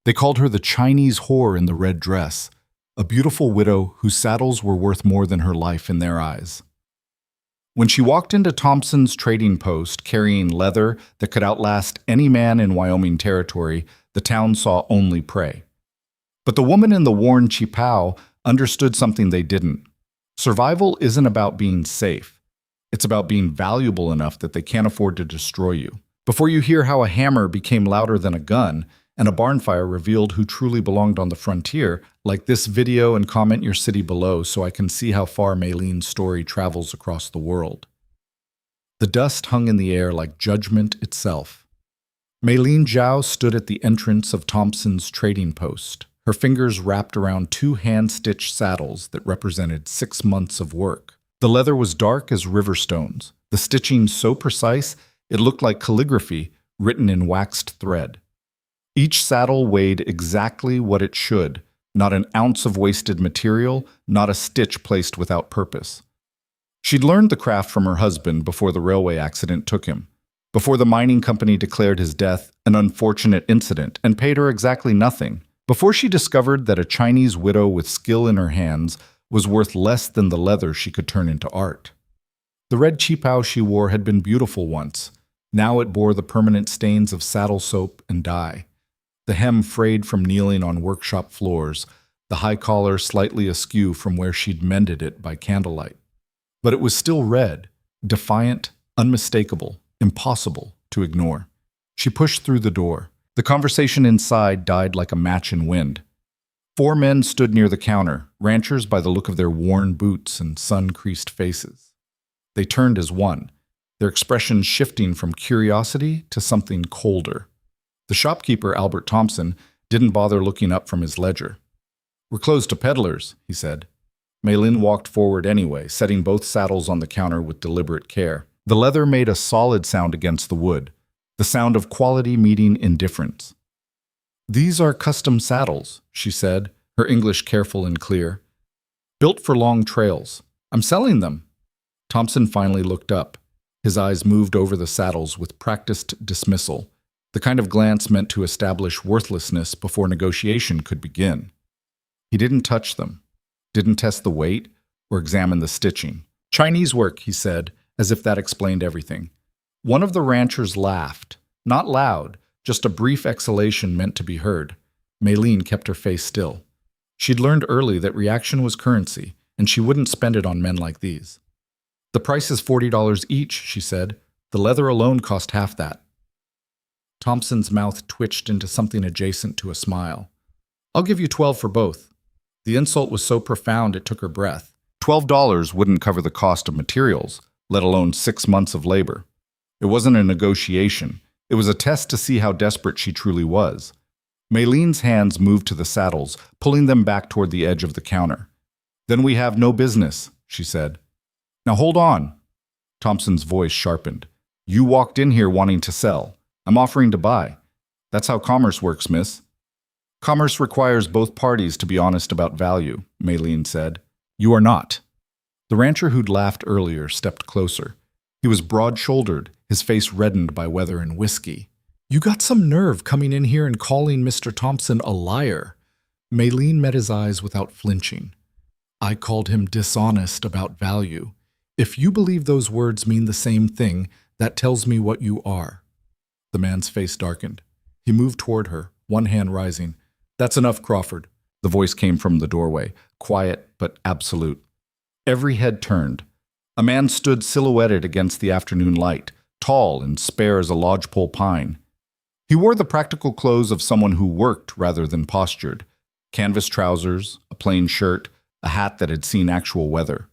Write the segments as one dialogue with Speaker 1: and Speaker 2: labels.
Speaker 1: They called her the Chinese whore in the red dress, a beautiful widow whose saddles were worth more than her life in their eyes. When she walked into Thompson's trading post carrying leather that could outlast any man in Wyoming territory, the town saw only prey. But the woman in the worn chipao understood something they didn't. Survival isn't about being safe. It's about being valuable enough that they can't afford to destroy you. Before you hear how a hammer became louder than a gun, and a barn fire revealed who truly belonged on the frontier, like this video and comment your city below so I can see how far Maylene's story travels across the world. The dust hung in the air like judgment itself. Maylene Zhao stood at the entrance of Thompson's trading post, her fingers wrapped around 2 hand-stitched saddles that represented 6 months of work. The leather was dark as river stones, the stitching so precise it looked like calligraphy written in waxed thread. Each saddle weighed exactly what it should, not an ounce of wasted material, not a stitch placed without purpose. She'd learned the craft from her husband before the railway accident took him, before the mining company declared his death an unfortunate incident and paid her exactly nothing, before she discovered that a Chinese widow with skill in her hands was worth less than the leather she could turn into art. The red chipao she wore had been beautiful once. Now it bore the permanent stains of saddle soap and dye. The hem frayed from kneeling on workshop floors, the high collar slightly askew from where she'd mended it by candlelight. But it was still red, defiant, unmistakable, impossible to ignore. She pushed through the door. The conversation inside died like a match in wind. 4 men stood near the counter, ranchers by the look of their worn boots and sun-creased faces. They turned as one, their expressions shifting from curiosity to something colder. The shopkeeper, Albert Thompson, didn't bother looking up from his ledger. "We're closed to peddlers," he said. Maylene walked forward anyway, setting both saddles on the counter with deliberate care. The leather made a solid sound against the wood, the sound of quality meeting indifference. "These are custom saddles," she said, her English careful and clear. "Built for long trails. I'm selling them." Thompson finally looked up. His eyes moved over the saddles with practiced dismissal, the kind of glance meant to establish worthlessness before negotiation could begin. He didn't touch them, didn't test the weight, or examine the stitching. "Chinese work," he said, as if that explained everything. One of the ranchers laughed, not loud, just a brief exhalation meant to be heard. Maylene kept her face still. She'd learned early that reaction was currency, and she wouldn't spend it on men like these. "The price is $40 each," she said. "The leather alone cost half that." Thompson's mouth twitched into something adjacent to a smile. "I'll give you 12 for both." The insult was so profound it took her breath. $12 wouldn't cover the cost of materials, let alone 6 months of labor. It wasn't a negotiation. It was a test to see how desperate she truly was. Maylene's hands moved to the saddles, pulling them back toward the edge of the counter. "Then we have no business," she said. "Now hold on." Thompson's voice sharpened. "You walked in here wanting to sell. I'm offering to buy. That's how commerce works, miss." "Commerce requires both parties to be honest about value," Maylene said. "You are not." The rancher who'd laughed earlier stepped closer. He was broad-shouldered, his face reddened by weather and whiskey. "You got some nerve coming in here and calling Mr. Thompson a liar." Maylene met his eyes without flinching. "I called him dishonest about value. If you believe those words mean the same thing, that tells me what you are." The man's face darkened. He moved toward her, one hand rising. "That's enough, Crawford." The voice came from the doorway, quiet but absolute. Every head turned. A man stood silhouetted against the afternoon light, tall and spare as a lodgepole pine. He wore the practical clothes of someone who worked rather than postured. Canvas trousers, a plain shirt, a hat that had seen actual weather.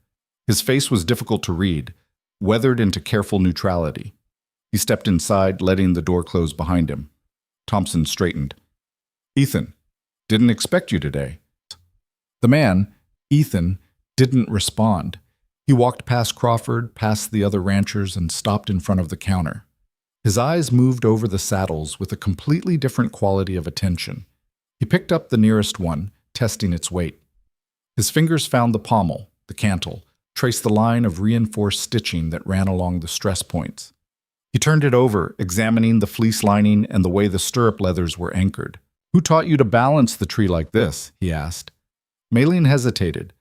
Speaker 1: His face was difficult to read, weathered into careful neutrality. He stepped inside, letting the door close behind him. Thompson straightened. "Ethan, didn't expect you today." The man, Ethan, didn't respond. He walked past Crawford, past the other ranchers, and stopped in front of the counter. His eyes moved over the saddles with a completely different quality of attention. He picked up the nearest one, testing its weight. His fingers found the pommel, the cantle, traced the line of reinforced stitching that ran along the stress points. He turned it over, examining the fleece lining and the way the stirrup leathers were anchored. Who taught you to balance the tree like this? He asked. Maylene hesitated.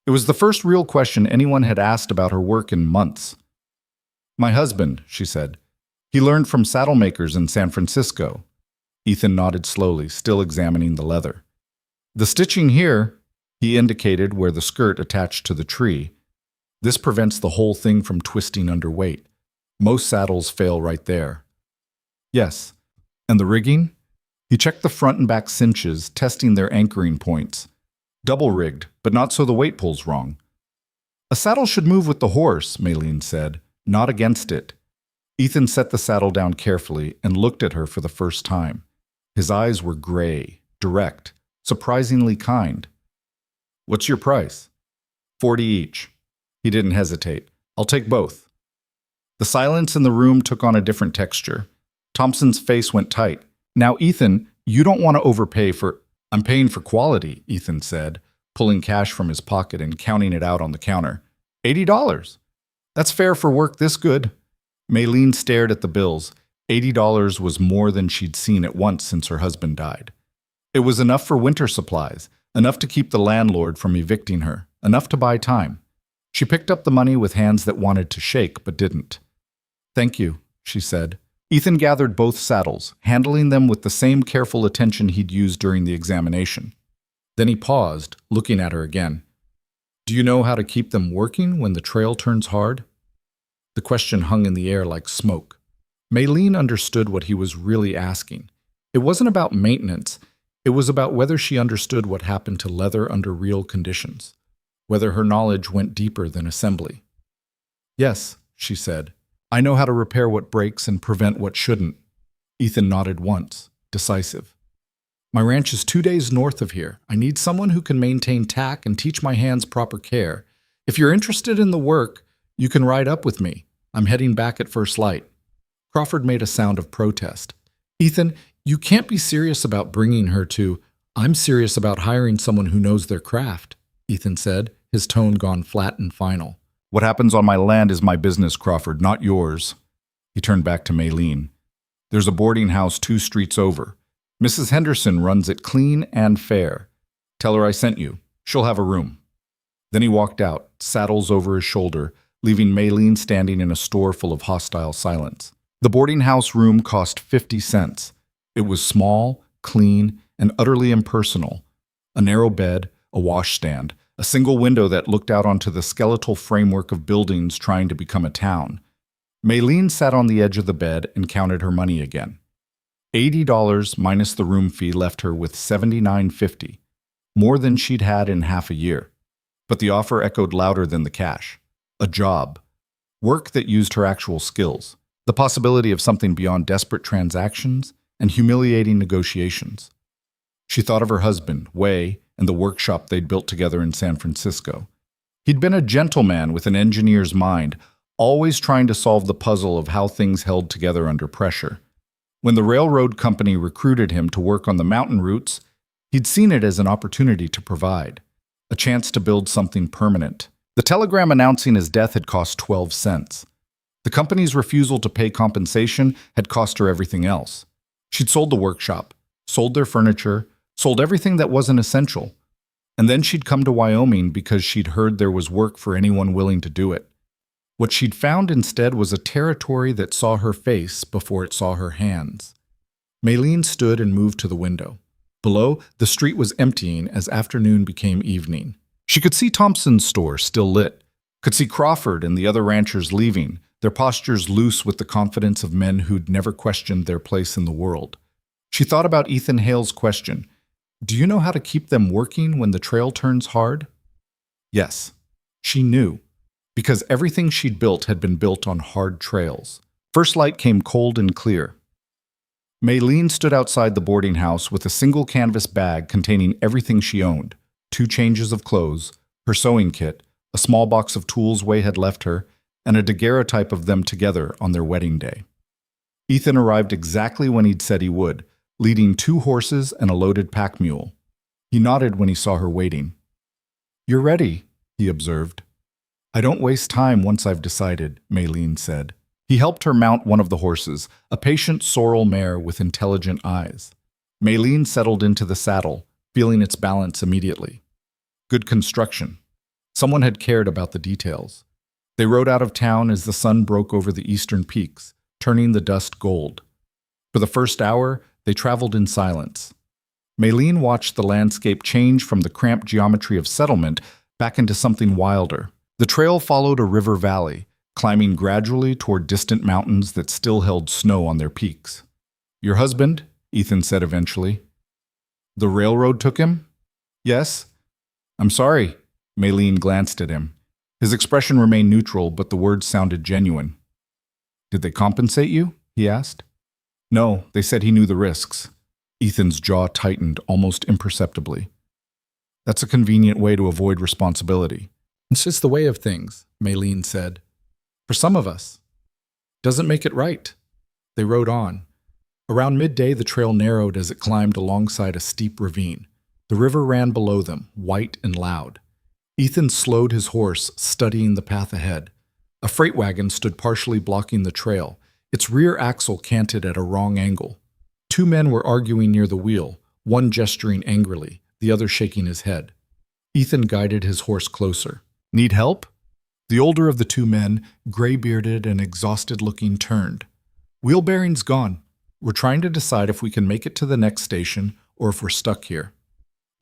Speaker 1: It was the first real question anyone had asked about her work in months. My husband, she said. He learned from saddle makers in San Francisco. Ethan nodded slowly, still examining the leather. The stitching here, he indicated where the skirt attached to the tree. This prevents the whole thing from twisting under weight. Most saddles fail right there. Yes. And the rigging? He checked the front and back cinches, testing their anchoring points. Double rigged, but not so the weight pulls wrong. A saddle should move with the horse, Maylene said, not against it. Ethan set the saddle down carefully and looked at her for the first time. His eyes were gray, direct, surprisingly kind. What's your price? 40 each. He didn't hesitate. I'll take both. The silence in the room took on a different texture. Thompson's face went tight. Now, Ethan, you don't want to overpay for... I'm paying for quality, Ethan said, pulling cash from his pocket and counting it out on the counter. $80. That's fair for work this good. Maylene stared at the bills. $80 was more than she'd seen at once since her husband died. It was enough for winter supplies, enough to keep the landlord from evicting her, enough to buy time. She picked up the money with hands that wanted to shake but didn't. Thank you, she said. Ethan gathered both saddles, handling them with the same careful attention he'd used during the examination. Then he paused, looking at her again. Do you know how to keep them working when the trail turns hard? The question hung in the air like smoke. Maylene understood what he was really asking. It wasn't about maintenance. It was about whether she understood what happened to leather under real conditions, whether her knowledge went deeper than assembly. Yes, she said. I know how to repair what breaks and prevent what shouldn't. Ethan nodded once, decisive. My ranch is 2 days north of here. I need someone who can maintain tack and teach my hands proper care. If you're interested in the work, you can ride up with me. I'm heading back at first light. Crawford made a sound of protest. Ethan, you can't be serious about bringing her to... I'm serious about hiring someone who knows their craft, Ethan said, his tone gone flat and final. What happens on my land is my business, Crawford, not yours. He turned back to Maylene. There's a boarding house 2 streets over. Mrs. Henderson runs it clean and fair. Tell her I sent you. She'll have a room. Then he walked out, saddles over his shoulder, leaving Maylene standing in a store full of hostile silence. The boarding house room cost 50 cents. It was small, clean, and utterly impersonal. A narrow bed, a washstand, a single window that looked out onto the skeletal framework of buildings trying to become a town. Maylene sat on the edge of the bed and counted her money again. $80 minus the room fee left her with $79.50, more than she'd had in half a year. But the offer echoed louder than the cash. A job. Work that used her actual skills. The possibility of something beyond desperate transactions and humiliating negotiations. She thought of her husband, Way, and the workshop they'd built together in San Francisco. He'd been a gentleman with an engineer's mind, always trying to solve the puzzle of how things held together under pressure. When the railroad company recruited him to work on the mountain routes, he'd seen it as an opportunity to provide, a chance to build something permanent. The telegram announcing his death had cost 12 cents. The company's refusal to pay compensation had cost her everything else. She'd sold the workshop, sold their furniture, sold everything that wasn't essential. And then she'd come to Wyoming because she'd heard there was work for anyone willing to do it. What she'd found instead was a territory that saw her face before it saw her hands. Maylene stood and moved to the window. Below, the street was emptying as afternoon became evening. She could see Thompson's store still lit, could see Crawford and the other ranchers leaving, their postures loose with the confidence of men who'd never questioned their place in the world. She thought about Ethan Hale's question, do you know how to keep them working when the trail turns hard? Yes, she knew, because everything she'd built had been built on hard trails. First light came cold and clear. Maylene stood outside the boarding house with a single canvas bag containing everything she owned, 2 changes of clothes, her sewing kit, a small box of tools Way had left her, and a daguerreotype of them together on their wedding day. Ethan arrived exactly when he'd said he would, leading 2 horses and a loaded pack mule. He nodded when he saw her waiting. You're ready, he observed. I don't waste time once I've decided, Maylene said. He helped her mount one of the horses, a patient sorrel mare with intelligent eyes. Maylene settled into the saddle, feeling its balance immediately. Good construction. Someone had cared about the details. They rode out of town as the sun broke over the eastern peaks, turning the dust gold. For the first hour, they traveled in silence. Maylene watched the landscape change from the cramped geometry of settlement back into something wilder. The trail followed a river valley, climbing gradually toward distant mountains that still held snow on their peaks. "Your husband?" Ethan said eventually. "The railroad took him?" "Yes." "I'm sorry." Maylene glanced at him. His expression remained neutral, but the words sounded genuine. "Did they compensate you?" he asked. "No, they said he knew the risks." Ethan's jaw tightened almost imperceptibly. "That's a convenient way to avoid responsibility." "It's just the way of things," Maylene said. "For some of us. Doesn't make it right." They rode on. Around midday, the trail narrowed as it climbed alongside a steep ravine. The river ran below them, white and loud. Ethan slowed his horse, studying the path ahead. A freight wagon stood partially blocking the trail. Its rear axle canted at a wrong angle. Two men were arguing near the wheel, one gesturing angrily, the other shaking his head. Ethan guided his horse closer. "Need help?" The older of the two men, gray-bearded and exhausted-looking, turned. "Wheel bearing's gone. We're trying to decide if we can make it to the next station or if we're stuck here."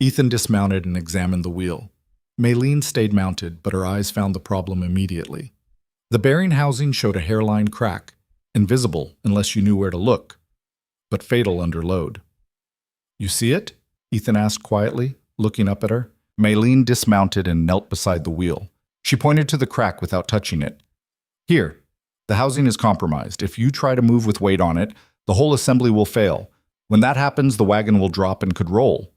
Speaker 1: Ethan dismounted and examined the wheel. Maylene stayed mounted, but her eyes found the problem immediately. The bearing housing showed a hairline crack, invisible unless you knew where to look, but fatal under load. "You see it?" Ethan asked quietly, looking up at her. Maylene dismounted and knelt beside the wheel. She pointed to the crack without touching it. "Here, the housing is compromised. If you try to move with weight on it, the whole assembly will fail. When that happens, the wagon will drop and could roll."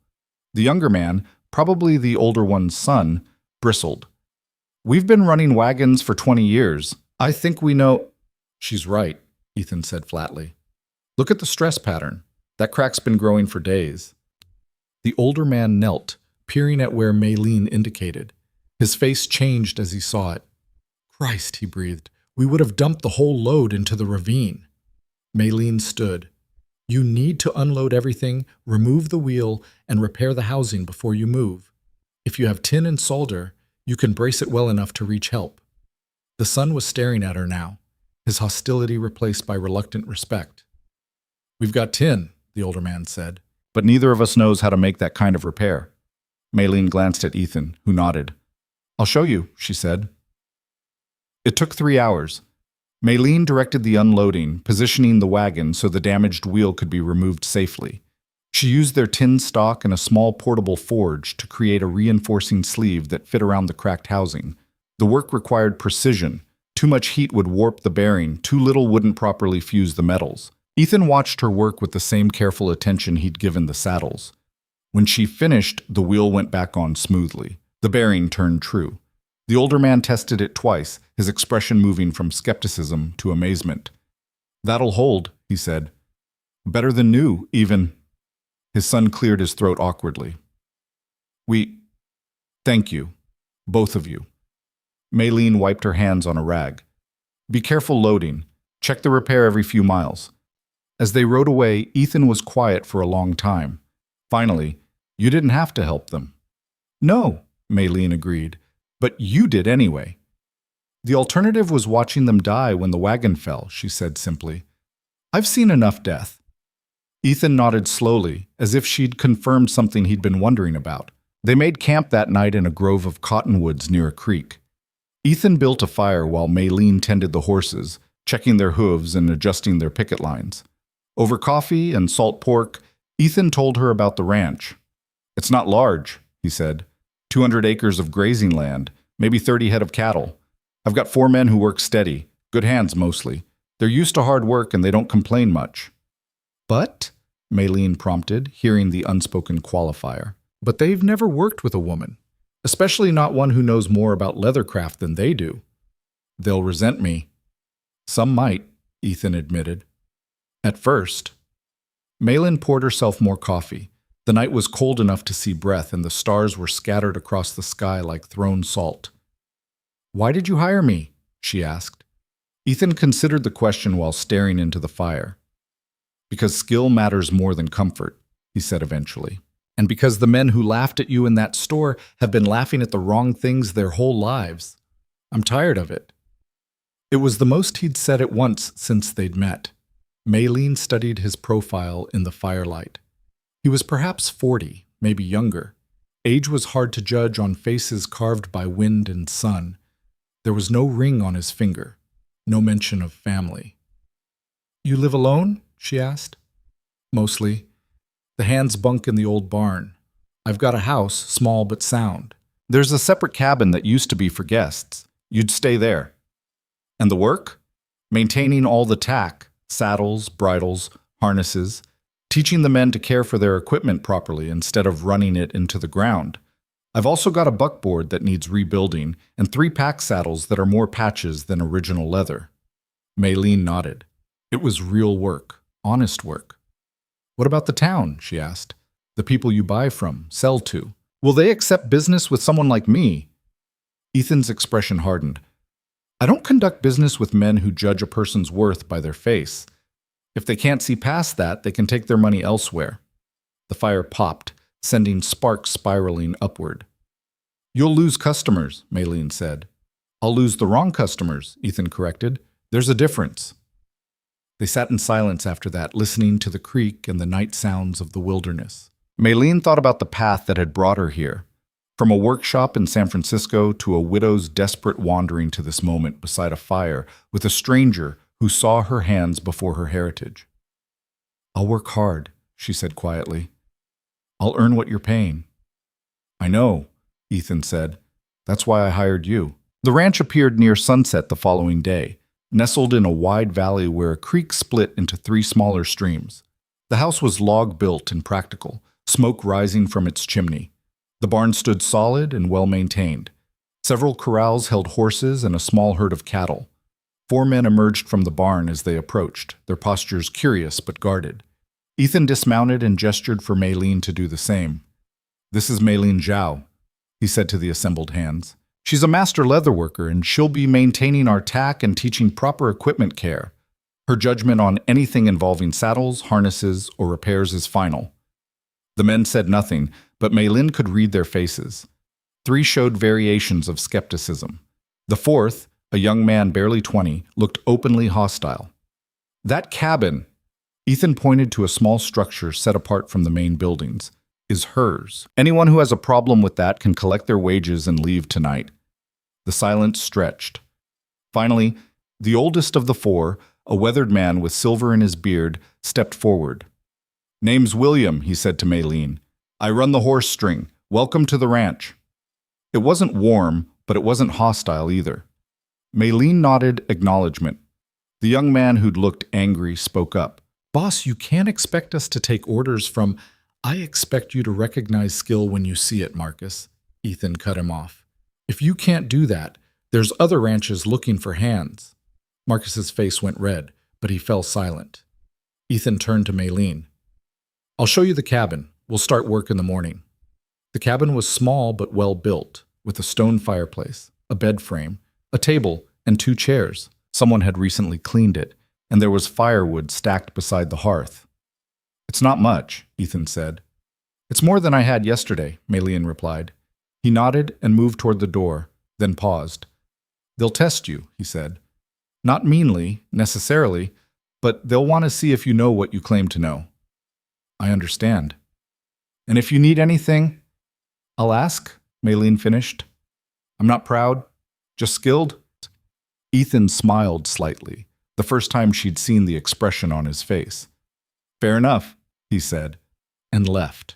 Speaker 1: The younger man, probably the older one's son, bristled. "We've been running wagons for 20 years. I think we know—" "She's right," Ethan said flatly. "Look at the stress pattern. That crack's been growing for days." The older man knelt, peering at where Maylene indicated. His face changed as he saw it. "Christ," he breathed, "we would have dumped the whole load into the ravine." Maylene stood. "You need to unload everything, remove the wheel, and repair the housing before you move. If you have tin and solder, you can brace it well enough to reach help." The son was staring at her now, his hostility replaced by reluctant respect. "We've got tin," the older man said, "but neither of us knows how to make that kind of repair." Maylene glanced at Ethan, who nodded. "I'll show you," she said. It took 3 hours. Maylene directed the unloading, positioning the wagon so the damaged wheel could be removed safely. She used their tin stock and a small portable forge to create a reinforcing sleeve that fit around the cracked housing. The work required precision. Too much heat would warp the bearing, too little wouldn't properly fuse the metals. Ethan watched her work with the same careful attention he'd given the saddles. When she finished, the wheel went back on smoothly. The bearing turned true. The older man tested it twice, his expression moving from skepticism to amazement. "That'll hold," he said. "Better than new, even." His son cleared his throat awkwardly. Thank you, both of you." Maylene wiped her hands on a rag. "Be careful loading. Check the repair every few miles." As they rode away, Ethan was quiet for a long time. Finally, "You didn't have to help them." "No," Maylene agreed, "but you did anyway." "The alternative was watching them die when the wagon fell," she said simply. "I've seen enough death." Ethan nodded slowly, as if she'd confirmed something he'd been wondering about. They made camp that night in a grove of cottonwoods near a creek. Ethan built a fire while Maylene tended the horses, checking their hooves and adjusting their picket lines. Over coffee and salt pork, Ethan told her about the ranch. "It's not large," he said. 200 acres of grazing land, maybe 30 head of cattle. I've got 4 men who work steady, good hands mostly. They're used to hard work and they don't complain much." "But," Maylene prompted, hearing the unspoken qualifier, "but they've never worked with a woman, especially not one who knows more about leathercraft than they do." "They'll resent me." "Some might," Ethan admitted. "At first." Maylene poured herself more coffee. The night was cold enough to see breath, and the stars were scattered across the sky like thrown salt. "Why did you hire me?" she asked. Ethan considered the question while staring into the fire. "Because skill matters more than comfort." he said eventually. And because the men who laughed at you in that store have been laughing at the wrong things their whole lives. I'm tired of it. It was the most he'd said at once since they'd met. Maylene studied his profile in the firelight. He was perhaps 40, maybe younger. Age was hard to judge on faces carved by wind and sun. There was no ring on his finger, no mention of family. "You live alone?" she asked. "Mostly. The hands bunk in the old barn. I've got a house, small but sound. There's a separate cabin that used to be for guests. You'd stay there." "And the work?" "Maintaining all the tack, saddles, bridles, harnesses, teaching the men to care for their equipment properly instead of running it into the ground. I've also got a buckboard that needs rebuilding and 3 pack saddles that are more patches than original leather." Maylene nodded. It was real work, honest work. "What about the town?" she asked. "The people you buy from, sell to. Will they accept business with someone like me?" Ethan's expression hardened. "I don't conduct business with men who judge a person's worth by their face. If they can't see past that, they can take their money elsewhere." The fire popped, sending sparks spiraling upward. "You'll lose customers," Maylene said. "I'll lose the wrong customers," Ethan corrected. "There's a difference." They sat in silence after that, listening to the creek and the night sounds of the wilderness. Maylene thought about the path that had brought her here, from a workshop in San Francisco to a widow's desperate wandering to this moment beside a fire with a stranger who saw her hands before her heritage. "I'll work hard," she said quietly. "I'll earn what you're paying." "I know," Ethan said. "That's why I hired you." The ranch appeared near sunset the following day, nestled in a wide valley where a creek split into 3 smaller streams. The house was log-built and practical, smoke rising from its chimney. The barn stood solid and well-maintained. Several corrals held horses and a small herd of cattle. 4 men emerged from the barn as they approached, their postures curious but guarded. Ethan dismounted and gestured for Maylene to do the same. "This is Maylene Zhao," he said to the assembled hands. "She's a master leatherworker, and she'll be maintaining our tack and teaching proper equipment care. Her judgment on anything involving saddles, harnesses, or repairs is final." The men said nothing, but Maylene could read their faces. 3 showed variations of skepticism. The 4th, a young man barely 20, looked openly hostile. "That cabin," Ethan pointed to a small structure set apart from the main buildings, "is hers. Anyone who has a problem with that can collect their wages and leave tonight." The silence stretched. Finally, the oldest of the 4, a weathered man with silver in his beard, stepped forward. "Name's William," he said to Maylene. "I run the horse string. Welcome to the ranch." It wasn't warm, but it wasn't hostile either. Maylene nodded acknowledgement. The young man who'd looked angry spoke up. "Boss, you can't expect us to take orders from—" "I expect you to recognize skill when you see it, Marcus," Ethan cut him off. "If you can't do that, there's other ranches looking for hands." Marcus's face went red, but he fell silent. Ethan turned to Maylene. "I'll show you the cabin. We'll start work in the morning." The cabin was small but well built, with a stone fireplace, a bed frame, a table, and 2 chairs. Someone had recently cleaned it, and there was firewood stacked beside the hearth. "It's not much," Ethan said. "It's more than I had yesterday," Maylene replied. He nodded and moved toward the door, then paused. "They'll test you," he said. "Not meanly, necessarily, but they'll want to see if you know what you claim to know." "I understand." "And if you need anything—" "I'll ask," Maylene finished. "I'm not proud, just skilled." Ethan smiled slightly, the first time she'd seen the expression on his face. "Fair enough," he said, and left.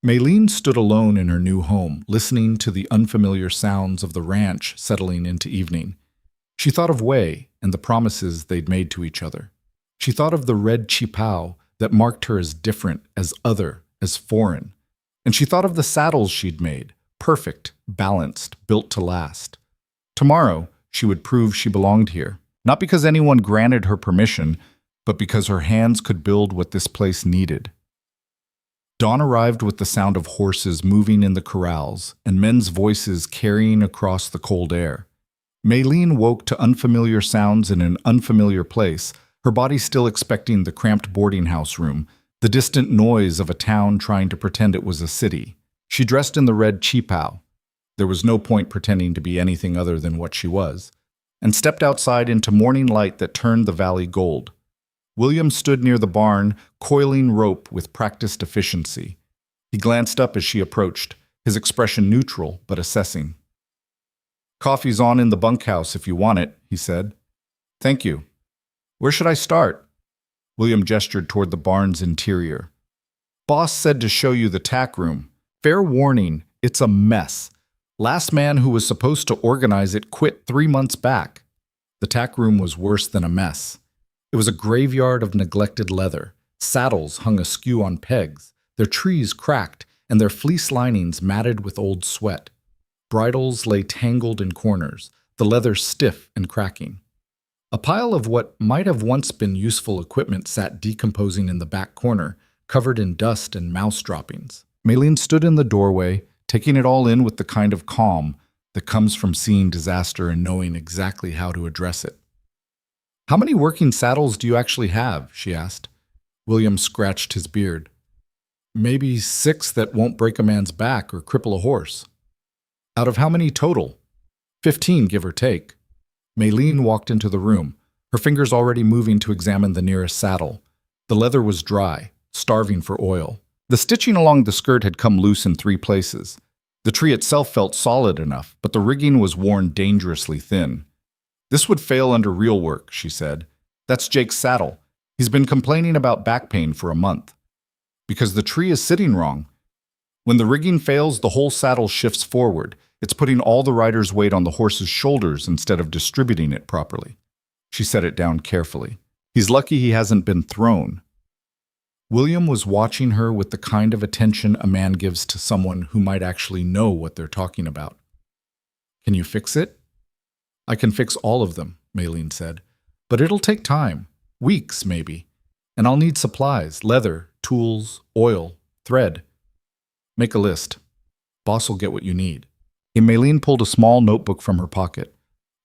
Speaker 1: Maylene stood alone in her new home, listening to the unfamiliar sounds of the ranch settling into evening. She thought of Wei and the promises they'd made to each other. She thought of the red chipao that marked her as different, as other, as foreign. And she thought of the saddles she'd made, perfect, balanced, built to last. Tomorrow, she would prove she belonged here, not because anyone granted her permission, but because her hands could build what this place needed. Dawn arrived with the sound of horses moving in the corrals and men's voices carrying across the cold air. Maylene woke to unfamiliar sounds in an unfamiliar place, her body still expecting the cramped boarding house room, the distant noise of a town trying to pretend it was a city. She dressed in the red cheapao. There was no point pretending to be anything other than what she was, and stepped outside into morning light that turned the valley gold. William stood near the barn, coiling rope with practiced efficiency. He glanced up as she approached, his expression neutral but assessing. "Coffee's on in the bunkhouse if you want it," he said. "Thank you. Where should I start?" William gestured toward the barn's interior. "Boss said to show you the tack room. Fair warning, it's a mess. Last man who was supposed to organize it quit 3 months back." The tack room was worse than a mess. It was a graveyard of neglected leather. Saddles hung askew on pegs, their trees cracked, and their fleece linings matted with old sweat. Bridles lay tangled in corners, the leather stiff and cracking. A pile of what might have once been useful equipment sat decomposing in the back corner, covered in dust and mouse droppings. Maylene stood in the doorway, taking it all in with the kind of calm that comes from seeing disaster and knowing exactly how to address it. "How many working saddles do you actually have?" she asked. William scratched his beard. "Maybe 6 that won't break a man's back or cripple a horse." "Out of how many total?" 15, give or take." Maylene walked into the room, her fingers already moving to examine the nearest saddle. The leather was dry, starving for oil. The stitching along the skirt had come loose in 3 places. The tree itself felt solid enough, but the rigging was worn dangerously thin. "This would fail under real work," she said. "That's Jake's saddle. He's been complaining about back pain for a month. Because the tree is sitting wrong. When the rigging fails, the whole saddle shifts forward. It's putting all the rider's weight on the horse's shoulders instead of distributing it properly." She set it down carefully. "He's lucky he hasn't been thrown." William was watching her with the kind of attention a man gives to someone who might actually know what they're talking about. "Can you fix it?" "I can fix all of them," Maylene said. "But it'll take time. Weeks, maybe. And I'll need supplies, leather, tools, oil, thread. Make a list. Boss will get what you need." And Maylene pulled a small notebook from her pocket,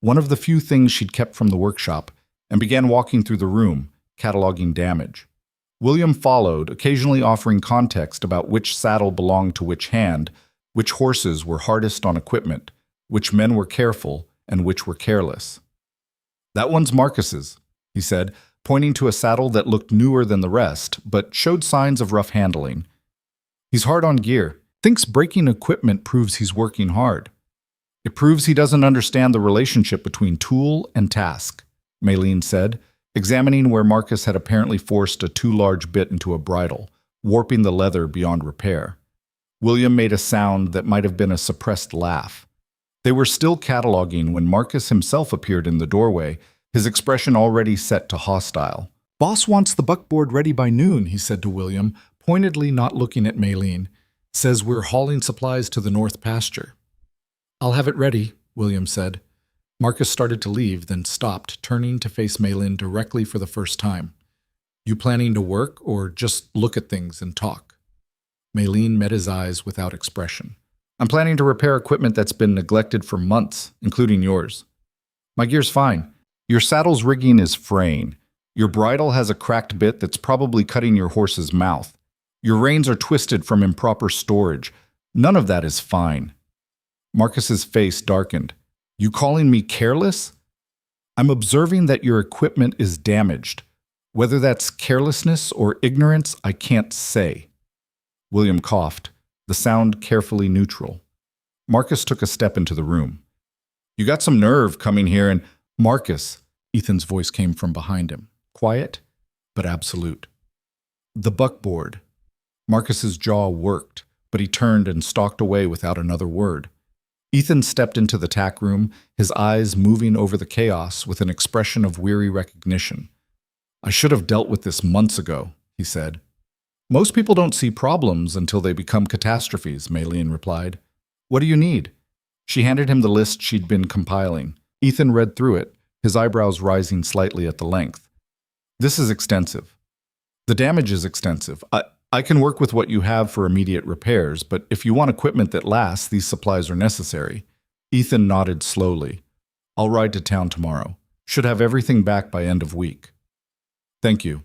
Speaker 1: one of the few things she'd kept from the workshop, and began walking through the room, cataloging damage. William followed, occasionally offering context about which saddle belonged to which hand, which horses were hardest on equipment, which men were careful, and which were careless. "That one's Marcus's," he said, pointing to a saddle that looked newer than the rest, but showed signs of rough handling. "He's hard on gear. Thinks breaking equipment proves he's working hard. It proves he doesn't understand the relationship between tool and task," Maylene said, examining where Marcus had apparently forced a too large bit into a bridle, warping the leather beyond repair. William made a sound that might have been a suppressed laugh. They were still cataloging when Marcus himself appeared in the doorway, his expression already set to hostile. "Boss wants the buckboard ready by noon," he said to William, pointedly not looking at Maylene. "Says we're hauling supplies to the north pasture." "I'll have it ready," William said. Marcus started to leave, then stopped, turning to face Maylene directly for the first time. "You planning to work or just look at things and talk?" Maylene met his eyes without expression. "I'm planning to repair equipment that's been neglected for months, including yours. My gear's fine. Your saddle's rigging is fraying. Your bridle has a cracked bit that's probably cutting your horse's mouth. Your reins are twisted from improper storage. None of that is fine." Marcus's face darkened. "You calling me careless?" "I'm observing that your equipment is damaged. Whether that's carelessness or ignorance, I can't say." William coughed, the sound carefully neutral. Marcus took a step into the room. "You got some nerve coming here and—" "Marcus," Ethan's voice came from behind him, quiet but absolute. "The buckboard." Marcus's jaw worked, but he turned and stalked away without another word. Ethan stepped into the tack room, his eyes moving over the chaos with an expression of weary recognition. "I should have dealt with this months ago," he said. "Most people don't see problems until they become catastrophes," Maylene replied. "What do you need?" She handed him the list she'd been compiling. Ethan read through it, his eyebrows rising slightly at the length. "This is extensive. The damage is extensive. I can work with what you have for immediate repairs, but if you want equipment that lasts, these supplies are necessary." Ethan nodded slowly. "I'll ride to town tomorrow. Should have everything back by end of week." "Thank you."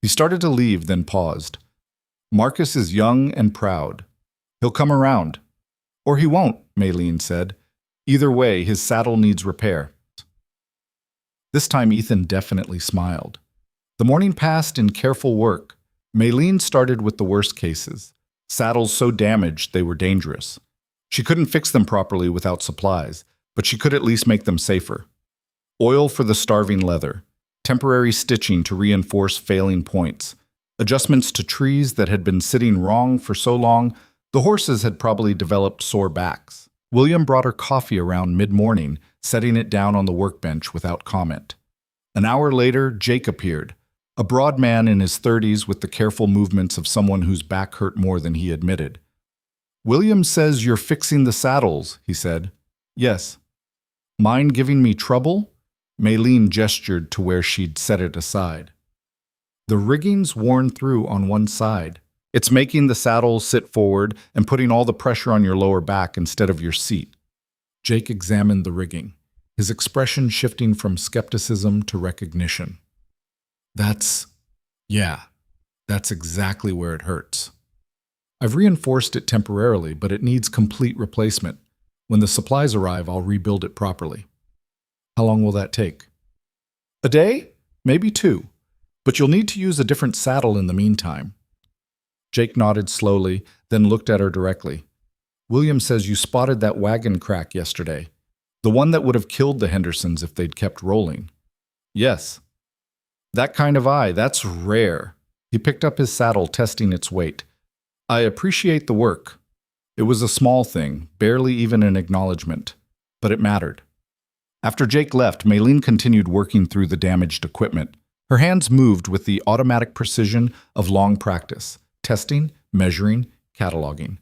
Speaker 1: He started to leave, then paused. Marcus is young and proud. He'll come around. Or he won't, Maylene said. Either way, his saddle needs repair. This time Ethan definitely smiled. The morning passed in careful work. Maylene started with the worst cases. Saddles so damaged they were dangerous. She couldn't fix them properly without supplies, but she could at least make them safer. Oil for the starving leather, temporary stitching to reinforce failing points, adjustments to trees that had been sitting wrong for so long, the horses had probably developed sore backs. William brought her coffee around mid-morning, setting it down on the workbench without comment. An hour later, Jake appeared, a broad man in his 30s with the careful movements of someone whose back hurt more than he admitted. William says you're fixing the saddles, he said. Yes. Mind giving me trouble? Maylene gestured to where she'd set it aside. The rigging's worn through on one side. It's making the saddle sit forward and putting all the pressure on your lower back instead of your seat. Jake examined the rigging, his expression shifting from skepticism to recognition. That's exactly where it hurts. I've reinforced it temporarily, but it needs complete replacement. When the supplies arrive, I'll rebuild it properly. How long will that take? A day? Maybe 2. But you'll need to use a different saddle in the meantime. Jake nodded slowly, then looked at her directly. William says you spotted that wagon crack yesterday. The one that would have killed the Hendersons if they'd kept rolling. Yes. That kind of eye, that's rare. He picked up his saddle, testing its weight. I appreciate the work. It was a small thing, barely even an acknowledgement, but it mattered. After Jake left, Maylene continued working through the damaged equipment. Her hands moved with the automatic precision of long practice, testing, measuring, cataloging.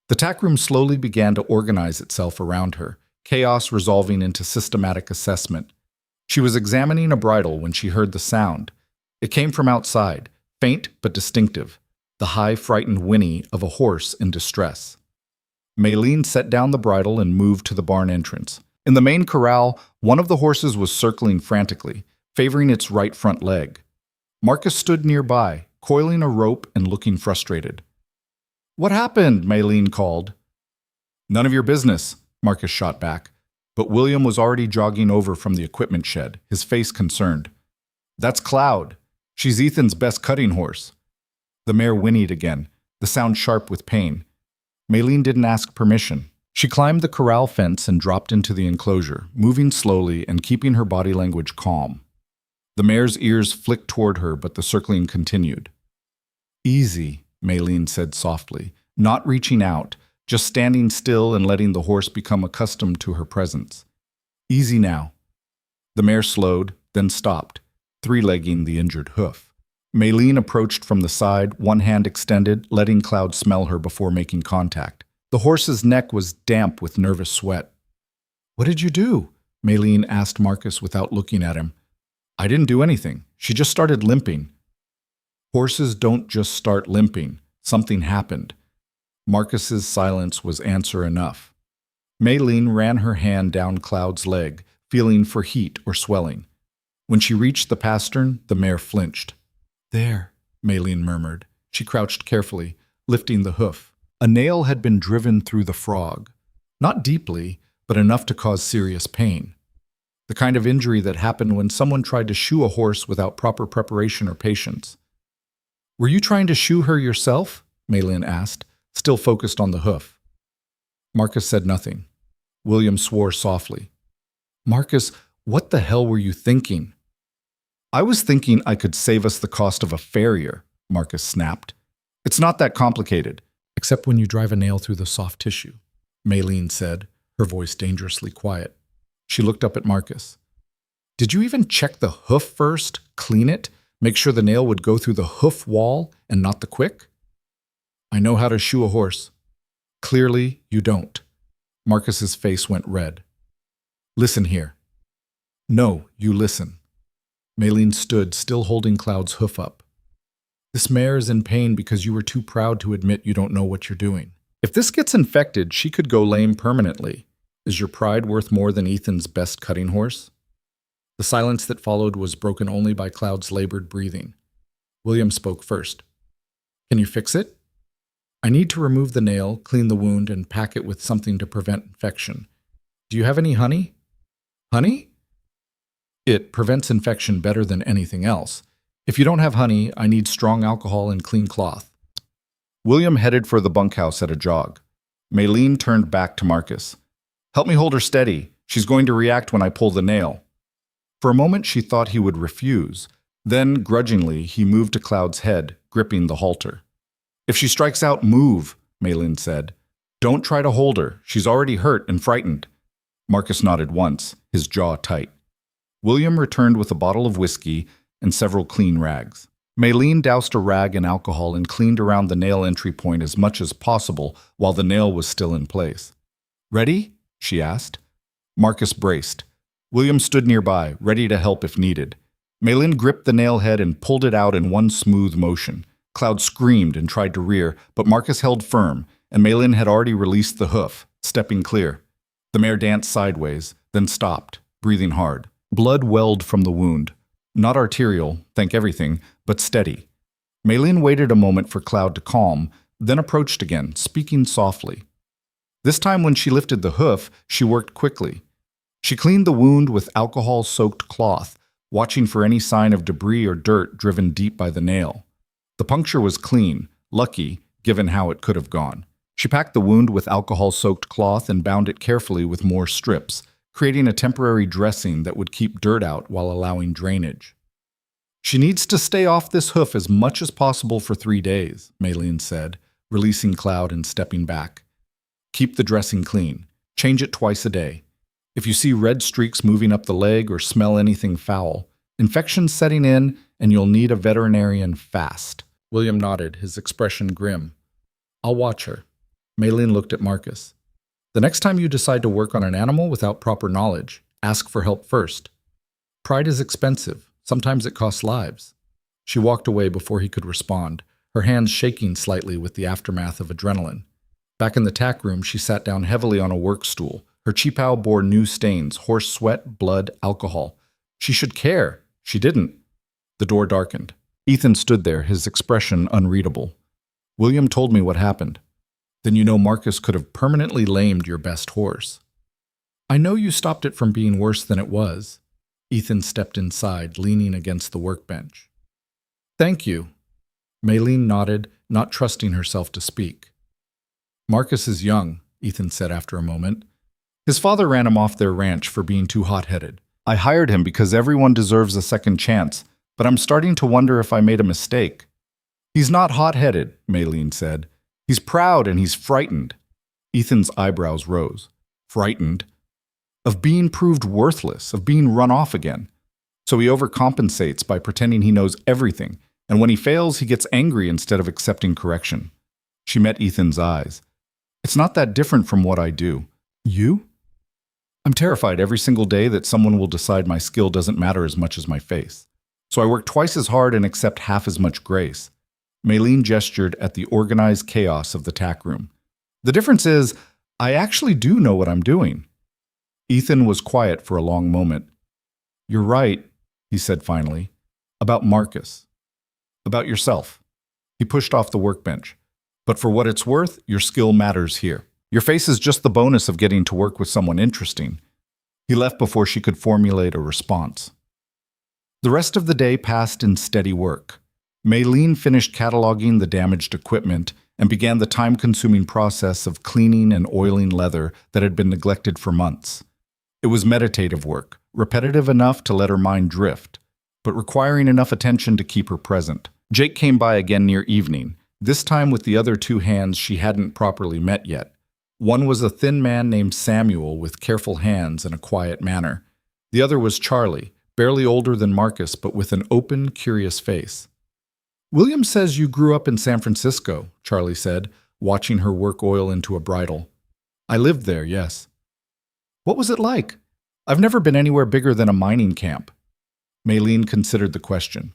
Speaker 1: The tack room slowly began to organize itself around her, chaos resolving into systematic assessment. She was examining a bridle when she heard the sound. It came from outside, faint but distinctive, the high, frightened whinny of a horse in distress. Maylene set down the bridle and moved to the barn entrance. In the main corral, one of the horses was circling frantically, favoring its right front leg. Marcus stood nearby, coiling a rope and looking frustrated. What happened? Maylene called. None of your business, Marcus shot back, but William was already jogging over from the equipment shed, his face concerned. That's Cloud. She's Ethan's best cutting horse. The mare whinnied again, the sound sharp with pain. Maylene didn't ask permission. She climbed the corral fence and dropped into the enclosure, moving slowly and keeping her body language calm. The mare's ears flicked toward her, but the circling continued. Easy, Maylene said softly, not reaching out, just standing still and letting the horse become accustomed to her presence. Easy now. The mare slowed, then stopped, three-legging the injured hoof. Maylene approached from the side, one hand extended, letting Cloud smell her before making contact. The horse's neck was damp with nervous sweat. What did you do? Maylene asked Marcus without looking at him. I didn't do anything. She just started limping. Horses don't just start limping. Something happened. Marcus's silence was answer enough. Maylene ran her hand down Cloud's leg, feeling for heat or swelling. When she reached the pastern, the mare flinched. There, Maylene murmured. She crouched carefully, lifting the hoof. A nail had been driven through the frog. Not deeply, but enough to cause serious pain. The kind of injury that happened when someone tried to shoe a horse without proper preparation or patience. Were you trying to shoe her yourself? Maylene asked, still focused on the hoof. Marcus said nothing. William swore softly. Marcus, what the hell were you thinking? I was thinking I could save us the cost of a farrier, Marcus snapped. It's not that complicated, except when you drive a nail through the soft tissue, Maylene said, her voice dangerously quiet. She looked up at Marcus. Did you even check the hoof first, clean it, make sure the nail would go through the hoof wall and not the quick? I know how to shoe a horse. Clearly, you don't. Marcus's face went red. Listen here. No, you listen. Maylene stood, still holding Cloud's hoof up. This mare is in pain because you were too proud to admit you don't know what you're doing. If this gets infected, she could go lame permanently. Is your pride worth more than Ethan's best cutting horse? The silence that followed was broken only by Cloud's labored breathing. William spoke first. Can you fix it? I need to remove the nail, clean the wound, and pack it with something to prevent infection. Do you have any honey? Honey? It prevents infection better than anything else. If you don't have honey, I need strong alcohol and clean cloth. William headed for the bunkhouse at a jog. Maylene turned back to Marcus. Help me hold her steady. She's going to react when I pull the nail. For a moment, she thought he would refuse. Then, grudgingly, he moved to Cloud's head, gripping the halter. If she strikes out, move, Maylene said. Don't try to hold her. She's already hurt and frightened. Marcus nodded once, his jaw tight. William returned with a bottle of whiskey and several clean rags. Maylene doused a rag in alcohol and cleaned around the nail entry point as much as possible while the nail was still in place. Ready? She asked. Marcus braced. William stood nearby, ready to help if needed. Maylene gripped the nail head and pulled it out in one smooth motion. Cloud screamed and tried to rear, but Marcus held firm, and Maylene had already released the hoof, stepping clear. The mare danced sideways, then stopped, breathing hard. Blood welled from the wound. Not arterial, thank everything, but steady. Maylene waited a moment for Cloud to calm, then approached again, speaking softly. This time when she lifted the hoof, she worked quickly. She cleaned the wound with alcohol-soaked cloth, watching for any sign of debris or dirt driven deep by the nail. The puncture was clean, lucky, given how it could have gone. She packed the wound with alcohol-soaked cloth and bound it carefully with more strips, creating a temporary dressing that would keep dirt out while allowing drainage. She needs to stay off this hoof as much as possible for 3 days, Maylene said, releasing Cloud and stepping back. Keep the dressing clean. Change it twice a day. If you see red streaks moving up the leg or smell anything foul, infection's setting in and you'll need a veterinarian fast. William nodded, his expression grim. I'll watch her. Maylene looked at Marcus. The next time you decide to work on an animal without proper knowledge, ask for help first. Pride is expensive. Sometimes it costs lives. She walked away before he could respond, her hands shaking slightly with the aftermath of adrenaline. Back in the tack room, she sat down heavily on a work stool. Her cheapao bore new stains, horse sweat, blood, alcohol. She should care. She didn't. The door darkened. Ethan stood there, his expression unreadable. William told me what happened. Then you know Marcus could have permanently lamed your best horse. I know you stopped it from being worse than it was. Ethan stepped inside, leaning against the workbench. Thank you. Maylene nodded, not trusting herself to speak. Marcus is young, Ethan said after a moment. His father ran him off their ranch for being too hot-headed. I hired him because everyone deserves a second chance, but I'm starting to wonder if I made a mistake. He's not hot-headed, Maylene said. He's proud and he's frightened. Ethan's eyebrows rose. Frightened? Of being proved worthless, of being run off again. So he overcompensates by pretending he knows everything, and when he fails, he gets angry instead of accepting correction. She met Ethan's eyes. It's not that different from what I do. You? I'm terrified every single day that someone will decide my skill doesn't matter as much as my face. So I work twice as hard and accept half as much grace. Maylene gestured at the organized chaos of the tack room. The difference is, I actually do know what I'm doing. Ethan was quiet for a long moment. You're right, he said finally. About Marcus. About yourself. He pushed off the workbench. But for what it's worth, your skill matters here. Your face is just the bonus of getting to work with someone interesting. He left before she could formulate a response. The rest of the day passed in steady work. Maylene finished cataloging the damaged equipment and began the time-consuming process of cleaning and oiling leather that had been neglected for months. It was meditative work, repetitive enough to let her mind drift, but requiring enough attention to keep her present. Jake came by again near evening, this time with the other 2 hands she hadn't properly met yet. One was a thin man named Samuel with careful hands and a quiet manner. The other was Charlie, barely older than Marcus but with an open, curious face. William says you grew up in San Francisco, Charlie said, watching her work oil into a bridle. I lived there, yes. What was it like? I've never been anywhere bigger than a mining camp. Maylene considered the question.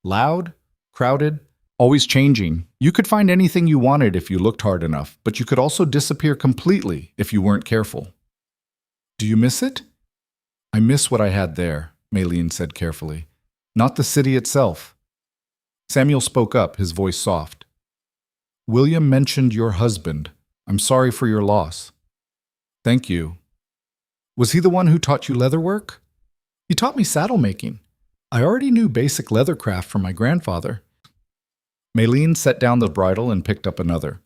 Speaker 1: Loud? Crowded? Always changing. You could find anything you wanted if you looked hard enough, but you could also disappear completely if you weren't careful. Do you miss it? I miss what I had there, Maylene said carefully. Not the city itself. Samuel spoke up, his voice soft. William mentioned your husband. I'm sorry for your loss. Thank you. Was he the one who taught you leatherwork? He taught me saddle making. I already knew basic leathercraft from my grandfather. Maylene set down the bridle and picked up another.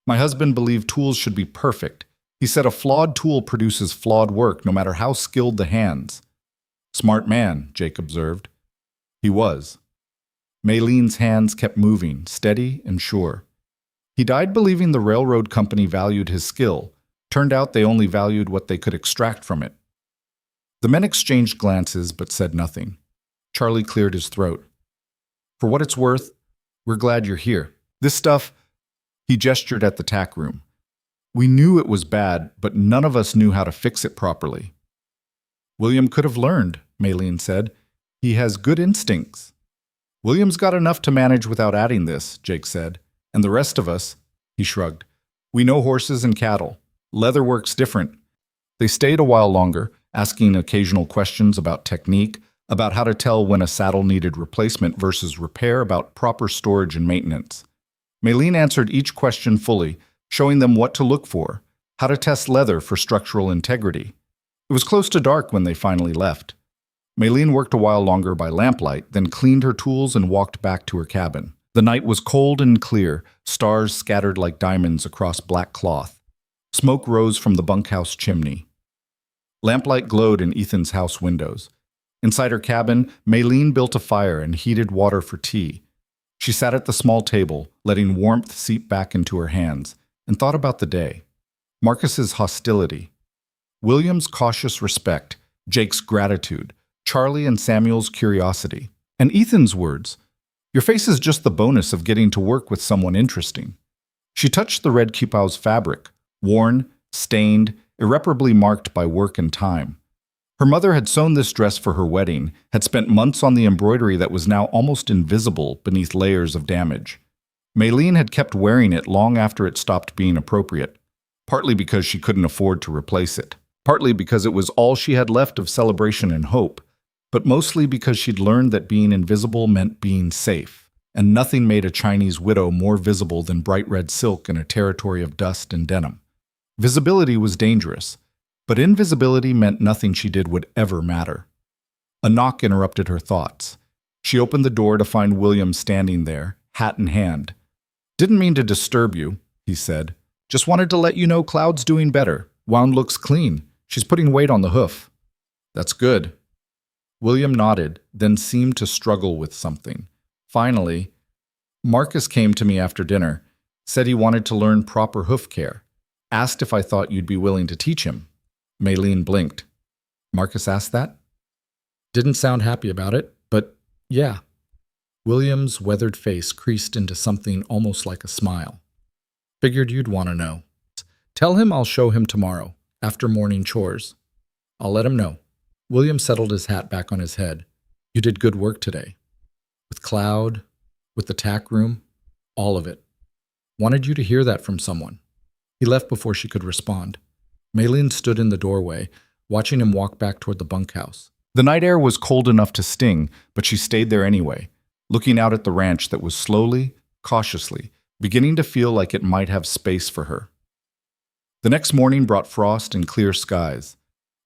Speaker 1: My husband believed tools should be perfect. He said a flawed tool produces flawed work, no matter how skilled the hands. Smart man, Jake observed. He was. Maylene's hands kept moving, steady and sure. He died believing the railroad company valued his skill. Turned out they only valued what they could extract from it. The men exchanged glances but said nothing. Charlie cleared his throat. For what it's worth, we're glad you're here. This stuff, he gestured at the tack room. We knew it was bad, but none of us knew how to fix it properly. William could have learned, Maylene said. He has good instincts. William's got enough to manage without adding this, Jake said. And the rest of us, he shrugged. We know horses and cattle. Leatherwork's different. They stayed a while longer, asking occasional questions about technique, about how to tell when a saddle needed replacement versus repair, about proper storage and maintenance. Maylene answered each question fully, showing them what to look for, how to test leather for structural integrity. It was close to dark when they finally left. Maylene worked a while longer by lamplight, then cleaned her tools and walked back to her cabin. The night was cold and clear, stars scattered like diamonds across black cloth. Smoke rose from the bunkhouse chimney. Lamplight glowed in Ethan's house windows. Inside her cabin, Maylene built a fire and heated water for tea. She sat at the small table, letting warmth seep back into her hands, and thought about the day. Marcus's hostility. William's cautious respect, Jake's gratitude, Charlie and Samuel's curiosity, and Ethan's words, "Your face is just the bonus of getting to work with someone interesting." She touched the red kipau's fabric, worn, stained, irreparably marked by work and time. Her mother had sewn this dress for her wedding, had spent months on the embroidery that was now almost invisible beneath layers of damage. Maylene had kept wearing it long after it stopped being appropriate, partly because she couldn't afford to replace it, partly because it was all she had left of celebration and hope, but mostly because she'd learned that being invisible meant being safe, and nothing made a Chinese widow more visible than bright red silk in a territory of dust and denim. Visibility was dangerous, but invisibility meant nothing she did would ever matter. A knock interrupted her thoughts. She opened the door to find William standing there, hat in hand. "Didn't mean to disturb you," he said. "Just wanted to let you know Cloud's doing better. Wound looks clean. She's putting weight on the hoof." "That's good." William nodded, then seemed to struggle with something. Finally, "Marcus came to me after dinner, said he wanted to learn proper hoof care. Asked if I thought you'd be willing to teach him." Maylene blinked. "Marcus asked that?" "Didn't sound happy about it, but yeah." William's weathered face creased into something almost like a smile. "Figured you'd want to know. Tell him I'll show him tomorrow, after morning chores. I'll let him know." William settled his hat back on his head. "You did good work today. With Cloud, with the tack room, all of it. Wanted you to hear that from someone." He left before she could respond. Maylene stood in the doorway, watching him walk back toward the bunkhouse. The night air was cold enough to sting, but she stayed there anyway, looking out at the ranch that was slowly, cautiously, beginning to feel like it might have space for her. The next morning brought frost and clear skies.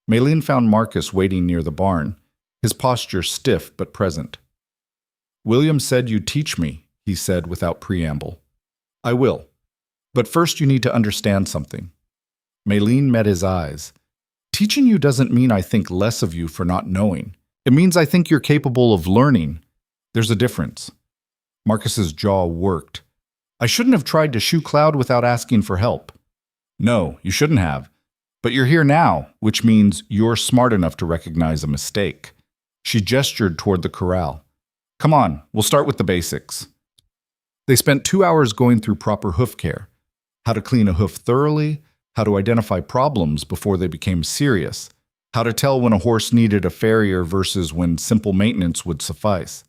Speaker 1: Maylene found Marcus waiting near the barn, his posture stiff but present. "William said you'd teach me," he said without preamble. "I will. But first you need to understand something." Maylene met his eyes. "Teaching you doesn't mean I think less of you for not knowing. It means I think you're capable of learning. There's a difference." Marcus's jaw worked. "I shouldn't have tried to shoe Cloud without asking for help." "No, you shouldn't have. But you're here now, which means you're smart enough to recognize a mistake." She gestured toward the corral. "Come on, we'll start with the basics." They spent 2 hours going through proper hoof care. How to clean a hoof thoroughly, how to identify problems before they became serious, how to tell when a horse needed a farrier versus when simple maintenance would suffice.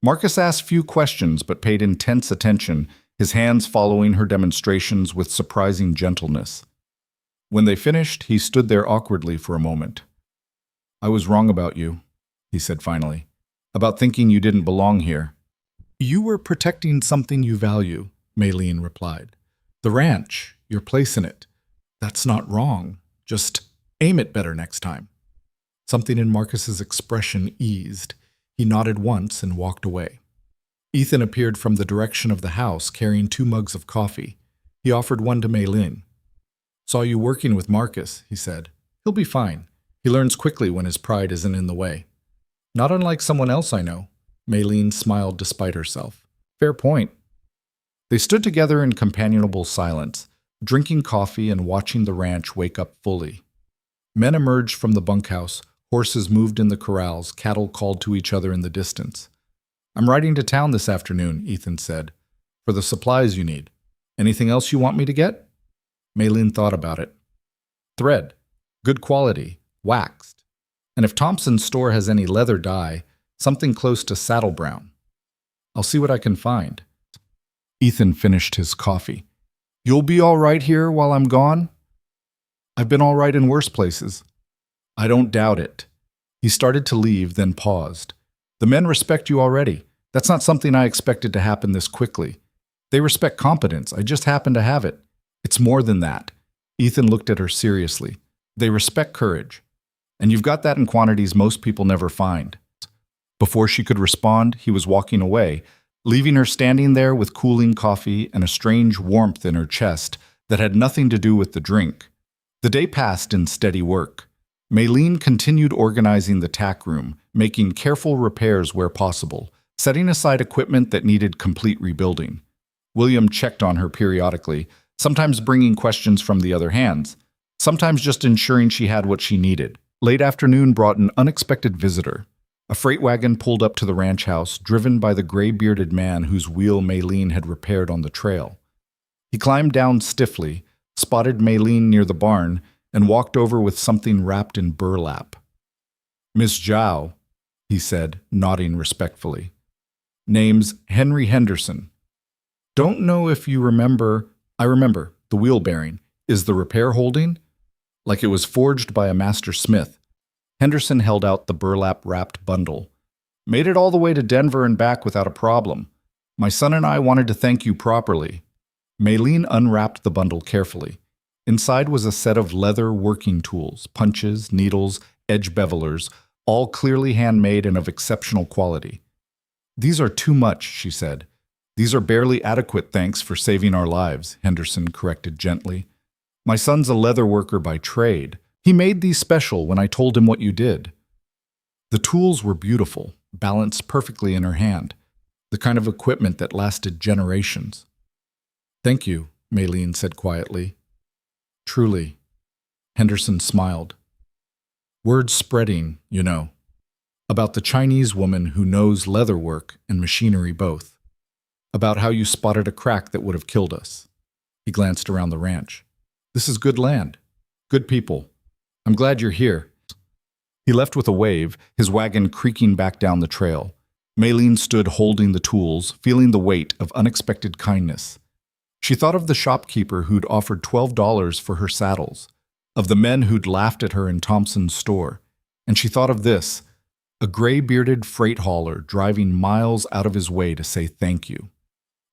Speaker 1: Marcus asked few questions but paid intense attention, his hands following her demonstrations with surprising gentleness. When they finished, he stood there awkwardly for a moment. "I was wrong about you," he said finally, "about thinking you didn't belong here." You were protecting something you value, Maylene replied. The ranch, your place in it. That's not wrong. Just aim it better next time. Something in Marcus's expression eased. He nodded once and walked away. Ethan appeared from the direction of the house carrying 2 mugs of coffee. He offered one to Maylene. Saw you working with Marcus, he said. He'll be fine. He learns quickly when his pride isn't in the way. Not unlike someone else I know. Maylene smiled despite herself. Fair point. They stood together in companionable silence, drinking coffee and watching the ranch wake up fully. Men emerged from the bunkhouse, horses moved in the corrals, cattle called to each other in the distance. I'm riding to town this afternoon, Ethan said, for the supplies you need. Anything else you want me to get? Maylene thought about it. Thread. Good quality. Waxed. And if Thompson's store has any leather dye, something close to saddle brown. I'll see what I can find. Ethan finished his coffee. You'll be all right here while I'm gone? I've been all right in worse places. I don't doubt it. He started to leave, then paused. The men respect you already. That's not something I expected to happen this quickly. They respect competence. I just happen to have it. It's more than that. Ethan looked at her seriously. They respect courage. And you've got that in quantities most people never find. Before she could respond, he was walking away, leaving her standing there with cooling coffee and a strange warmth in her chest that had nothing to do with the drink. The day passed in steady work. Maylene continued organizing the tack room, making careful repairs where possible, setting aside equipment that needed complete rebuilding. William checked on her periodically, sometimes bringing questions from the other hands, sometimes just ensuring she had what she needed. Late afternoon brought an unexpected visitor. A freight wagon pulled up to the ranch house, driven by the gray-bearded man whose wheel Maylene had repaired on the trail. He climbed down stiffly, spotted Maylene near the barn, and walked over with something wrapped in burlap. Miss Zhao, he said, nodding respectfully. Name's Henry Henderson. Don't know if you remember. I remember. The wheel bearing. Is the repair holding? Like it was forged by a master smith. Henderson held out the burlap-wrapped bundle. Made it all the way to Denver and back without a problem. My son and I wanted to thank you properly. Maylene unwrapped the bundle carefully. Inside was a set of leather working tools, punches, needles, edge bevelers, all clearly handmade and of exceptional quality. These are too much, she said. These are barely adequate, thanks for saving our lives, Henderson corrected gently. My son's a leather worker by trade. He made these special when I told him what you did. The tools were beautiful, balanced perfectly in her hand, the kind of equipment that lasted generations. Thank you, Maylene said quietly. Truly. Henderson smiled. Word spreading, you know, about the Chinese woman who knows leatherwork and machinery both. About how you spotted a crack that would have killed us. He glanced around the ranch. This is good land. Good people. I'm glad you're here. He left with a wave, his wagon creaking back down the trail. Maylene stood holding the tools, feeling the weight of unexpected kindness. She thought of the shopkeeper who'd offered $12 for her saddles, of the men who'd laughed at her in Thompson's store, and she thought of this, a gray-bearded freight hauler driving miles out of his way to say thank you.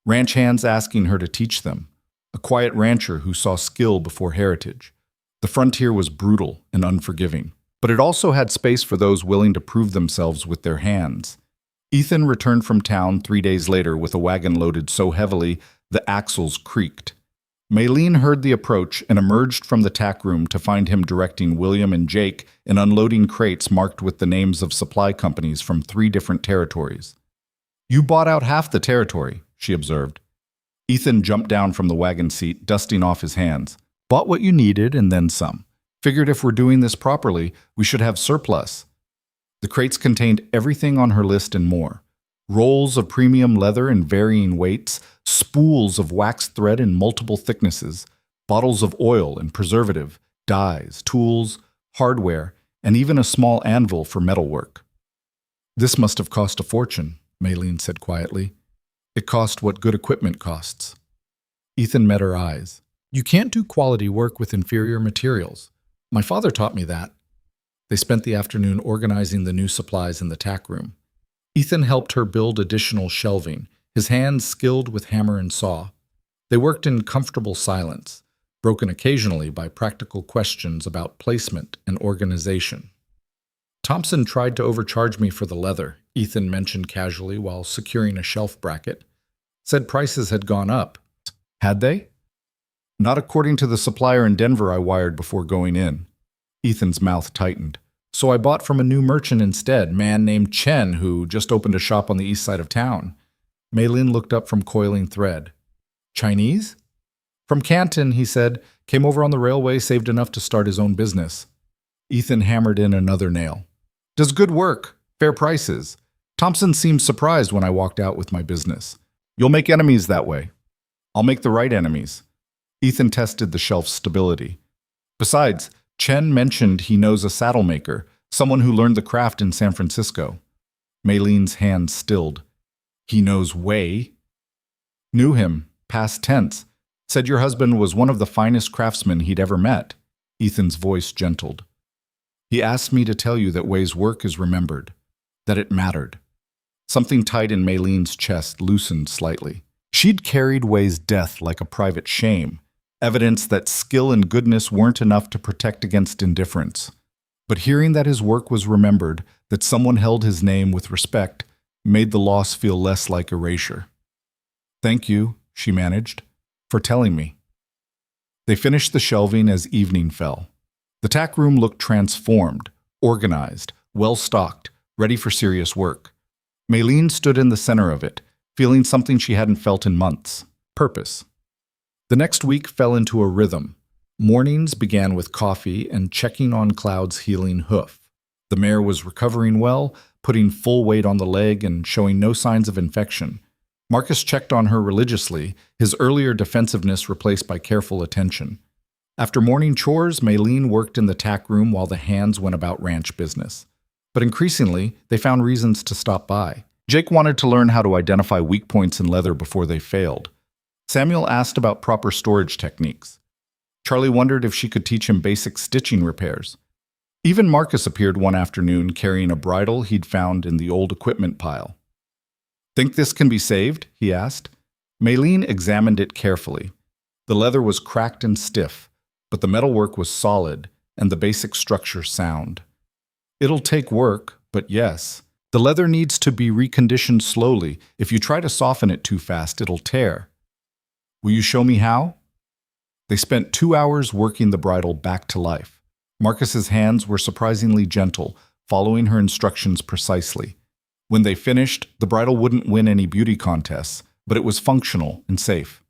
Speaker 1: Ranch hands asking her to teach them, a quiet rancher who saw skill before heritage. The frontier was brutal and unforgiving, but it also had space for those willing to prove themselves with their hands. Ethan returned from town 3 days later with a wagon loaded so heavily the axles creaked. Maylene heard the approach and emerged from the tack room to find him directing William and Jake in unloading crates marked with the names of supply companies from 3 different territories. You bought out half the territory, she observed. Ethan jumped down from the wagon seat, dusting off his hands. Bought what you needed and then some. Figured if we're doing this properly, we should have surplus. The crates contained everything on her list and more. Rolls of premium leather in varying weights, spools of waxed thread in multiple thicknesses, bottles of oil and preservative, dyes, tools, hardware, and even a small anvil for metalwork. This must have cost a fortune, Maylene said quietly. It cost what good equipment costs. Ethan met her eyes. You can't do quality work with inferior materials. My father taught me that. They spent the afternoon organizing the new supplies in the tack room. Ethan helped her build additional shelving, his hands skilled with hammer and saw. They worked in comfortable silence, broken occasionally by practical questions about placement and organization. Thompson tried to overcharge me for the leather, Ethan mentioned casually while securing a shelf bracket. Said prices had gone up. Had they? Not according to the supplier in Denver I wired before going in. Ethan's mouth tightened. So I bought from a new merchant instead, man named Chen, who just opened a shop on the east side of town. Mei-Lin looked up from coiling thread. Chinese? From Canton, he said. Came over on the railway, saved enough to start his own business. Ethan hammered in another nail. Does good work. Fair prices. Thompson seemed surprised when I walked out with my business. You'll make enemies that way. I'll make the right enemies. Ethan tested the shelf's stability. Besides, Chen mentioned he knows a saddle maker, someone who learned the craft in San Francisco. Mei-Lin's hand stilled. He knows Wei? Knew him, past tense. Said your husband was one of the finest craftsmen he'd ever met. Ethan's voice gentled. He asked me to tell you that Wei's work is remembered, that it mattered. Something tight in Mei-Lin's chest loosened slightly. She'd carried Wei's death like a private shame, evidence that skill and goodness weren't enough to protect against indifference. But hearing that his work was remembered, that someone held his name with respect, made the loss feel less like erasure. Thank you, she managed, for telling me. They finished the shelving as evening fell. The tack room looked transformed, organized, well-stocked, ready for serious work. Mei-Lin stood in the center of it, feeling something she hadn't felt in months. Purpose. The next week fell into a rhythm. Mornings began with coffee and checking on Cloud's healing hoof. The mare was recovering well, putting full weight on the leg and showing no signs of infection. Marcus checked on her religiously, his earlier defensiveness replaced by careful attention. After morning chores, Mei-Lin worked in the tack room while the hands went about ranch business. But increasingly, they found reasons to stop by. Jake wanted to learn how to identify weak points in leather before they failed. Samuel asked about proper storage techniques. Charlie wondered if she could teach him basic stitching repairs. Even Marcus appeared one afternoon carrying a bridle he'd found in the old equipment pile. Think this can be saved? He asked. Mei-Lin examined it carefully. The leather was cracked and stiff, but the metalwork was solid and the basic structure sound. It'll take work, but yes. The leather needs to be reconditioned slowly. If you try to soften it too fast, it'll tear. Will you show me how? They spent 2 hours working the bridle back to life. Marcus's hands were surprisingly gentle, following her instructions precisely. When they finished, the bridle wouldn't win any beauty contests, but it was functional and safe.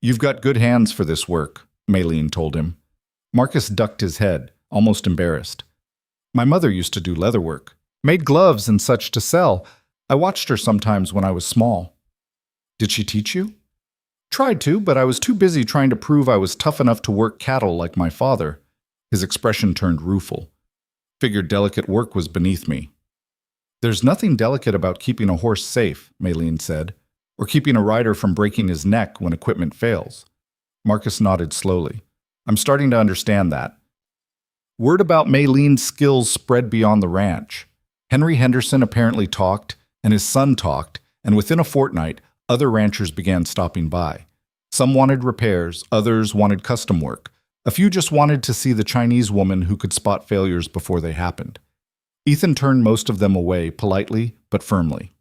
Speaker 1: You've got good hands for this work, Mei-Lin told him. Marcus ducked his head, almost embarrassed. My mother used to do leather work, made gloves and such to sell. I watched her sometimes when I was small. Did she teach you? Tried to, but I was too busy trying to prove I was tough enough to work cattle like my father. His expression turned rueful. Figured delicate work was beneath me. There's nothing delicate about keeping a horse safe, Mei-Lin said, or keeping a rider from breaking his neck when equipment fails. Marcus nodded slowly. I'm starting to understand that. Word about Mei-Lin's skills spread beyond the ranch. Henry Henderson apparently talked, and his son talked, and within a fortnight, other ranchers began stopping by. Some wanted repairs, others wanted custom work. A few just wanted to see the Chinese woman who could spot failures before they happened. Ethan turned most of them away, politely but firmly.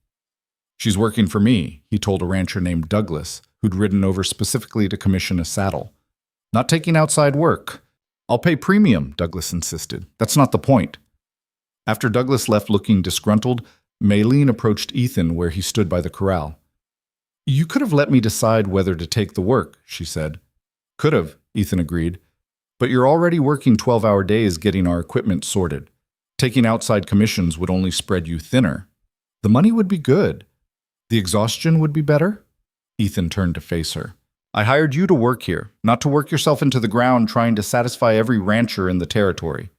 Speaker 1: She's working for me, he told a rancher named Douglas, who'd ridden over specifically to commission a saddle. Not taking outside work. I'll pay premium, Douglas insisted. That's not the point. After Douglas left looking disgruntled, Mei-Lin approached Ethan where he stood by the corral. You could have let me decide whether to take the work, she said. Could have, Ethan agreed. But you're already working 12-hour days getting our equipment sorted. Taking outside commissions would only spread you thinner. The money would be good. The exhaustion would be better? Ethan turned to face her. I hired you to work here, not to work yourself into the ground trying to satisfy every rancher in the territory.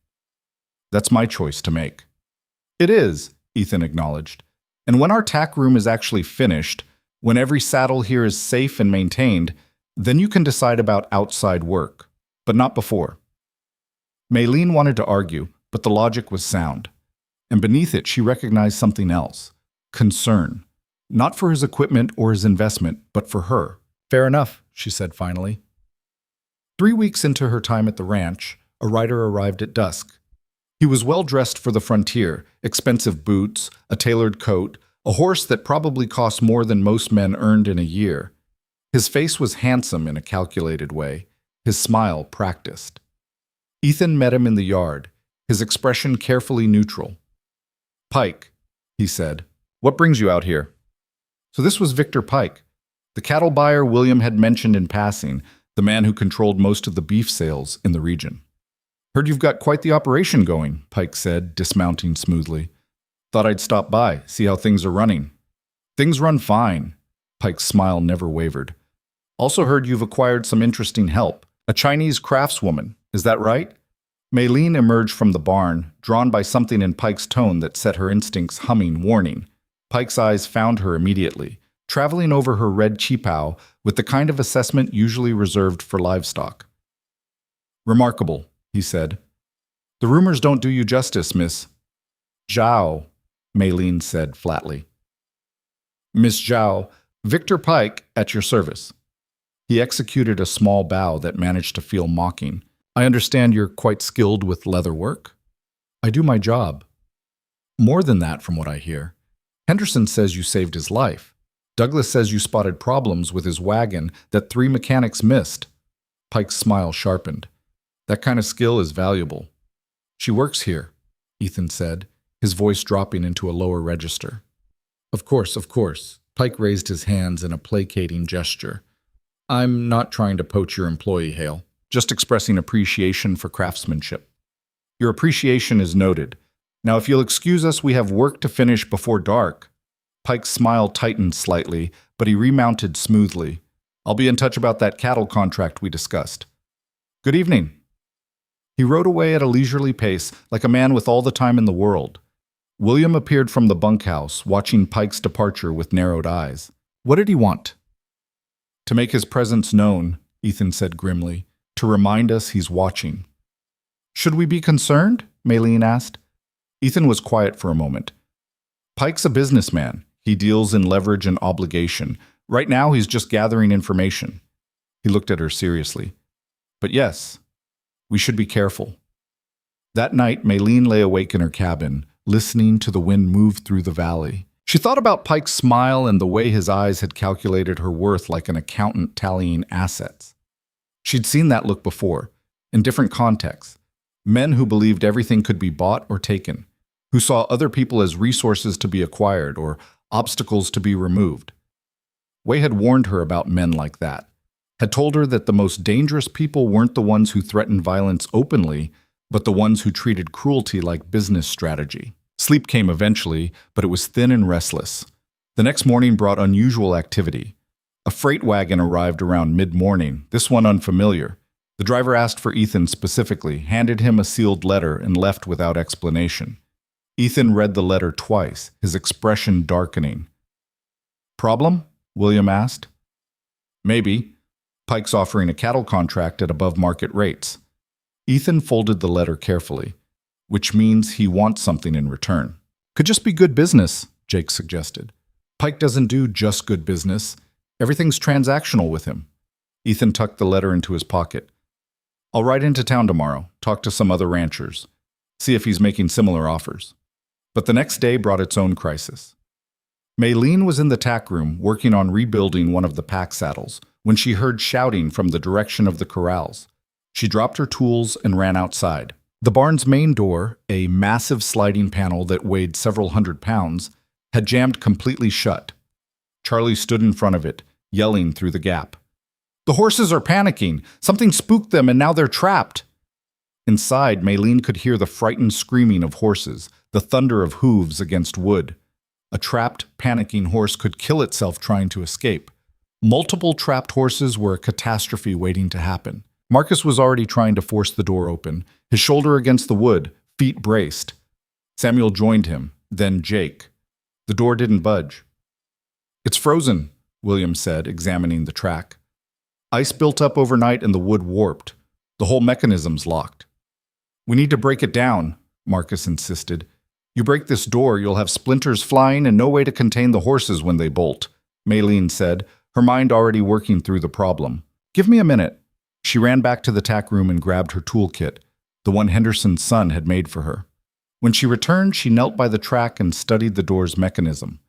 Speaker 1: That's my choice to make. It is, Ethan acknowledged. And when our tack room is actually finished, when every saddle here is safe and maintained, then you can decide about outside work, but not before. Mei-Lin wanted to argue, but the logic was sound. And beneath it, she recognized something else. Concern. Not for his equipment or his investment, but for her. Fair enough, she said finally. 3 weeks into her time at the ranch, a rider arrived at dusk. He was well dressed for the frontier, expensive boots, a tailored coat, a horse that probably cost more than most men earned in a year. His face was handsome in a calculated way, his smile practiced. Ethan met him in the yard, his expression carefully neutral. "Pike," he said, "what brings you out here?" So this was Victor Pike, the cattle buyer William had mentioned in passing, the man who controlled most of the beef sales in the region. "Heard you've got quite the operation going," Pike said, dismounting smoothly. "Thought I'd stop by, see how things are running." "Things run fine." Pike's smile never wavered. "Also heard you've acquired some interesting help. A Chinese craftswoman, is that right?" Maylene emerged from the barn, drawn by something in Pike's tone that set her instincts humming warning. Pike's eyes found her immediately, traveling over her red cheepow with the kind of assessment usually reserved for livestock. "Remarkable," he said. "The rumors don't do you justice, Miss Zhao," Maylene said flatly. "Miss Zhao, Victor Pike, at your service." He executed a small bow that managed to feel mocking. "I understand you're quite skilled with leather work?" "I do my job." "More than that, from what I hear. Henderson says you saved his life. Douglas says you spotted problems with his wagon that 3 mechanics missed." Pike's smile sharpened. "That kind of skill is valuable." "She works here," Ethan said, his voice dropping into a lower register. Of course. Pike raised his hands in a placating gesture. "I'm not trying to poach your employee, Hale. Just expressing appreciation for craftsmanship." "Your appreciation is noted. Now, if you'll excuse us, we have work to finish before dark." Pike's smile tightened slightly, but he remounted smoothly. "I'll be in touch about that cattle contract we discussed." "Good evening." He rode away at a leisurely pace, like a man with all the time in the world. William appeared from the bunkhouse, watching Pike's departure with narrowed eyes. What did he want? "To make his presence known," Ethan said grimly, "to remind us he's watching." "Should we be concerned?" Maylene asked. Ethan was quiet for a moment. "Pike's a businessman. He deals in leverage and obligation. Right now, he's just gathering information." He looked at her seriously. "But yes, we should be careful." That night, Maylene lay awake in her cabin, listening to the wind move through the valley. She thought about Pike's smile and the way his eyes had calculated her worth like an accountant tallying assets. She'd seen that look before, in different contexts. Men who believed everything could be bought or taken, who saw other people as resources to be acquired or obstacles to be removed. Way had warned her about men like that, had told her that the most dangerous people weren't the ones who threatened violence openly, but the ones who treated cruelty like business strategy. Sleep came eventually, but it was thin and restless. The next morning brought unusual activity. A freight wagon arrived around mid-morning, this one unfamiliar. The driver asked for Ethan specifically, handed him a sealed letter, and left without explanation. Ethan read the letter twice, his expression darkening. "Problem?" William asked. "Maybe. Pike's offering a cattle contract at above market rates." Ethan folded the letter carefully, which means he wants something in return. "Could just be good business," Jake suggested. "Pike doesn't do just good business. Everything's transactional with him." Ethan tucked the letter into his pocket. "I'll ride into town tomorrow, talk to some other ranchers, see if he's making similar offers." But the next day brought its own crisis. Maylene was in the tack room working on rebuilding one of the pack saddles when she heard shouting from the direction of the corrals. She dropped her tools and ran outside. The barn's main door, a massive sliding panel that weighed several hundred pounds, had jammed completely shut. Charlie stood in front of it, yelling through the gap. "The horses are panicking! Something spooked them and now they're trapped!" Inside, Maylene could hear the frightened screaming of horses, the thunder of hooves against wood. A trapped, panicking horse could kill itself trying to escape. Multiple trapped horses were a catastrophe waiting to happen. Marcus was already trying to force the door open, his shoulder against the wood, feet braced. Samuel joined him, then Jake. The door didn't budge. "It's frozen," William said, examining the track. "Ice built up overnight and the wood warped. The whole mechanism's locked." "We need to break it down," Marcus insisted. You break this door, you'll have splinters flying and no way to contain the horses when they bolt, Maylene said, her mind already working through the problem. Give me a minute. She ran back to the tack room and grabbed her toolkit, the one Henderson's son had made for her. When she returned, she knelt by the track and studied the door's mechanism.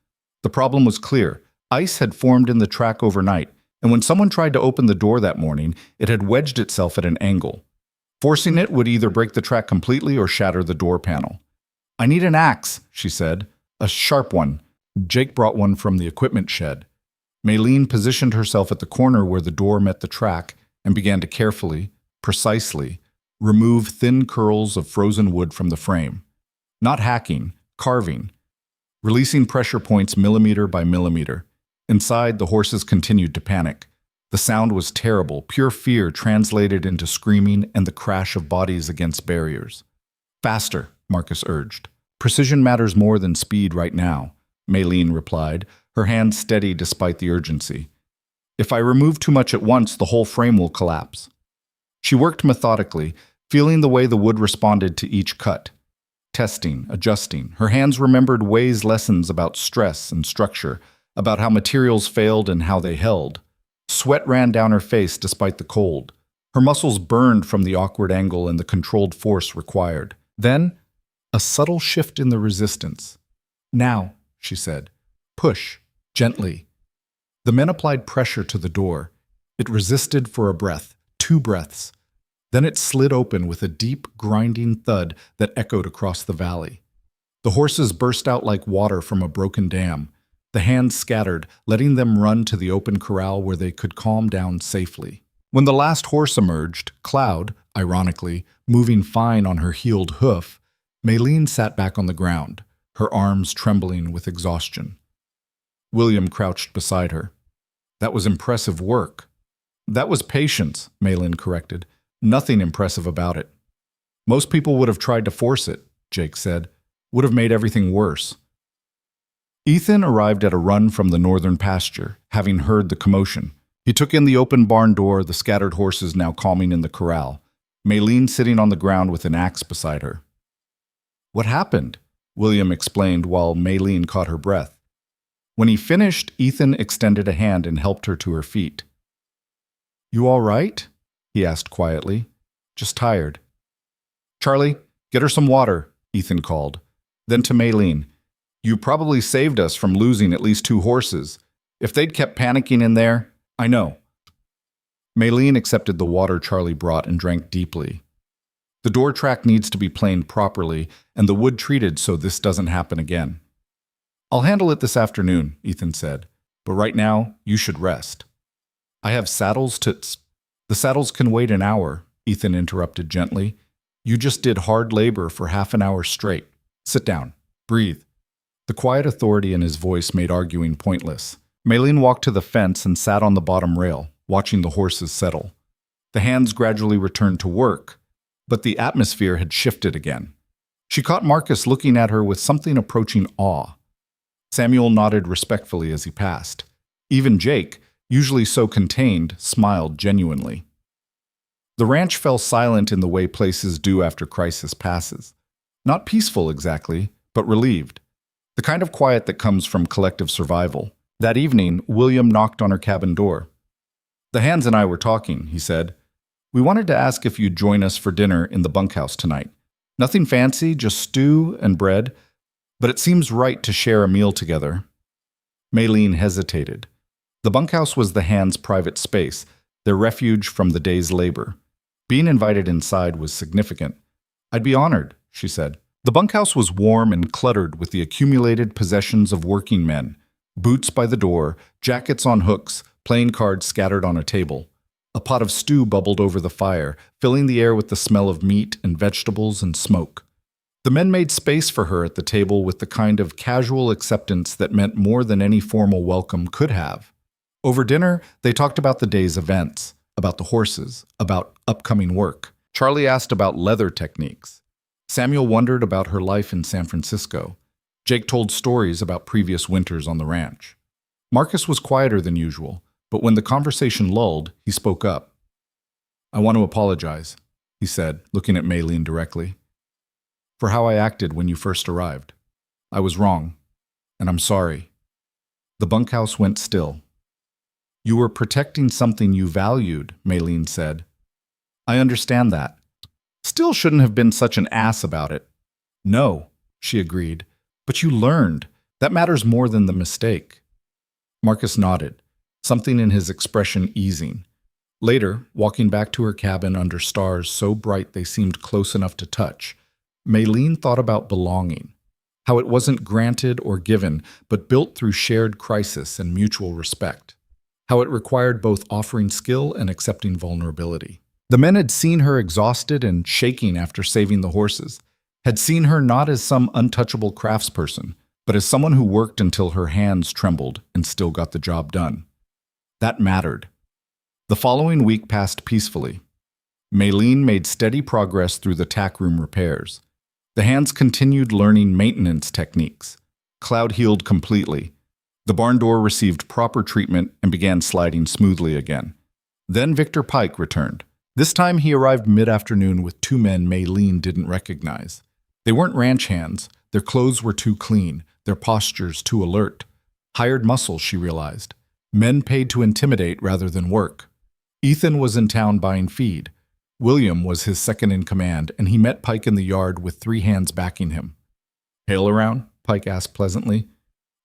Speaker 1: The problem was clear. Ice had formed in the track overnight, and when someone tried to open the door that morning, it had wedged itself at an angle. Forcing it would either break the track completely or shatter the door panel. I need an axe, she said. A sharp one. Jake brought one from the equipment shed. Maylene positioned herself at the corner where the door met the track and began to carefully, precisely, remove thin curls of frozen wood from the frame. Not hacking, carving. Releasing pressure points millimeter by millimeter. Inside, the horses continued to panic. The sound was terrible, pure fear translated into screaming and the crash of bodies against barriers. Faster, Marcus urged. Precision matters more than speed right now, Maylene replied, her hand steady despite the urgency. If I remove too much at once, the whole frame will collapse. She worked methodically, feeling the way the wood responded to each cut. Testing, adjusting. Her hands remembered Way's lessons about stress and structure, about how materials failed and how they held. Sweat ran down her face despite the cold. Her muscles burned from the awkward angle and the controlled force required. Then, a subtle shift in the resistance. Now, she said. Push, gently. The men applied pressure to the door. It resisted for a breath, 2 breaths. Then it slid open with a deep, grinding thud that echoed across the valley. The horses burst out like water from a broken dam. The hands scattered, letting them run to the open corral where they could calm down safely. When the last horse emerged, Cloud, ironically, moving fine on her heeled hoof, Maylene sat back on the ground, her arms trembling with exhaustion. William crouched beside her. That was impressive work. That was patience, Maylene corrected. Nothing impressive about it. Most people would have tried to force it, Jake said. Would have made everything worse. Ethan arrived at a run from the northern pasture, having heard the commotion. He took in the open barn door, the scattered horses now calming in the corral, Maylene sitting on the ground with an axe beside her. What happened? William explained while Maylene caught her breath. When he finished, Ethan extended a hand and helped her to her feet. You all right? He asked quietly. Just tired. Charlie, get her some water, Ethan called. Then to Maylene. You probably saved us from losing at least 2 horses. If they'd kept panicking in there, I know. Maylene accepted the water Charlie brought and drank deeply. The door track needs to be planed properly and the wood treated so this doesn't happen again. I'll handle it this afternoon, Ethan said, but right now you should rest. I have saddles to... The saddles can wait an hour, Ethan interrupted gently. You just did hard labor for half an hour straight. Sit down. Breathe. The quiet authority in his voice made arguing pointless. Maylene walked to the fence and sat on the bottom rail, watching the horses settle. The hands gradually returned to work, but the atmosphere had shifted again. She caught Marcus looking at her with something approaching awe. Samuel nodded respectfully as he passed. Even Jake, usually so contained, smiled genuinely. The ranch fell silent in the way places do after crisis passes. Not peaceful exactly, but relieved. The kind of quiet that comes from collective survival. That evening, William knocked on her cabin door. The hands and I were talking, he said. We wanted to ask if you'd join us for dinner in the bunkhouse tonight. Nothing fancy, just stew and bread, but it seems right to share a meal together. Maylene hesitated. The bunkhouse was the hands' private space, their refuge from the day's labor. Being invited inside was significant. I'd be honored, she said. The bunkhouse was warm and cluttered with the accumulated possessions of working men. Boots by the door, jackets on hooks, playing cards scattered on a table. A pot of stew bubbled over the fire, filling the air with the smell of meat and vegetables and smoke. The men made space for her at the table with the kind of casual acceptance that meant more than any formal welcome could have. Over dinner, they talked about the day's events, about the horses, about upcoming work. Charlie asked about leather techniques. Samuel wondered about her life in San Francisco. Jake told stories about previous winters on the ranch. Marcus was quieter than usual, but when the conversation lulled, he spoke up. I want to apologize, he said, looking at Maylene directly, for how I acted when you first arrived. I was wrong, and I'm sorry. The bunkhouse went still. You were protecting something you valued, Maylene said. I understand that. Still shouldn't have been such an ass about it. No, she agreed. But you learned. That matters more than the mistake. Marcus nodded, something in his expression easing. Later, walking back to her cabin under stars so bright they seemed close enough to touch, Maylene thought about belonging, how it wasn't granted or given, but built through shared crisis and mutual respect, how it required both offering skill and accepting vulnerability. The men had seen her exhausted and shaking after saving the horses, had seen her not as some untouchable craftsperson, but as someone who worked until her hands trembled and still got the job done. That mattered. The following week passed peacefully. Maylene made steady progress through the tack room repairs. The hands continued learning maintenance techniques. Cloud healed completely. The barn door received proper treatment and began sliding smoothly again. Then Victor Pike returned. This time he arrived mid-afternoon with two men Maylene didn't recognize. They weren't ranch hands. Their clothes were too clean, their postures too alert. Hired muscle, she realized. Men paid to intimidate rather than work. Ethan was in town buying feed. William was his second in command, and he met Pike in the yard with three hands backing him. Hale around? Pike asked pleasantly.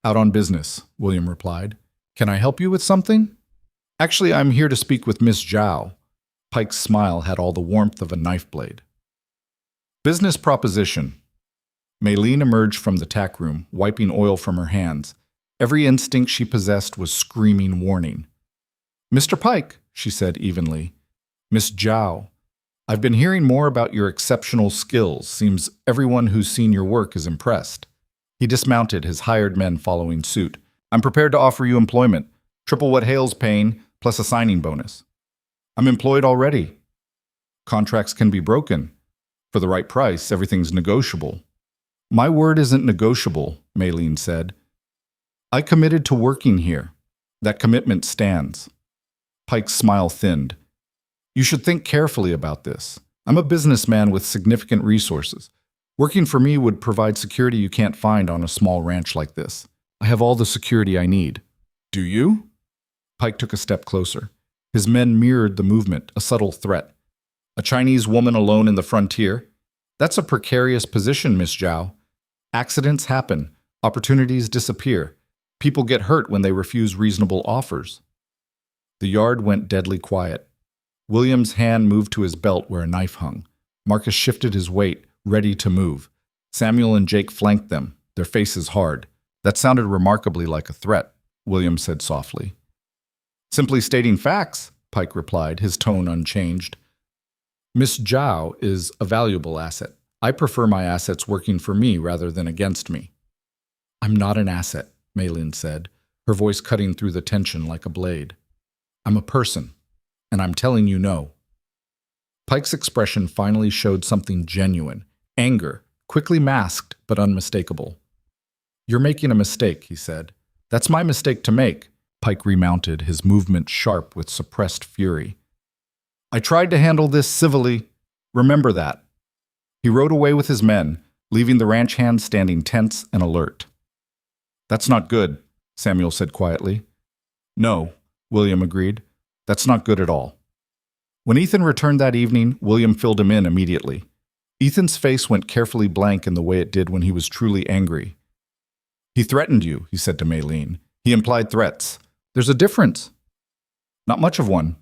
Speaker 1: Out on business, William replied. Can I help you with something? Actually, I'm here to speak with Miss Zhao. Pike's smile had all the warmth of a knife blade. Business proposition. Maylene emerged from the tack room, wiping oil from her hands. Every instinct she possessed was screaming warning. Mr. Pike, she said evenly. Miss Zhao, I've been hearing more about your exceptional skills. Seems everyone who's seen your work is impressed. He dismounted, his hired men following suit. I'm prepared to offer you employment, triple what Hale's paying, plus a signing bonus. I'm employed already. Contracts can be broken. For the right price, everything's negotiable. My word isn't negotiable, Maylene said. I committed to working here. That commitment stands. Pike's smile thinned. You should think carefully about this. I'm a businessman with significant resources. Working for me would provide security you can't find on a small ranch like this. I have all the security I need. Do you? Pike took a step closer. His men mirrored the movement, a subtle threat. A Chinese woman alone in the frontier? That's a precarious position, Miss Zhao. Accidents happen. Opportunities disappear. People get hurt when they refuse reasonable offers. The yard went deadly quiet. William's hand moved to his belt where a knife hung. Marcus shifted his weight, ready to move. Samuel and Jake flanked them, their faces hard. That sounded remarkably like a threat, William said softly. Simply stating facts, Pike replied, his tone unchanged. Miss Zhao is a valuable asset. I prefer my assets working for me rather than against me. I'm not an asset, Maylene said, her voice cutting through the tension like a blade. I'm a person, and I'm telling you no. Pike's expression finally showed something genuine, anger, quickly masked but unmistakable. You're making a mistake, he said. That's my mistake to make. Pike remounted, his movement sharp with suppressed fury. I tried to handle this civilly. Remember that. He rode away with his men, leaving the ranch hands standing tense and alert. That's not good, Samuel said quietly. No, William agreed. That's not good at all. When Ethan returned that evening, William filled him in immediately. Ethan's face went carefully blank in the way it did when he was truly angry. He threatened you, he said to Maylene. He implied threats. There's a difference. Not much of one.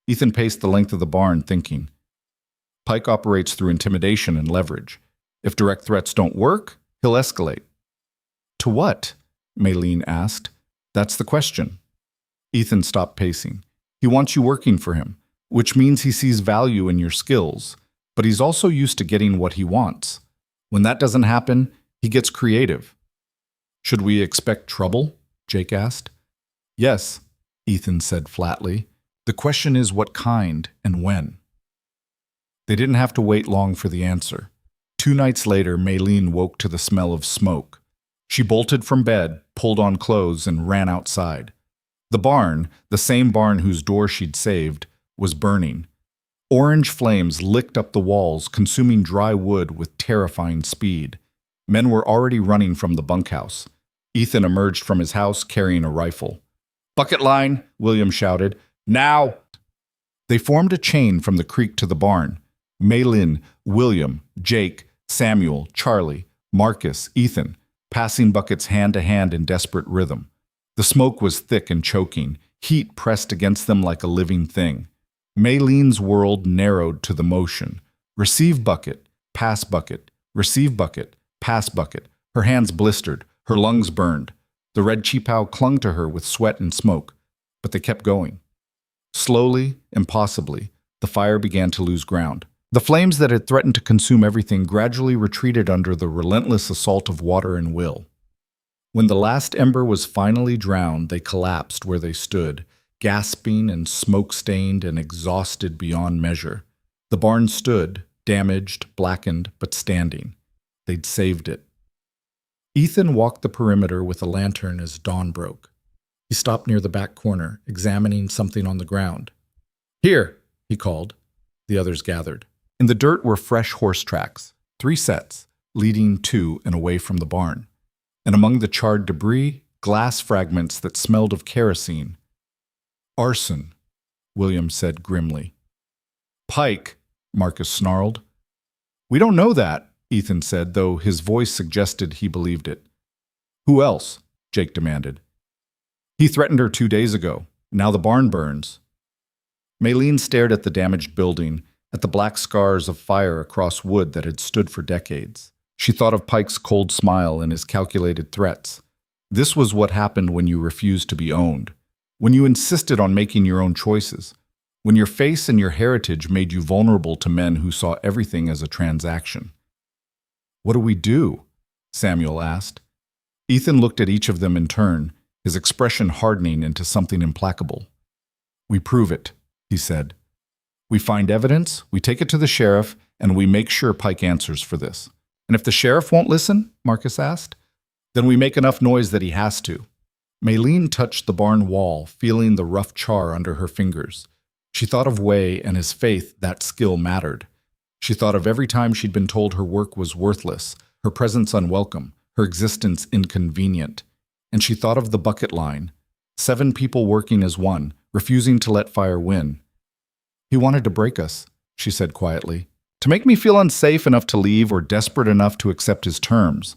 Speaker 1: Ethan paced the length of the barn, thinking. Pike operates through intimidation and leverage. If direct threats don't work, he'll escalate. To what? Maylene asked. That's the question. Ethan stopped pacing. He wants you working for him, which means he sees value in your skills, but he's also used to getting what he wants. When that doesn't happen, he gets creative. Should we expect trouble? Jake asked. Yes, Ethan said flatly. The question is what kind and when. They didn't have to wait long for the answer. 2 nights later, Maylene woke to the smell of smoke. She bolted from bed, pulled on clothes, and ran outside. The barn, the same barn whose door she'd saved, was burning. Orange flames licked up the walls, consuming dry wood with terrifying speed. Men were already running from the bunkhouse. Ethan emerged from his house carrying a rifle. "Bucket line," William shouted. "Now!" They formed a chain from the creek to the barn. Maylin, William, Jake, Samuel, Charlie, Marcus, Ethan, passing buckets hand to hand in desperate rhythm. The smoke was thick and choking, heat pressed against them like a living thing. Maylin's world narrowed to the motion. Receive bucket, pass bucket, receive bucket, pass bucket. Her hands blistered, her lungs burned. The red cheepow clung to her with sweat and smoke, but they kept going. Slowly, impossibly, the fire began to lose ground. The flames that had threatened to consume everything gradually retreated under the relentless assault of water and will. When the last ember was finally drowned, they collapsed where they stood, gasping and smoke-stained and exhausted beyond measure. The barn stood, damaged, blackened, but standing. They'd saved it. Ethan walked the perimeter with a lantern as dawn broke. He stopped near the back corner, examining something on the ground. "Here," he called. The others gathered. In the dirt were fresh horse tracks, 3 sets, leading to and away from the barn. And among the charred debris, glass fragments that smelled of kerosene. "Arson," William said grimly. "Pike," Marcus snarled. "We don't know that," Ethan said, though his voice suggested he believed it. "Who else?" Jake demanded. "He threatened her 2 days ago. Now the barn burns." Maylene stared at the damaged building, at the black scars of fire across wood that had stood for decades. She thought of Pike's cold smile and his calculated threats. This was what happened when you refused to be owned, when you insisted on making your own choices, when your face and your heritage made you vulnerable to men who saw everything as a transaction. "What do we do?" Samuel asked. Ethan looked at each of them in turn, his expression hardening into something implacable. "We prove it," he said. "We find evidence, we take it to the sheriff, and we make sure Pike answers for this. And if the sheriff won't listen," Marcus asked, "then we make enough noise that he has to." Maylene touched the barn wall, feeling the rough char under her fingers. She thought of Way and his faith that skill mattered. She thought of every time she'd been told her work was worthless, her presence unwelcome, her existence inconvenient. And she thought of the bucket line, 7 people working as one, refusing to let fire win. "He wanted to break us," she said quietly, "to make me feel unsafe enough to leave or desperate enough to accept his terms."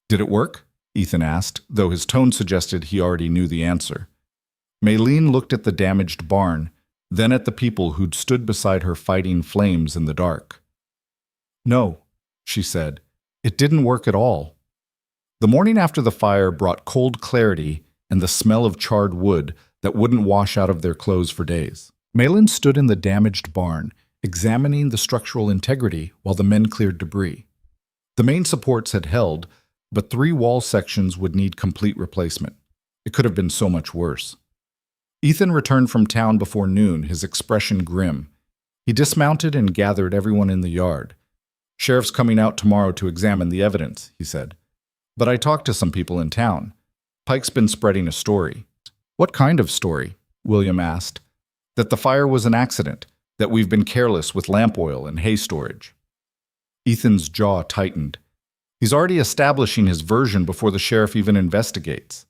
Speaker 1: "Did it work?" Ethan asked, though his tone suggested he already knew the answer. Maylene looked at the damaged barn, then at the people who'd stood beside her fighting flames in the dark. "No," she said, "it didn't work at all." The morning after the fire brought cold clarity and the smell of charred wood that wouldn't wash out of their clothes for days. Maylin stood in the damaged barn, examining the structural integrity while the men cleared debris. The main supports had held, but 3 wall sections would need complete replacement. It could have been so much worse. Ethan returned from town before noon, his expression grim. He dismounted and gathered everyone in the yard. "Sheriff's coming out tomorrow to examine the evidence," he said. "But I talked to some people in town. Pike's been spreading a story." "What kind of story?" William asked. "That the fire was an accident, that we've been careless with lamp oil and hay storage." Ethan's jaw tightened. He's already establishing his version before the sheriff even investigates.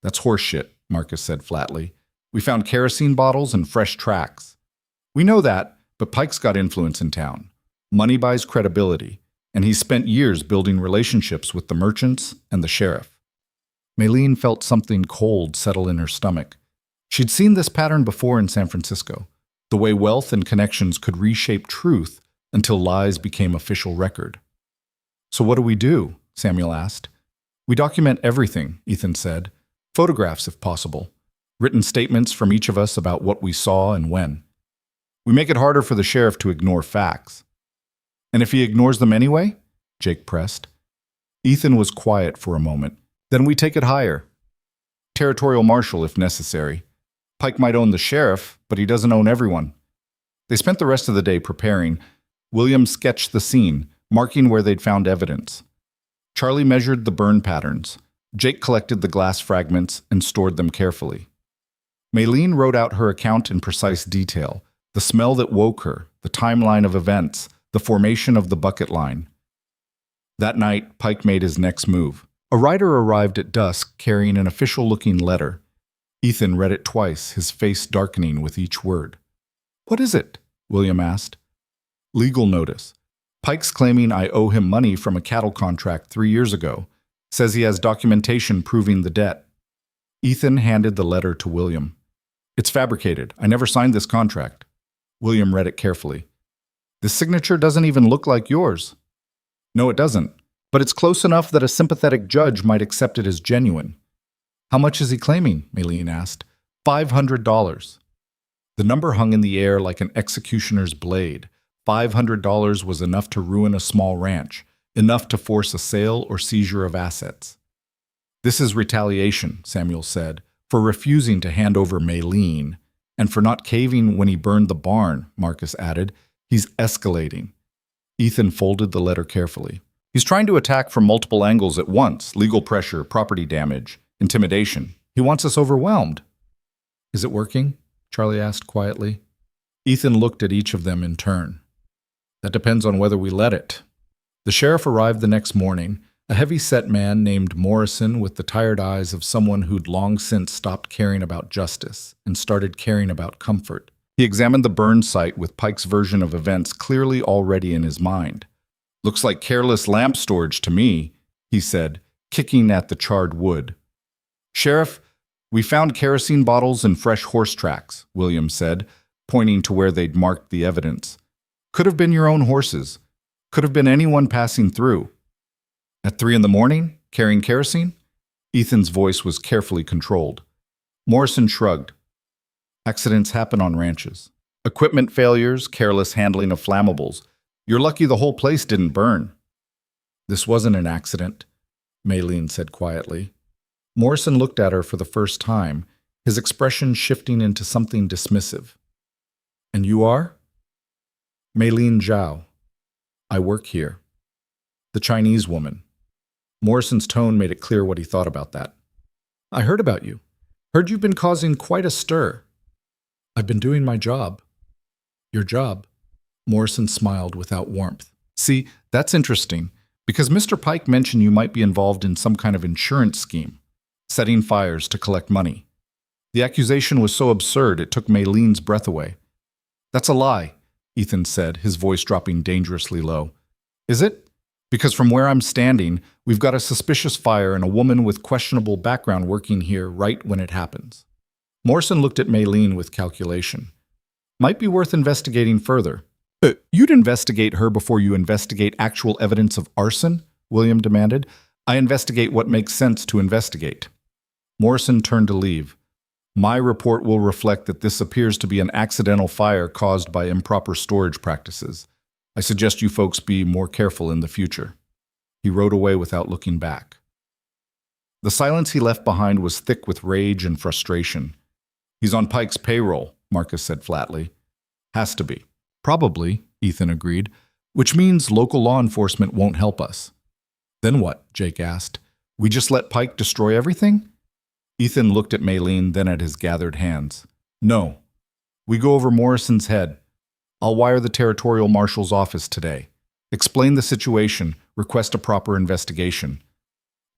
Speaker 1: "That's horseshit," Marcus said flatly. "We found kerosene bottles and fresh tracks. We know that, but Pike's got influence in town. Money buys credibility, and he's spent years building relationships with the merchants and the sheriff." Maylene felt something cold settle in her stomach. She'd seen this pattern before in San Francisco, the way wealth and connections could reshape truth until lies became official record. "So what do we do?" Samuel asked. "We document everything," Ethan said. "Photographs if possible. Written statements from each of us about what we saw and when. We make it harder for the sheriff to ignore facts." "And if he ignores them anyway?" Jake pressed. Ethan was quiet for a moment. "Then we take it higher. Territorial marshal if necessary. Pike might own the sheriff, but he doesn't own everyone." They spent the rest of the day preparing. William sketched the scene, marking where they'd found evidence. Charlie measured the burn patterns. Jake collected the glass fragments and stored them carefully. Maylene wrote out her account in precise detail, the smell that woke her, the timeline of events, the formation of the bucket line. That night, Pike made his next move. A rider arrived at dusk carrying an official-looking letter. Ethan read it twice, his face darkening with each word. "What is it?" William asked. "Legal notice. Pike's claiming I owe him money from a cattle contract 3 years ago. Says he has documentation proving the debt." Ethan handed the letter to William. "It's fabricated. I never signed this contract." William read it carefully. "The signature doesn't even look like yours." "No, it doesn't. But it's close enough that a sympathetic judge might accept it as genuine." "How much is he claiming?" Maylene asked. $500. The number hung in the air like an executioner's blade. $500 was enough to ruin a small ranch, enough to force a sale or seizure of assets. "This is retaliation," Samuel said, "for refusing to hand over Maylene, and for not caving when he burned the barn," Marcus added. "He's escalating." Ethan folded the letter carefully. "He's trying to attack from multiple angles at once: legal pressure, property damage, intimidation. He wants us overwhelmed." "Is it working?" Charlie asked quietly. Ethan looked at each of them in turn. "That depends on whether we let it." The sheriff arrived the next morning, a heavy-set man named Morrison with the tired eyes of someone who'd long since stopped caring about justice and started caring about comfort. He examined the burn site with Pike's version of events clearly already in his mind. "Looks like careless lamp storage to me," he said, kicking at the charred wood. "Sheriff, we found kerosene bottles and fresh horse tracks," William said, pointing to where they'd marked the evidence. "Could have been your own horses. Could have been anyone passing through." "At 3 a.m, carrying kerosene?" Ethan's voice was carefully controlled. Morrison shrugged. "Accidents happen on ranches. Equipment failures, careless handling of flammables. You're lucky the whole place didn't burn." "This wasn't an accident," Maylene said quietly. Morrison looked at her for the first time, his expression shifting into something dismissive. "And you are?" "Maylene Zhao. I work here." "The Chinese woman." Morrison's tone made it clear what he thought about that. "I heard about you. Heard you've been causing quite a stir." "I've been doing my job." "Your job?" Morrison smiled without warmth. "See, that's interesting, because Mr. Pike mentioned you might be involved in some kind of insurance scheme, setting fires to collect money. The accusation was so absurd it took Maylene's breath away." "That's a lie," Ethan said, his voice dropping dangerously low. "Is it? Because from where I'm standing, we've got a suspicious fire and a woman with questionable background working here right when it happens." Morrison looked at Maylene with calculation. "Might be worth investigating further." You'd investigate her before you investigate actual evidence of arson?" William demanded. "I investigate what makes sense to investigate." Morrison turned to leave. "My report will reflect that this appears to be an accidental fire caused by improper storage practices. I suggest you folks be more careful in the future." He rode away without looking back. The silence he left behind was thick with rage and frustration. "He's on Pike's payroll," Marcus said flatly. "Has to be." "Probably," Ethan agreed, "which means local law enforcement won't help us." "Then what?" Jake asked. "We just let Pike destroy everything?" Ethan looked at Maylene, then at his gathered hands. "No. We go over Morrison's head. I'll wire the territorial marshal's office today. Explain the situation, request a proper investigation."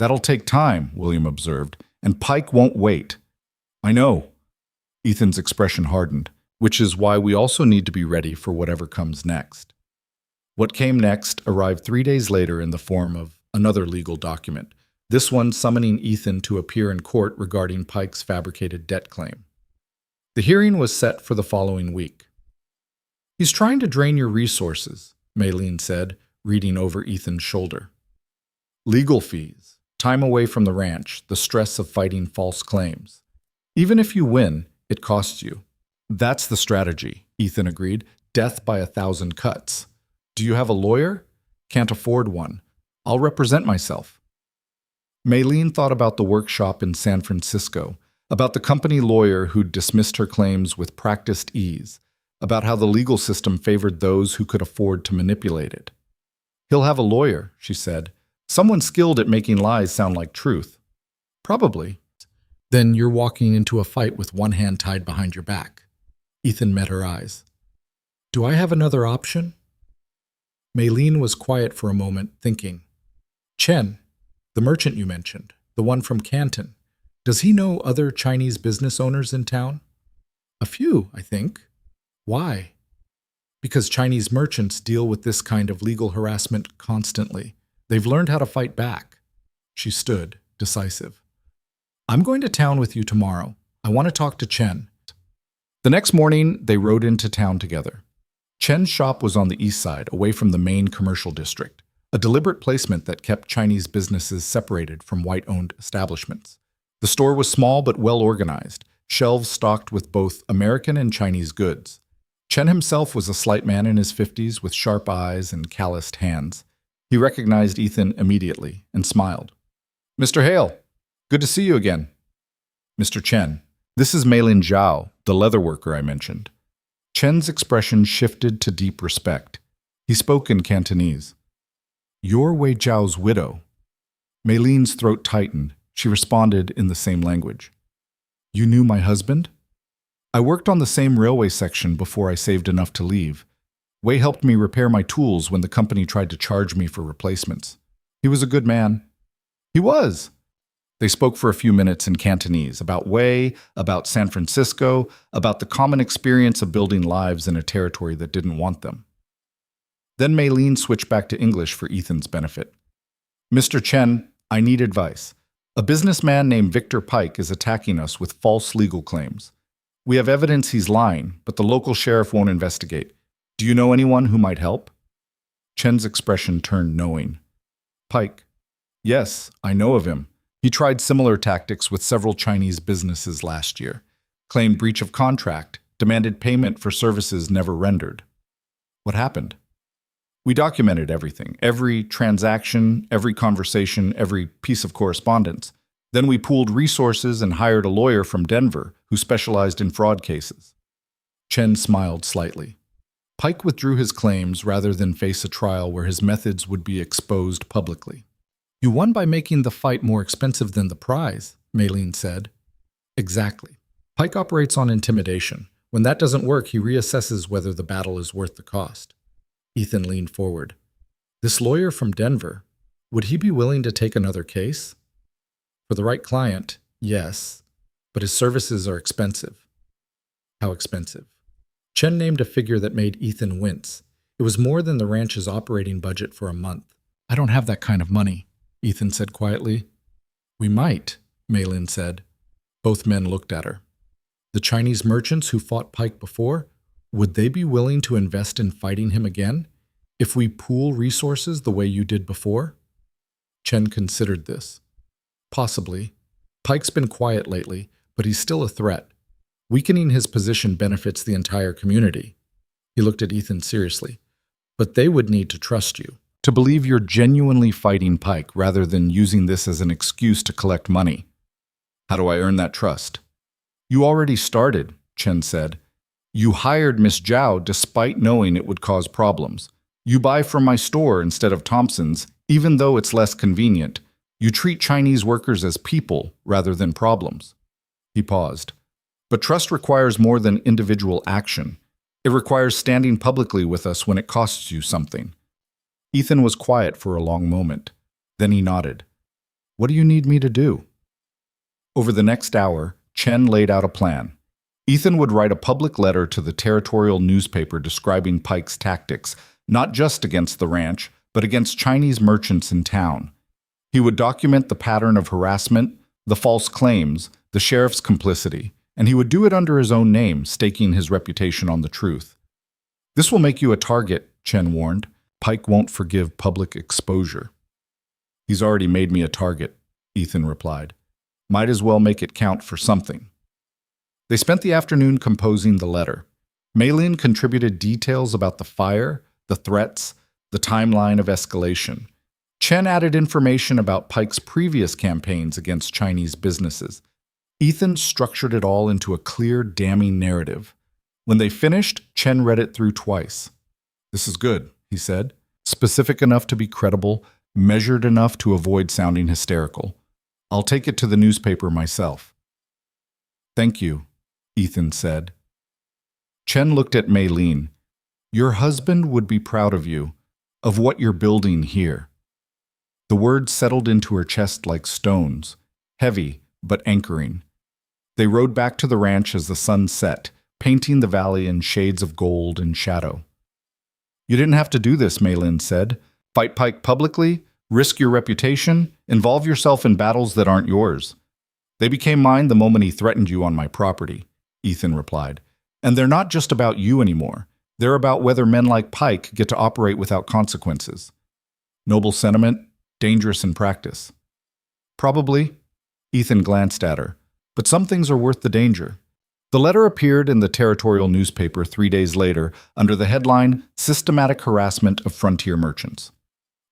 Speaker 1: "That'll take time," William observed, "and Pike won't wait." "I know." Ethan's expression hardened, which is why we also need to be ready for whatever comes next. What came next arrived 3 days later in the form of another legal document, this one summoning Ethan to appear in court regarding Pike's fabricated debt claim. The hearing was set for the following week. "He's trying to drain your resources," Maylene said, reading over Ethan's shoulder. "Legal fees, time away from the ranch, the stress of fighting false claims. Even if you win, it costs you." "That's the strategy," Ethan agreed. "Death by 1,000 cuts. Do you have a lawyer?" "Can't afford one. I'll represent myself." Maylene thought about the workshop in San Francisco, about the company lawyer who'd dismissed her claims with practiced ease, about how the legal system favored those who could afford to manipulate it. "He'll have a lawyer," she said. "Someone skilled at making lies sound like truth." "Probably." "Then you're walking into a fight with one hand tied behind your back." Ethan met her eyes. "Do I have another option?" Maylene was quiet for a moment, thinking. Chen, the merchant you mentioned, the one from Canton, does he know other Chinese business owners in town? A few, I think. Why? Because Chinese merchants deal with this kind of legal harassment constantly. They've learned how to fight back. She stood, decisive. I'm going to town with you tomorrow. I want to talk to Chen. The next morning, they rode into town together. Chen's shop was on the east side, away from the main commercial district, a deliberate placement that kept Chinese businesses separated from white-owned establishments. The store was small but well-organized, shelves stocked with both American and Chinese goods. Chen himself was a slight man in his 50s with sharp eyes and calloused hands. He recognized Ethan immediately and smiled. Mr. Hale, good to see you again. Mr. Chen, this is Meilin Zhao, the leather worker I mentioned. Chen's expression shifted to deep respect. He spoke in Cantonese. You're Wei Zhao's widow. Meilin's throat tightened. She responded in the same language. You knew my husband? I worked on the same railway section before I saved enough to leave. Wei helped me repair my tools when the company tried to charge me for replacements. He was a good man. He was. They spoke for a few minutes in Cantonese about Wei, about San Francisco, about the common experience of building lives in a territory that didn't want them. Then Meilin switched back to English for Ethan's benefit. Mr. Chen, I need advice. A businessman named Victor Pike is attacking us with false legal claims. We have evidence he's lying, but the local sheriff won't investigate. Do you know anyone who might help? Chen's expression turned knowing. Pike. Yes, I know of him. He tried similar tactics with several Chinese businesses last year, claimed breach of contract, demanded payment for services never rendered. What happened? We documented everything, every transaction, every conversation, every piece of correspondence. Then we pooled resources and hired a lawyer from Denver who specialized in fraud cases. Chen smiled slightly. Pike withdrew his claims rather than face a trial where his methods would be exposed publicly. You won by making the fight more expensive than the prize, Meilin said. Exactly. Pike operates on intimidation. When that doesn't work, he reassesses whether the battle is worth the cost. Ethan leaned forward. This lawyer from Denver, would he be willing to take another case? For the right client, yes, but his services are expensive. How expensive? Chen named a figure that made Ethan wince. It was more than the ranch's operating budget for a month. I don't have that kind of money, Ethan said quietly. We might, Meilin said. Both men looked at her. The Chinese merchants who fought Pike before, would they be willing to invest in fighting him again, if we pool resources the way you did before? Chen considered this. Possibly. Pike's been quiet lately, but he's still a threat. Weakening his position benefits the entire community. He looked at Ethan seriously. But they would need to trust you, to believe you're genuinely fighting Pike rather than using this as an excuse to collect money. How do I earn that trust? You already started, Chen said. You hired Miss Zhao despite knowing it would cause problems. You buy from my store instead of Thompson's, even though it's less convenient. You treat Chinese workers as people rather than problems. He paused. But trust requires more than individual action. It requires standing publicly with us when it costs you something. Ethan was quiet for a long moment. Then he nodded. What do you need me to do? Over the next hour, Chen laid out a plan. Ethan would write a public letter to the territorial newspaper describing Pike's tactics, not just against the ranch, but against Chinese merchants in town. He would document the pattern of harassment, the false claims, the sheriff's complicity, and he would do it under his own name, staking his reputation on the truth. This will make you a target, Chen warned. Pike won't forgive public exposure. He's already made me a target, Ethan replied. Might as well make it count for something. They spent the afternoon composing the letter. Meilin contributed details about the fire, the threats, the timeline of escalation. Chen added information about Pike's previous campaigns against Chinese businesses. Ethan structured it all into a clear, damning narrative. When they finished, Chen read it through twice. This is good, he said. Specific enough to be credible, measured enough to avoid sounding hysterical. I'll take it to the newspaper myself. Thank you, Ethan said. Chen looked at Meilin. Your husband would be proud of you, of what you're building here. The words settled into her chest like stones, heavy but anchoring. They rode back to the ranch as the sun set, painting the valley in shades of gold and shadow. "You didn't have to do this," Maylin said. "Fight Pike publicly, risk your reputation, involve yourself in battles that aren't yours." "They became mine the moment he threatened you on my property," Ethan replied. "And they're not just about you anymore. They're about whether men like Pike get to operate without consequences." Noble sentiment, dangerous in practice. "Probably," Ethan glanced at her, "but some things are worth the danger." The letter appeared in the territorial newspaper 3 days later under the headline, "Systematic Harassment of Frontier Merchants."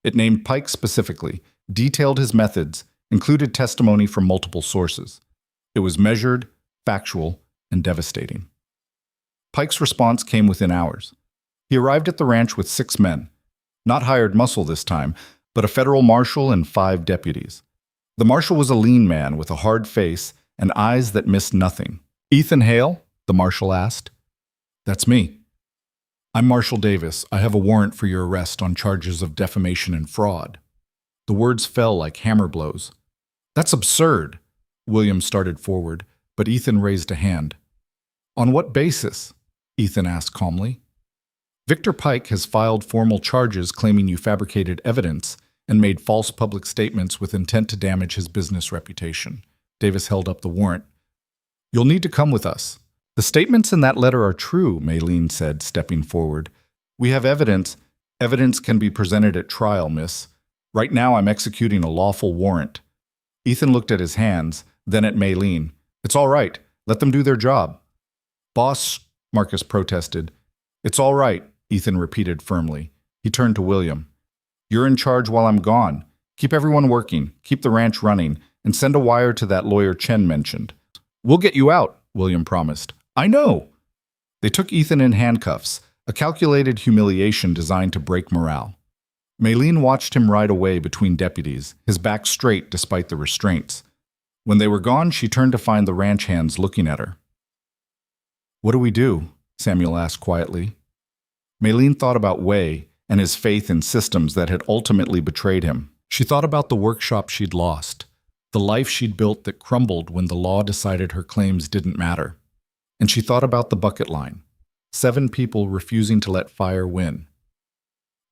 Speaker 1: It named Pike specifically, detailed his methods, included testimony from multiple sources. It was measured, factual, and devastating. Pike's response came within hours. He arrived at the ranch with 6 men, not hired muscle this time, but a federal marshal and 5 deputies. The marshal was a lean man with a hard face and eyes that missed nothing. "Ethan Hale?" the marshal asked. "That's me." "I'm Marshal Davis. I have a warrant for your arrest on charges of defamation and fraud." The words fell like hammer blows. "That's absurd." William started forward, but Ethan raised a hand. "On what basis?" Ethan asked calmly. "Victor Pike has filed formal charges claiming you fabricated evidence and made false public statements with intent to damage his business reputation." Davis held up the warrant. "You'll need to come with us." "The statements in that letter are true," Maylin said, stepping forward. "We have evidence. Evidence can be presented at trial, miss. Right now I'm executing a lawful warrant." Ethan looked at his hands, then at Maylin. "It's all right. Let them do their job." "Boss," Marcus protested. "It's all right," Ethan repeated firmly. He turned to William. "You're in charge while I'm gone. Keep everyone working, keep the ranch running, and send a wire to that lawyer Chen mentioned." "We'll get you out," William promised. "I know." They took Ethan in handcuffs, a calculated humiliation designed to break morale. Maylin watched him ride away between deputies, his back straight despite the restraints. When they were gone, she turned to find the ranch hands looking at her. "What do we do?" Samuel asked quietly. Maylin thought about Wei and his faith in systems that had ultimately betrayed him. She thought about the workshop she'd lost, the life she'd built that crumbled when the law decided her claims didn't matter. And she thought about the bucket line, 7 people refusing to let fire win.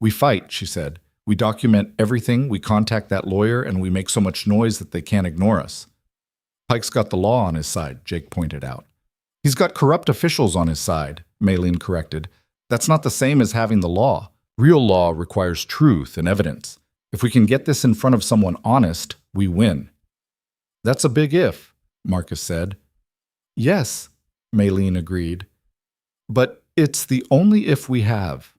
Speaker 1: "We fight," she said. "We document everything, we contact that lawyer, and we make so much noise that they can't ignore us." "Pike's got the law on his side," Jake pointed out. "He's got corrupt officials on his side," Maylin corrected. "That's not the same as having the law. Real law requires truth and evidence. If we can get this in front of someone honest, we win." "That's a big if," Marcus said. "Yes," Maylin agreed. "But it's the only if we have."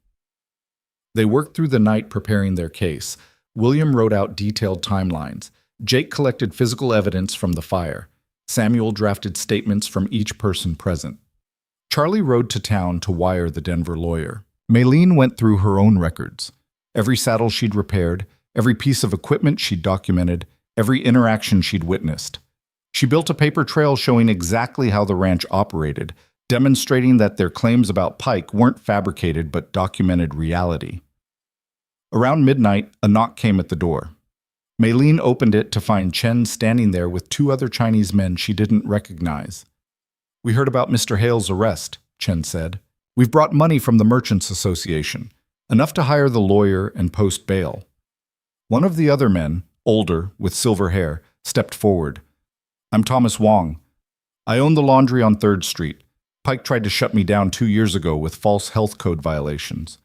Speaker 1: They worked through the night preparing their case. William wrote out detailed timelines. Jake collected physical evidence from the fire. Samuel drafted statements from each person present. Charlie rode to town to wire the Denver lawyer. Maylin went through her own records. Every saddle she'd repaired, every piece of equipment she'd documented, every interaction she'd witnessed. She built a paper trail showing exactly how the ranch operated, demonstrating that their claims about Pike weren't fabricated but documented reality. Around midnight, a knock came at the door. Maylin opened it to find Chen standing there with 2 other Chinese men she didn't recognize. "We heard about Mr. Hale's arrest," Chen said. "We've brought money from the Merchants Association, enough to hire the lawyer and post bail." One of the other men, older, with silver hair, stepped forward. "I'm Thomas Wong. I own the laundry on 3rd Street. Pike tried to shut me down 2 years ago with false health code violations.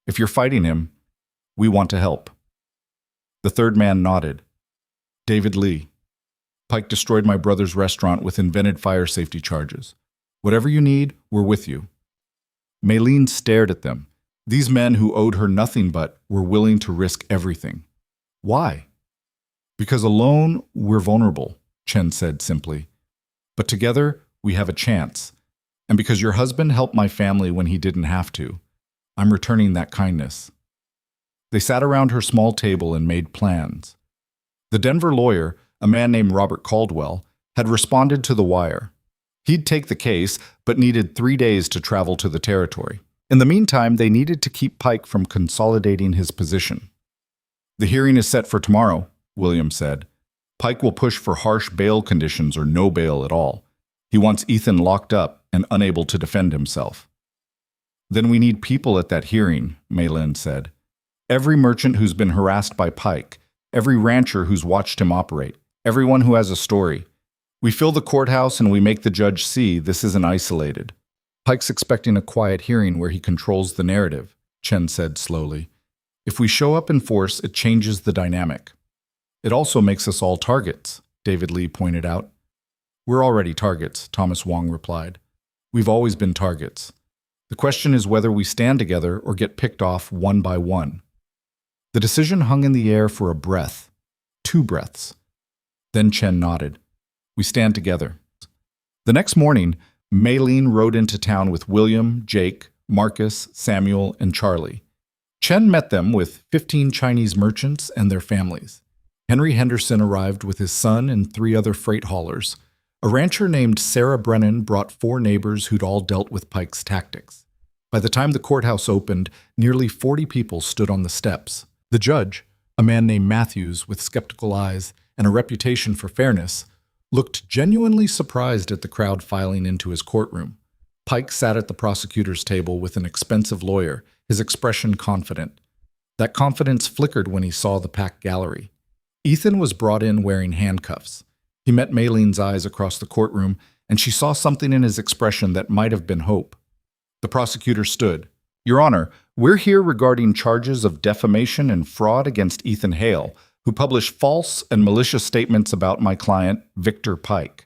Speaker 1: If you're fighting him, we want to help." The third man nodded. "David Lee. Pike destroyed my brother's restaurant with invented fire safety charges. Whatever you need, we're with you." Maylin stared at them. These men who owed her nothing but were willing to risk everything. Why? "Because alone, we're vulnerable," Chen said simply. "But together, we have a chance. And because your husband helped my family when he didn't have to, I'm returning that kindness." They sat around her small table and made plans. The Denver lawyer, a man named Robert Caldwell, had responded to the wire. He'd take the case, but needed 3 days to travel to the territory. In the meantime, they needed to keep Pike from consolidating his position. The hearing is set for tomorrow, William said. Pike will push for harsh bail conditions or no bail at all. He wants Ethan locked up and unable to defend himself. Then we need people at that hearing, Maylin said. Every merchant who's been harassed by Pike, every rancher who's watched him operate, everyone who has a story. We fill the courthouse and we make the judge see this isn't isolated. Pike's expecting a quiet hearing where he controls the narrative, Chen said slowly. If we show up in force, it changes the dynamic. It also makes us all targets, David Lee pointed out. We're already targets, Thomas Wong replied. We've always been targets. The question is whether we stand together or get picked off one by one. The decision hung in the air for a breath, 2 breaths. Then Chen nodded. We stand together. The next morning, Maylin rode into town with William, Jake, Marcus, Samuel, and Charlie. Chen met them with 15 Chinese merchants and their families. Henry Henderson arrived with his son and 3 other freight haulers. A rancher named Sarah Brennan brought 4 neighbors who'd all dealt with Pike's tactics. By the time the courthouse opened, nearly 40 people stood on the steps. The judge, a man named Matthews with skeptical eyes and a reputation for fairness, looked genuinely surprised at the crowd filing into his courtroom. Pike sat at the prosecutor's table with an expensive lawyer, his expression confident. That confidence flickered when he saw the packed gallery. Ethan was brought in wearing handcuffs. He met Maylin's eyes across the courtroom, and she saw something in his expression that might have been hope. The prosecutor stood. Your Honor, we're here regarding charges of defamation and fraud against Ethan Hale, who published false and malicious statements about my client, Victor Pike.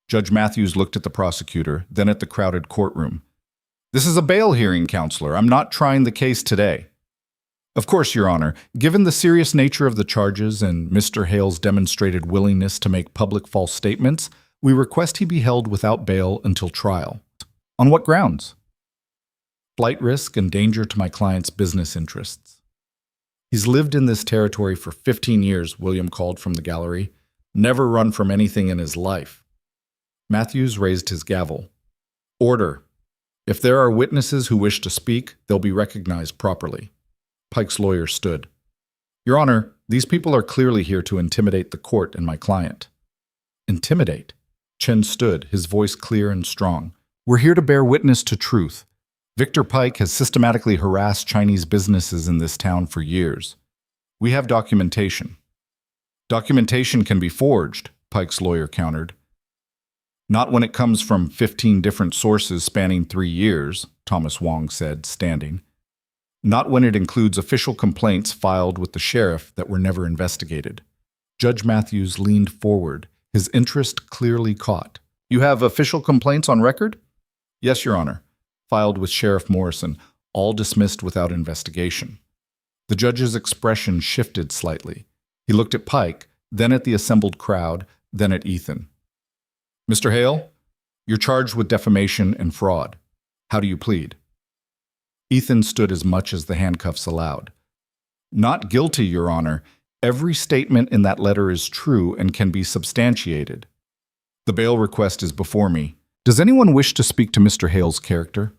Speaker 1: Judge Matthews looked at the prosecutor, then at the crowded courtroom. This is a bail hearing, Counselor. I'm not trying the case today. Of course, Your Honor, given the serious nature of the charges and Mr. Hale's demonstrated willingness to make public false statements, we request he be held without bail until trial. On what grounds? Flight risk and danger to my client's business interests. He's lived in this territory for 15 years, William called from the gallery. Never run from anything in his life. Matthews raised his gavel. Order. If there are witnesses who wish to speak, they'll be recognized properly. Pike's lawyer stood. Your Honor, these people are clearly here to intimidate the court and my client. Intimidate? Chen stood, his voice clear and strong. We're here to bear witness to truth. Victor Pike has systematically harassed Chinese businesses in this town for years. We have documentation. Documentation can be forged, Pike's lawyer countered. Not when it comes from 15 different sources spanning 3 years, Thomas Wong said, standing. Not when it includes official complaints filed with the sheriff that were never investigated. Judge Matthews leaned forward, his interest clearly caught. You have official complaints on record? Yes, Your Honor. Filed with Sheriff Morrison, all dismissed without investigation. The judge's expression shifted slightly. He looked at Pike, then at the assembled crowd, then at Ethan. Mr. Hale, you're charged with defamation and fraud. How do you plead? Ethan stood as much as the handcuffs allowed. Not guilty, Your Honor. Every statement in that letter is true and can be substantiated. The bail request is before me. Does anyone wish to speak to Mr. Hale's character?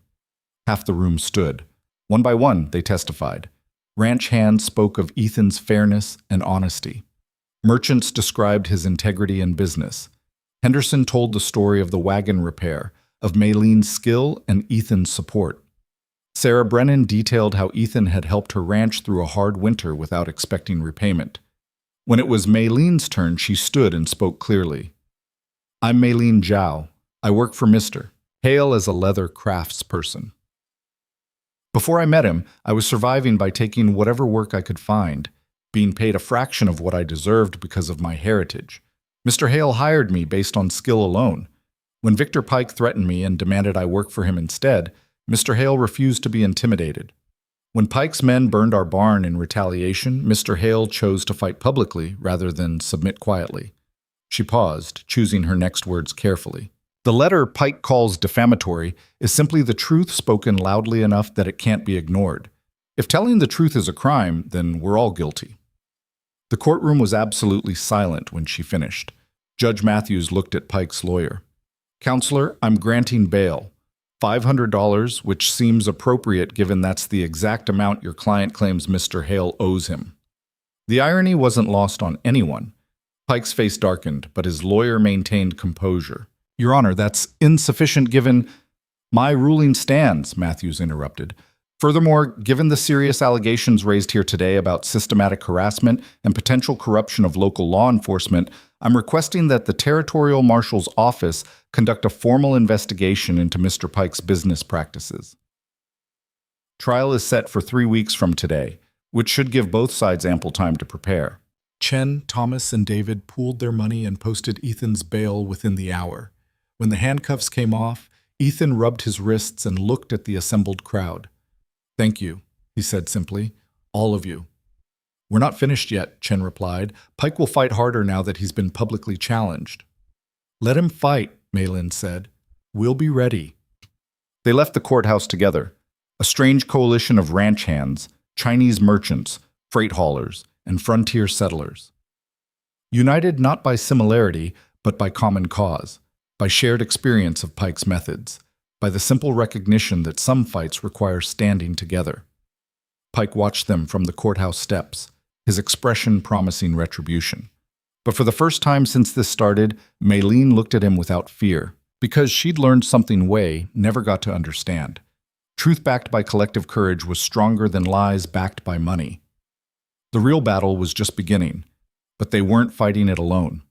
Speaker 1: Half the room stood. One by one, they testified. Ranch hands spoke of Ethan's fairness and honesty. Merchants described his integrity in business. Henderson told the story of the wagon repair, of Maylin's skill and Ethan's support. Sarah Brennan detailed how Ethan had helped her ranch through a hard winter without expecting repayment. When it was Maylin's turn, she stood and spoke clearly. I'm Maylin Zhao. I work for Mr. Hale as a leather craftsperson. Before I met him, I was surviving by taking whatever work I could find, being paid a fraction of what I deserved because of my heritage. Mr. Hale hired me based on skill alone. When Victor Pike threatened me and demanded I work for him instead, Mr. Hale refused to be intimidated. When Pike's men burned our barn in retaliation, Mr. Hale chose to fight publicly rather than submit quietly. She paused, choosing her next words carefully. The letter Pike calls defamatory is simply the truth spoken loudly enough that it can't be ignored. If telling the truth is a crime, then we're all guilty. The courtroom was absolutely silent when she finished. Judge Matthews looked at Pike's lawyer. Counselor, I'm granting bail. $500, which seems appropriate given that's the exact amount your client claims Mr. Hale owes him. The irony wasn't lost on anyone. Pike's face darkened, but his lawyer maintained composure. Your Honor, that's insufficient given— My ruling stands, Matthews interrupted. Furthermore, given the serious allegations raised here today about systematic harassment and potential corruption of local law enforcement, I'm requesting that the Territorial Marshal's office conduct a formal investigation into Mr. Pike's business practices. Trial is set for 3 weeks from today, which should give both sides ample time to prepare. Chen, Thomas, and David pooled their money and posted Ethan's bail within the hour. When the handcuffs came off, Ethan rubbed his wrists and looked at the assembled crowd. Thank you, he said simply. All of you. We're not finished yet, Chen replied. Pike will fight harder now that he's been publicly challenged. Let him fight, Maylin said. We'll be ready. They left the courthouse together, a strange coalition of ranch hands, Chinese merchants, freight haulers, and frontier settlers. United not by similarity, but by common cause, by shared experience of Pike's methods, by the simple recognition that some fights require standing together. Pike watched them from the courthouse steps, his expression promising retribution. But for the first time since this started, Maylene looked at him without fear, because she'd learned something Wei never got to understand. Truth backed by collective courage was stronger than lies backed by money. The real battle was just beginning, but they weren't fighting it alone.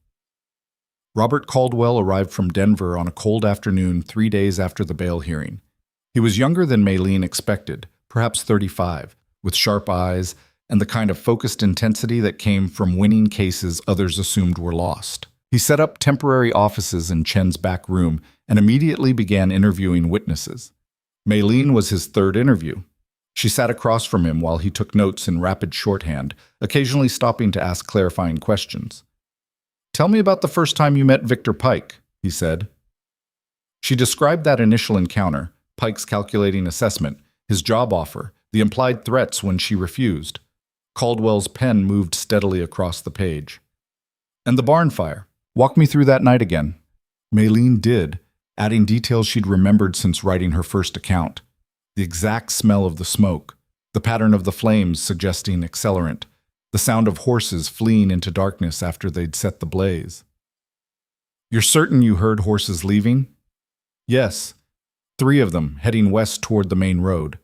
Speaker 1: Robert Caldwell arrived from Denver on a cold afternoon 3 days after the bail hearing. He was younger than Maylene expected, perhaps 35, with sharp eyes and the kind of focused intensity that came from winning cases others assumed were lost. He set up temporary offices in Chen's back room and immediately began interviewing witnesses. Maylene was his third interview. She sat across from him while he took notes in rapid shorthand, occasionally stopping to ask clarifying questions. Tell me about the first time you met Victor Pike, he said. She described that initial encounter, Pike's calculating assessment, his job offer, the implied threats when she refused. Caldwell's pen moved steadily across the page. And the barn fire. Walk me through that night again. Maylene did, adding details she'd remembered since writing her first account. The exact smell of the smoke, the pattern of the flames suggesting accelerant, the sound of horses fleeing into darkness after they'd set the blaze. You're certain you heard horses leaving? Yes. 3 of them, heading west toward the main road.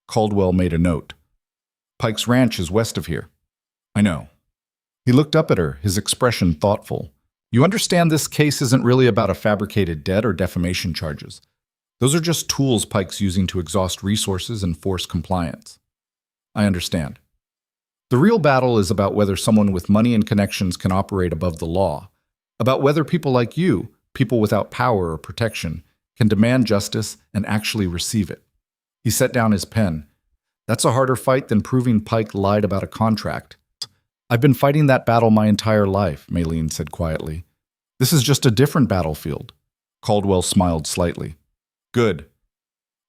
Speaker 1: Caldwell made a note. Pike's ranch is west of here. I know. He looked up at her, his expression thoughtful. You understand this case isn't really about a fabricated debt or defamation charges. Those are just tools Pike's using to exhaust resources and force compliance. I understand. The real battle is about whether someone with money and connections can operate above the law, about whether people like you, people without power or protection, can demand justice and actually receive it. He set down his pen. That's a harder fight than proving Pike lied about a contract. I've been fighting that battle my entire life, Maylene said quietly. This is just a different battlefield. Caldwell smiled slightly. Good.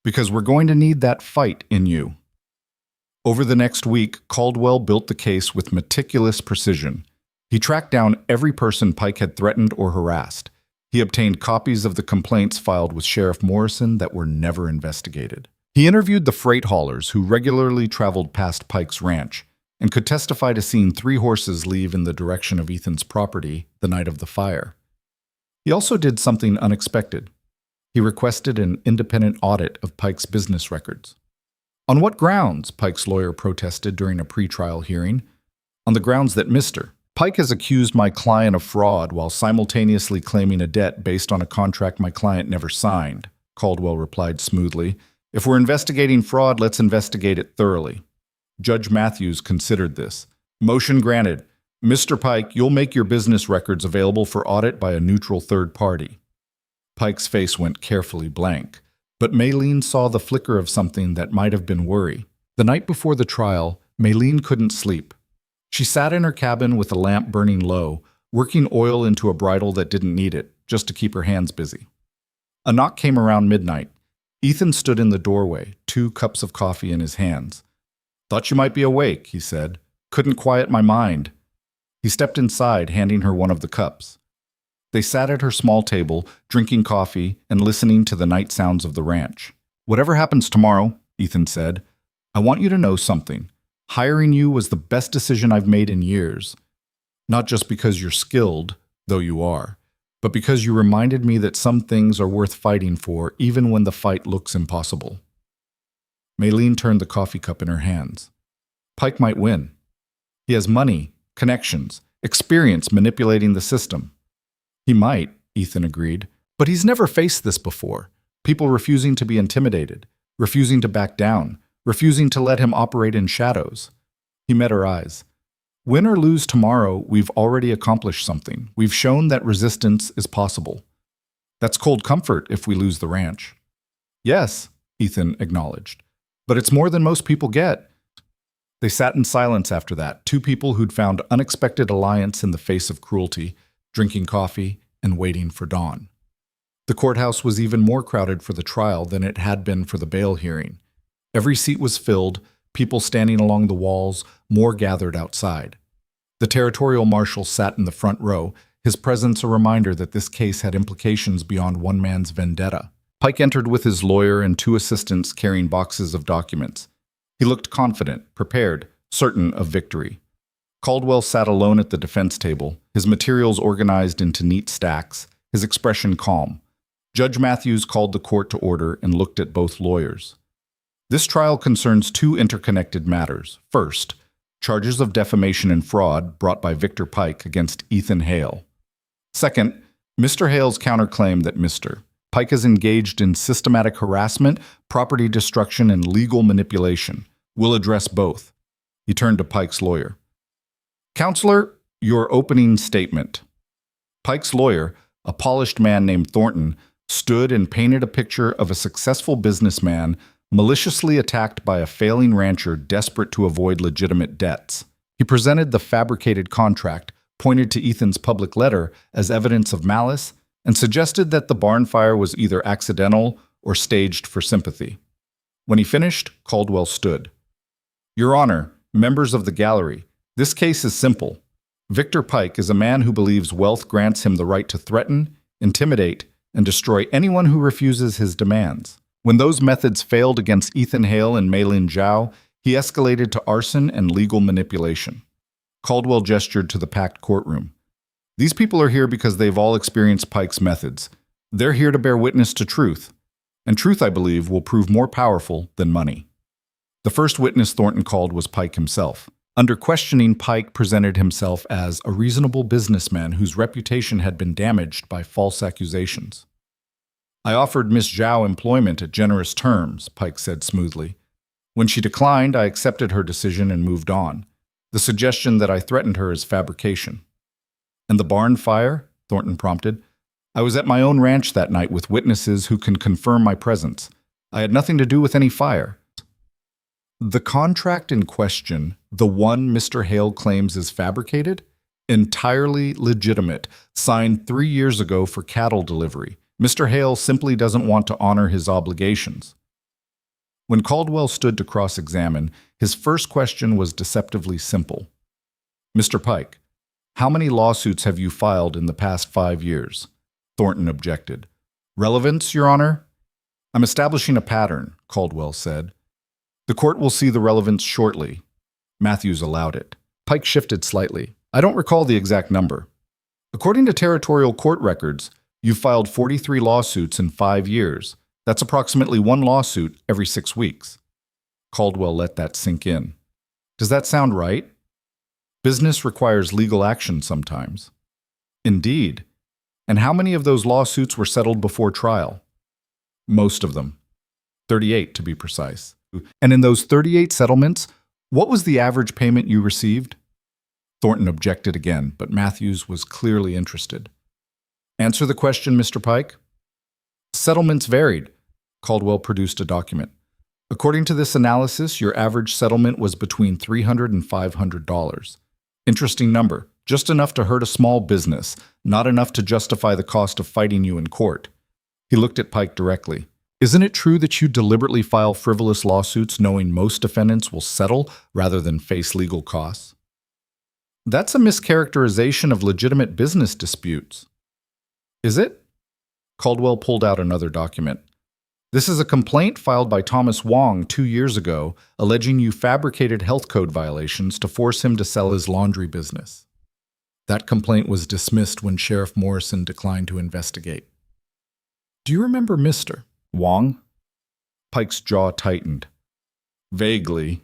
Speaker 1: Because we're going to need that fight in you. Over the next week, Caldwell built the case with meticulous precision. He tracked down every person Pike had threatened or harassed. He obtained copies of the complaints filed with Sheriff Morrison that were never investigated. He interviewed the freight haulers who regularly traveled past Pike's ranch and could testify to seeing 3 horses leave in the direction of Ethan's property the night of the fire. He also did something unexpected. He requested an independent audit of Pike's business records. On what grounds? Pike's lawyer protested during a pretrial hearing. On the grounds that Mr. Pike has accused my client of fraud while simultaneously claiming a debt based on a contract my client never signed, Caldwell replied smoothly. If we're investigating fraud, let's investigate it thoroughly. Judge Matthews considered this. Motion granted. Mr. Pike, you'll make your business records available for audit by a neutral third party. Pike's face went carefully blank, but Maylene saw the flicker of something that might have been worry. The night before the trial, Maylene couldn't sleep. She sat in her cabin with a lamp burning low, working oil into a bridle that didn't need it, just to keep her hands busy. A knock came around midnight. Ethan stood in the doorway, 2 cups of coffee in his hands. Thought you might be awake, he said. Couldn't quiet my mind. He stepped inside, handing her one of the cups. They sat at her small table, drinking coffee and listening to the night sounds of the ranch. Whatever happens tomorrow, Ethan said, I want you to know something. Hiring you was the best decision I've made in years. Not just because you're skilled, though you are, but because you reminded me that some things are worth fighting for even when the fight looks impossible. Maylene turned the coffee cup in her hands. Pike might win. He has money, connections, experience manipulating the system. He might, Ethan agreed, but he's never faced this before. People refusing to be intimidated, refusing to back down, refusing to let him operate in shadows. He met her eyes. Win or lose tomorrow, we've already accomplished something. We've shown that resistance is possible. That's cold comfort if we lose the ranch. Yes, Ethan acknowledged, but it's more than most people get. They sat in silence after that, two people who'd found unexpected alliance in the face of cruelty, drinking coffee and waiting for dawn. The courthouse was even more crowded for the trial than it had been for the bail hearing. Every seat was filled, people standing along the walls, more gathered outside. The territorial marshal sat in the front row, his presence a reminder that this case had implications beyond one man's vendetta. Pike entered with his lawyer and two assistants carrying boxes of documents. He looked confident, prepared, certain of victory. Caldwell sat alone at the defense table, his materials organized into neat stacks, his expression calm. Judge Matthews called the court to order and looked at both lawyers. This trial concerns two interconnected matters. First, charges of defamation and fraud brought by Victor Pike against Ethan Hale. Second, Mr. Hale's counterclaim that Mr. Pike is engaged in systematic harassment, property destruction, and legal manipulation. We'll address both. He turned to Pike's lawyer. Counselor, your opening statement. Pike's lawyer, a polished man named Thornton, stood and painted a picture of a successful businessman maliciously attacked by a failing rancher desperate to avoid legitimate debts. He presented the fabricated contract, pointed to Ethan's public letter as evidence of malice, and suggested that the barn fire was either accidental or staged for sympathy. When he finished, Caldwell stood. Your Honor, members of the gallery, this case is simple. Victor Pike is a man who believes wealth grants him the right to threaten, intimidate, and destroy anyone who refuses his demands. When those methods failed against Ethan Hale and Maylin Zhao, he escalated to arson and legal manipulation. Caldwell gestured to the packed courtroom. These people are here because they've all experienced Pike's methods. They're here to bear witness to truth. And truth, I believe, will prove more powerful than money. The first witness Thornton called was Pike himself. Under questioning, Pike presented himself as a reasonable businessman whose reputation had been damaged by false accusations. I offered Miss Zhao employment at generous terms, Pike said smoothly. When she declined, I accepted her decision and moved on. The suggestion that I threatened her is fabrication. And the barn fire? Thornton prompted. I was at my own ranch that night with witnesses who can confirm my presence. I had nothing to do with any fire. The contract in question, the one Mr. Hale claims is fabricated? Entirely legitimate, signed 3 years ago for cattle delivery. Mr. Hale simply doesn't want to honor his obligations. When Caldwell stood to cross-examine, his first question was deceptively simple. Mr. Pike, how many lawsuits have you filed in the past 5 years? Thornton objected. Relevance, Your Honor? I'm establishing a pattern, Caldwell said. The court will see the relevance shortly. Matthews allowed it. Pike shifted slightly. I don't recall the exact number. According to territorial court records, you've filed 43 lawsuits in 5 years. That's approximately 1 lawsuit every 6 weeks. Caldwell let that sink in. Does that sound right? Business requires legal action sometimes. Indeed. And how many of those lawsuits were settled before trial? Most of them. 38 to be precise. And in those 38 settlements, what was the average payment you received? Thornton objected again, but Matthews was clearly interested. Answer the question, Mr. Pike. Settlements varied. Caldwell produced a document. According to this analysis, your average settlement was between $300 and $500. Interesting number. Just enough to hurt a small business, not enough to justify the cost of fighting you in court. He looked at Pike directly. Isn't it true that you deliberately file frivolous lawsuits knowing most defendants will settle rather than face legal costs? That's a mischaracterization of legitimate business disputes. Is it? Caldwell pulled out another document. This is a complaint filed by Thomas Wong 2 years ago, alleging you fabricated health code violations to force him to sell his laundry business. That complaint was dismissed when Sheriff Morrison declined to investigate. Do you remember Mr. Wong? Pike's jaw tightened. Vaguely.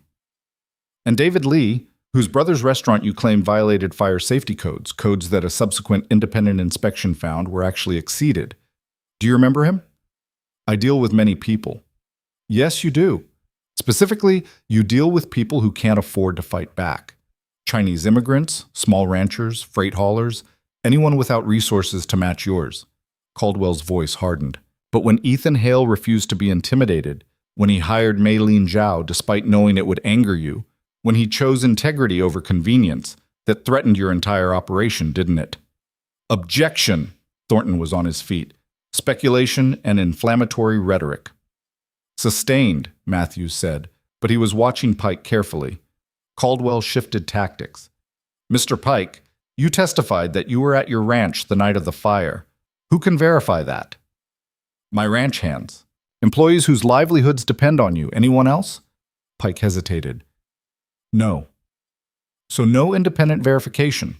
Speaker 1: And David Lee, whose brother's restaurant you claim violated fire safety codes, codes that a subsequent independent inspection found were actually exceeded. Do you remember him? I deal with many people. Yes, you do. Specifically, you deal with people who can't afford to fight back. Chinese immigrants, small ranchers, freight haulers, anyone without resources to match yours. Caldwell's voice hardened. But when Ethan Hale refused to be intimidated, when he hired Maylene Zhao despite knowing it would anger you, when he chose integrity over convenience, that threatened your entire operation, didn't it? Objection! Thornton was on his feet. Speculation and inflammatory rhetoric. Sustained, Matthews said, but he was watching Pike carefully. Caldwell shifted tactics. Mr. Pike, you testified that you were at your ranch the night of the fire. Who can verify that? My ranch hands. Employees whose livelihoods depend on you. Anyone else? Pike hesitated. No. So no independent verification.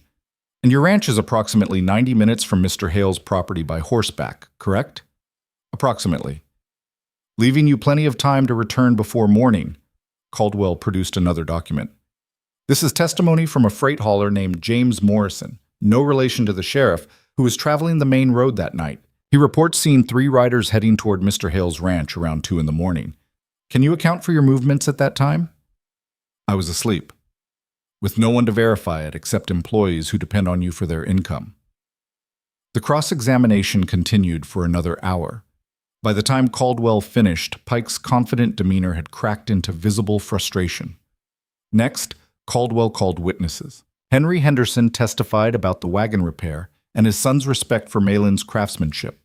Speaker 1: And your ranch is approximately 90 minutes from Mr. Hale's property by horseback, correct? Approximately. Leaving you plenty of time to return before morning. Caldwell produced another document. This is testimony from a freight hauler named James Morrison, no relation to the sheriff, who was traveling the main road that night. He reports seeing 3 riders heading toward Mr. Hale's ranch around 2 a.m. Can you account for your movements at that time? I was asleep, with no one to verify it except employees who depend on you for their income. The cross-examination continued for another hour. By the time Caldwell finished, Pike's confident demeanor had cracked into visible frustration. Next, Caldwell called witnesses. Henry Henderson testified about the wagon repair and his son's respect for Malin's craftsmanship.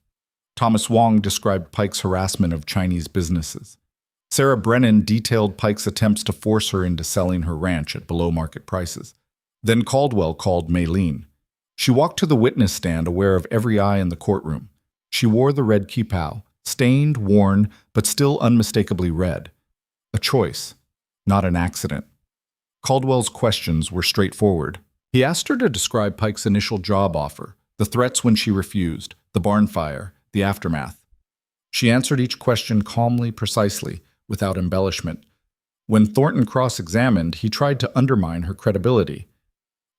Speaker 1: Thomas Wong described Pike's harassment of Chinese businesses. Sarah Brennan detailed Pike's attempts to force her into selling her ranch at below-market prices. Then Caldwell called Maylene. She walked to the witness stand aware of every eye in the courtroom. She wore the red kipao, stained, worn, but still unmistakably red. A choice, not an accident. Caldwell's questions were straightforward. He asked her to describe Pike's initial job offer, the threats when she refused, the barn fire, the aftermath. She answered each question calmly, precisely, without embellishment. When Thornton cross-examined, he tried to undermine her credibility.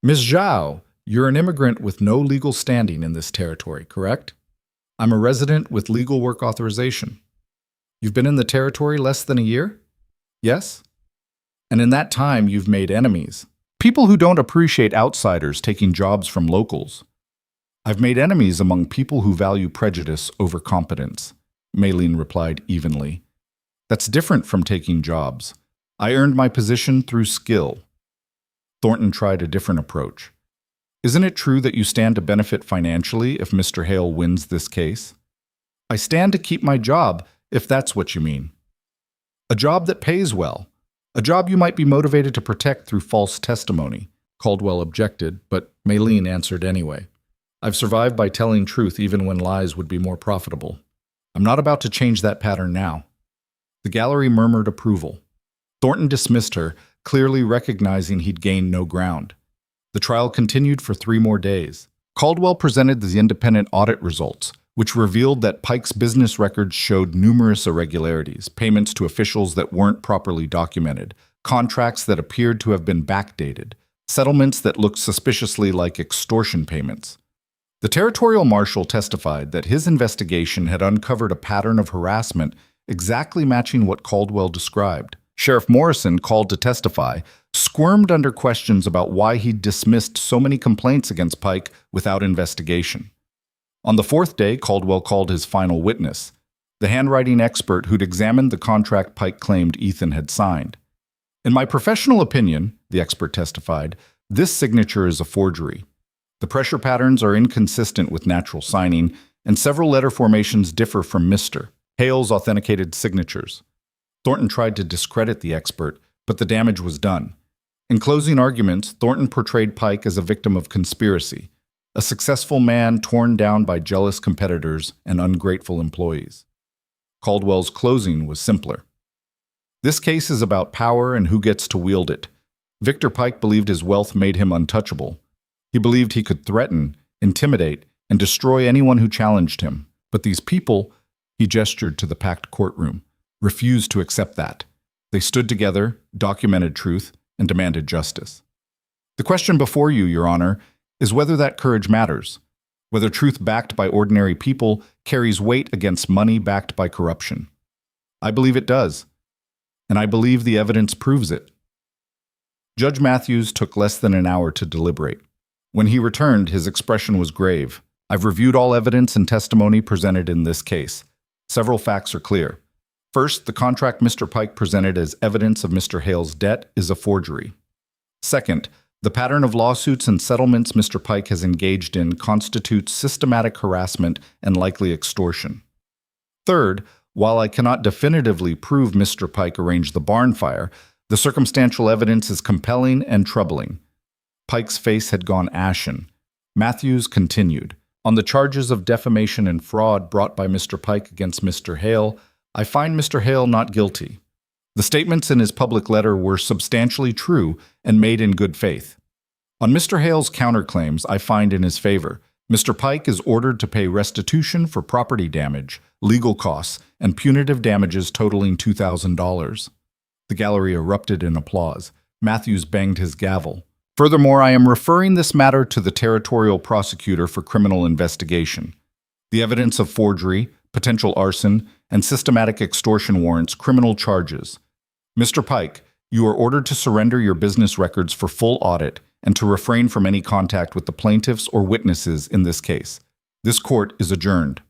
Speaker 1: Ms. Zhao, you're an immigrant with no legal standing in this territory, correct? I'm a resident with legal work authorization. You've been in the territory less than a year? Yes? And in that time, you've made enemies. People who don't appreciate outsiders taking jobs from locals. I've made enemies among people who value prejudice over competence, Maylene replied evenly. That's different from taking jobs. I earned my position through skill. Thornton tried a different approach. Isn't it true that you stand to benefit financially if Mr. Hale wins this case? I stand to keep my job, if that's what you mean. A job that pays well. A job you might be motivated to protect through false testimony. Caldwell objected, but Maylene answered anyway. I've survived by telling truth even when lies would be more profitable. I'm not about to change that pattern now. The gallery murmured approval. Thornton dismissed her, clearly recognizing he'd gained no ground. The trial continued for 3 more days. Caldwell presented the independent audit results, which revealed that Pike's business records showed numerous irregularities, payments to officials that weren't properly documented, contracts that appeared to have been backdated, settlements that looked suspiciously like extortion payments. The territorial marshal testified that his investigation had uncovered a pattern of harassment exactly matching what Caldwell described. Sheriff Morrison, called to testify, squirmed under questions about why he'd dismissed so many complaints against Pike without investigation. On the 4th day, Caldwell called his final witness, the handwriting expert who'd examined the contract Pike claimed Ethan had signed. In my professional opinion, the expert testified, this signature is a forgery. The pressure patterns are inconsistent with natural signing, and several letter formations differ from Mr. Hale's authenticated signatures. Thornton tried to discredit the expert, but the damage was done. In closing arguments, Thornton portrayed Pike as a victim of conspiracy, a successful man torn down by jealous competitors and ungrateful employees. Caldwell's closing was simpler. This case is about power and who gets to wield it. Victor Pike believed his wealth made him untouchable. He believed he could threaten, intimidate, and destroy anyone who challenged him. But these people, he gestured to the packed courtroom, refused to accept that. They stood together, documented truth, and demanded justice. The question before you, Your Honor, is whether that courage matters, whether truth backed by ordinary people carries weight against money backed by corruption. I believe it does, and I believe the evidence proves it. Judge Matthews took less than an hour to deliberate. When he returned, his expression was grave. I've reviewed all evidence and testimony presented in this case. Several facts are clear. First, the contract Mr. Pike presented as evidence of Mr. Hale's debt is a forgery. Second, the pattern of lawsuits and settlements Mr. Pike has engaged in constitutes systematic harassment and likely extortion. Third, while I cannot definitively prove Mr. Pike arranged the barn fire, the circumstantial evidence is compelling and troubling. Pike's face had gone ashen. Matthews continued. On the charges of defamation and fraud brought by Mr. Pike against Mr. Hale, I find Mr. Hale not guilty. The statements in his public letter were substantially true and made in good faith. On Mr. Hale's counterclaims, I find in his favor. Mr. Pike is ordered to pay restitution for property damage, legal costs, and punitive damages totaling $2,000. The gallery erupted in applause. Matthews banged his gavel. Furthermore, I am referring this matter to the territorial prosecutor for criminal investigation. The evidence of forgery, potential arson, and systematic extortion warrants criminal charges. Mr. Pike, you are ordered to surrender your business records for full audit and to refrain from any contact with the plaintiffs or witnesses in this case. This court is adjourned.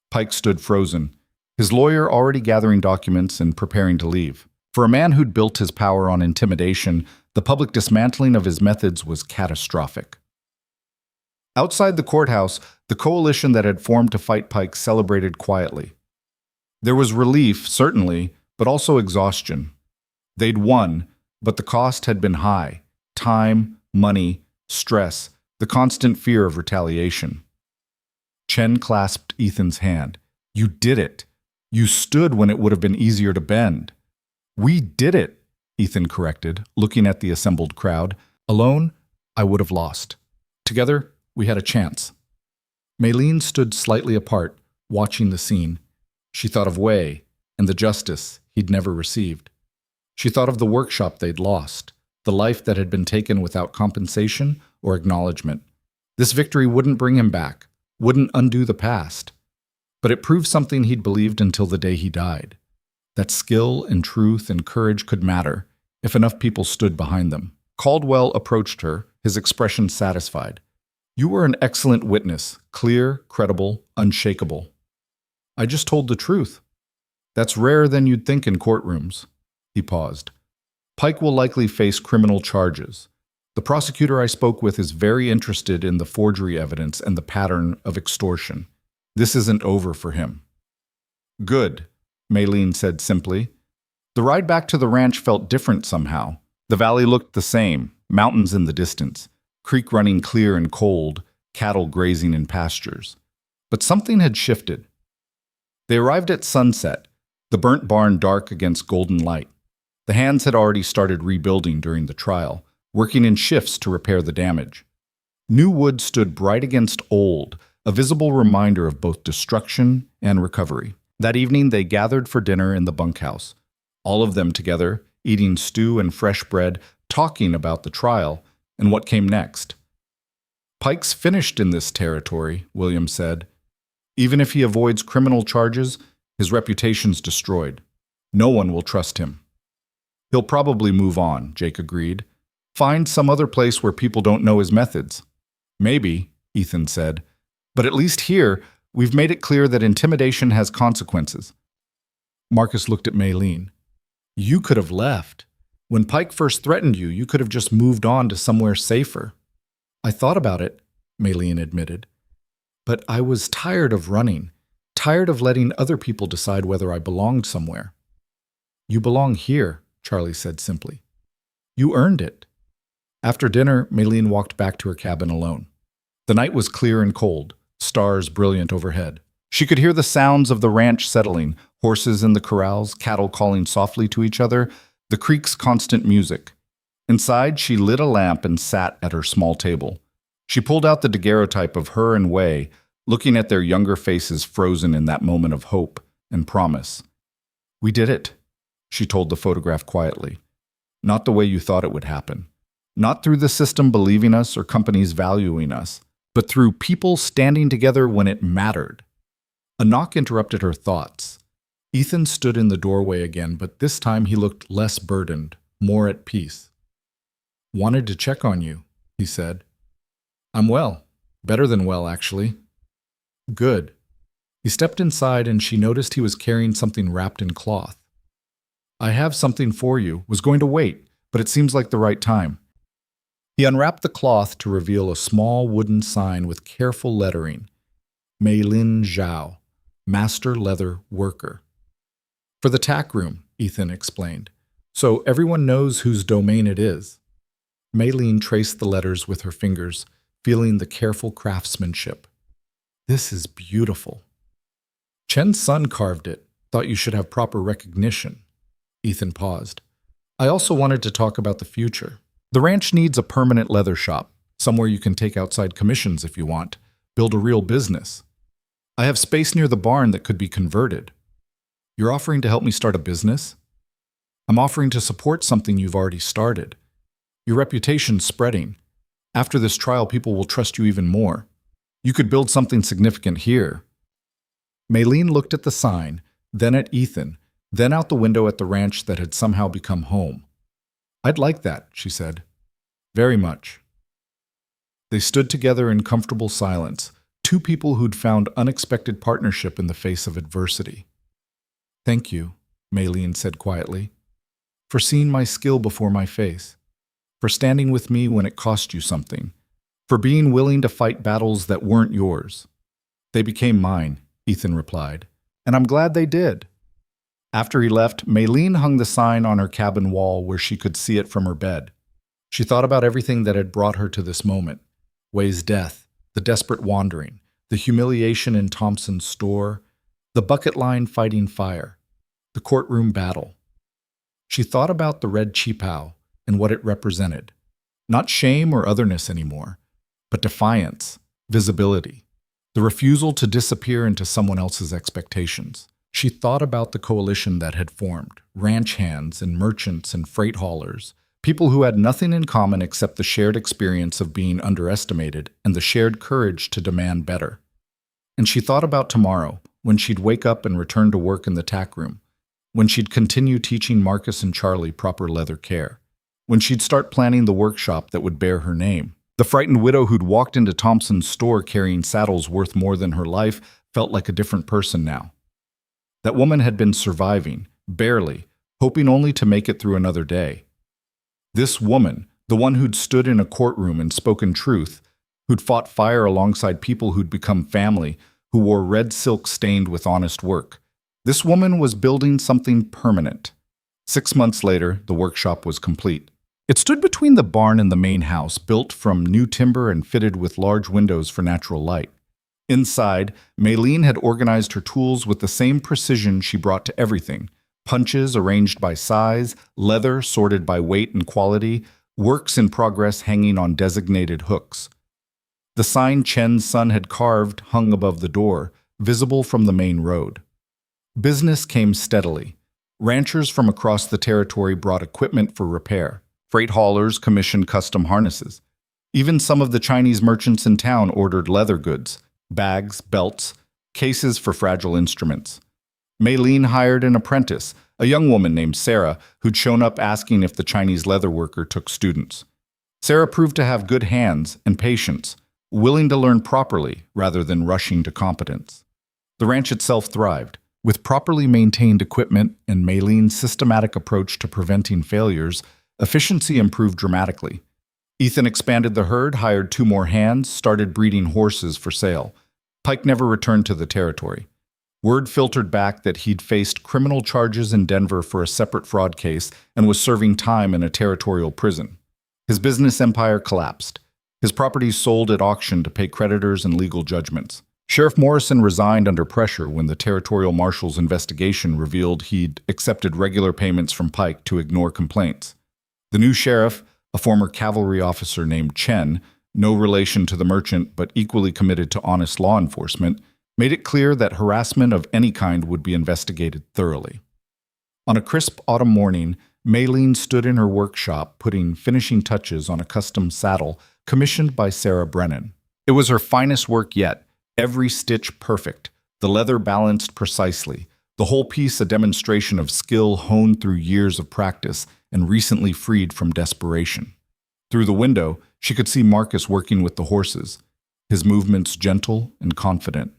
Speaker 1: Pike stood frozen, his lawyer already gathering documents and preparing to leave. For a man who'd built his power on intimidation, the public dismantling of his methods was catastrophic. Outside the courthouse, the coalition that had formed to fight Pike celebrated quietly. There was relief, certainly, but also exhaustion. They'd won, but the cost had been high. Time, money, stress, the constant fear of retaliation. Chen clasped Ethan's hand. You did it. You stood when it would have been easier to bend. We did it, Ethan corrected, looking at the assembled crowd. Alone, I would have lost. Together, we had a chance. Maylene stood slightly apart, watching the scene. She thought of Wei and the justice he'd never received. She thought of the workshop they'd lost, the life that had been taken without compensation or acknowledgement. This victory wouldn't bring him back, wouldn't undo the past. But it proved something he'd believed until the day he died. That skill and truth and courage could matter if enough people stood behind them. Caldwell approached her, his expression satisfied. You were an excellent witness, clear, credible, unshakable. I just told the truth. That's rarer than you'd think in courtrooms. He paused. Pike will likely face criminal charges. The prosecutor I spoke with is very interested in the forgery evidence and the pattern of extortion. This isn't over for him. Good, Maylene said simply. The ride back to the ranch felt different somehow. The valley looked the same, mountains in the distance, creek running clear and cold, cattle grazing in pastures. But something had shifted. They arrived at sunset, the burnt barn dark against golden light. The hands had already started rebuilding during the trial, working in shifts to repair the damage. New wood stood bright against old, a visible reminder of both destruction and recovery. That evening they gathered for dinner in the bunkhouse, all of them together, eating stew and fresh bread, talking about the trial and what came next. Pike's finished in this territory, William said. Even if he avoids criminal charges, his reputation's destroyed. No one will trust him. He'll probably move on, Jake agreed. Find some other place where people don't know his methods. Maybe, Ethan said. But at least here, we've made it clear that intimidation has consequences. Marcus looked at Maylene. You could have left. When Pike first threatened you, you could have just moved on to somewhere safer. I thought about it, Maylene admitted. But I was tired of running, tired of letting other people decide whether I belonged somewhere. You belong here, Charlie said simply. You earned it. After dinner, Maylene walked back to her cabin alone. The night was clear and cold, stars brilliant overhead. She could hear the sounds of the ranch settling, horses in the corrals, cattle calling softly to each other, the creek's constant music. Inside, she lit a lamp and sat at her small table. She pulled out the daguerreotype of her and Wei, looking at their younger faces frozen in that moment of hope and promise. "We did it," she told the photograph quietly. "Not the way you thought it would happen. Not through the system believing us or companies valuing us, but through people standing together when it mattered." A knock interrupted her thoughts. Ethan stood in the doorway again, but this time he looked less burdened, more at peace. "Wanted to check on you," he said. "I'm well. Better than well, actually." "Good." He stepped inside and she noticed he was carrying something wrapped in cloth. "I have something for you. Was going to wait, but it seems like the right time." He unwrapped the cloth to reveal a small wooden sign with careful lettering. Mei Lin Zhao, Master Leather Worker. "For the tack room," Ethan explained, "so everyone knows whose domain it is." Mei Lin traced the letters with her fingers, feeling the careful craftsmanship. "This is beautiful." "Chen's son carved it. Thought you should have proper recognition." Ethan paused. "I also wanted to talk about the future. The ranch needs a permanent leather shop, somewhere you can take outside commissions if you want, build a real business. I have space near the barn that could be converted." "You're offering to help me start a business?" "I'm offering to support something you've already started. Your reputation's spreading. After this trial, people will trust you even more. You could build something significant here." Mei Lin looked at the sign, then at Ethan, then out the window at the ranch that had somehow become home. "I'd like that," she said. "Very much." They stood together in comfortable silence, two people who'd found unexpected partnership in the face of adversity. "Thank you," Mei Lin said quietly, "for seeing my skill before my face, for standing with me when it cost you something, for being willing to fight battles that weren't yours." "They became mine," Ethan replied, "and I'm glad they did." After he left, Mei Lin hung the sign on her cabin wall where she could see it from her bed. She thought about everything that had brought her to this moment: Wei's death, the desperate wandering, the humiliation in Thompson's store, the bucket line fighting fire, the courtroom battle. She thought about the red qipao and what it represented. Not shame or otherness anymore, but defiance, visibility, the refusal to disappear into someone else's expectations. She thought about the coalition that had formed, ranch hands and merchants and freight haulers, people who had nothing in common except the shared experience of being underestimated and the shared courage to demand better. And she thought about tomorrow, when she'd wake up and return to work in the tack room, when she'd continue teaching Marcus and Charlie proper leather care, when she'd start planning the workshop that would bear her name. The frightened widow who'd walked into Thompson's store carrying saddles worth more than her life felt like a different person now. That woman had been surviving, barely, hoping only to make it through another day. This woman, the one who'd stood in a courtroom and spoken truth, who'd fought fire alongside people who'd become family, who wore red silk stained with honest work. This woman was building something permanent. 6 months later, the workshop was complete. It stood between the barn and the main house, built from new timber and fitted with large windows for natural light. Inside, Mei Lin had organized her tools with the same precision she brought to everything: punches arranged by size, leather sorted by weight and quality, works in progress hanging on designated hooks. The sign Chen's son had carved hung above the door, visible from the main road. Business came steadily. Ranchers from across the territory brought equipment for repair. Freight haulers commissioned custom harnesses. Even some of the Chinese merchants in town ordered leather goods, bags, belts, cases for fragile instruments. Mei Lin hired an apprentice, a young woman named Sarah, who'd shown up asking if the Chinese leather worker took students. Sarah proved to have good hands and patience, willing to learn properly rather than rushing to competence. The ranch itself thrived. With properly maintained equipment and Mei Lin's systematic approach to preventing failures, efficiency improved dramatically. Ethan expanded the herd, hired 2 more hands, started breeding horses for sale. Pike never returned to the territory. Word filtered back that he'd faced criminal charges in Denver for a separate fraud case and was serving time in a territorial prison. His business empire collapsed. His properties sold at auction to pay creditors and legal judgments. Sheriff Morrison resigned under pressure when the territorial marshal's investigation revealed he'd accepted regular payments from Pike to ignore complaints. The new sheriff, a former cavalry officer named Chen, no relation to the merchant but equally committed to honest law enforcement, made it clear that harassment of any kind would be investigated thoroughly. On a crisp autumn morning, Maylene stood in her workshop putting finishing touches on a custom saddle commissioned by Sarah Brennan. It was her finest work yet, every stitch perfect, the leather balanced precisely, the whole piece a demonstration of skill honed through years of practice and recently freed from desperation. Through the window, she could see Marcus working with the horses, his movements gentle and confident.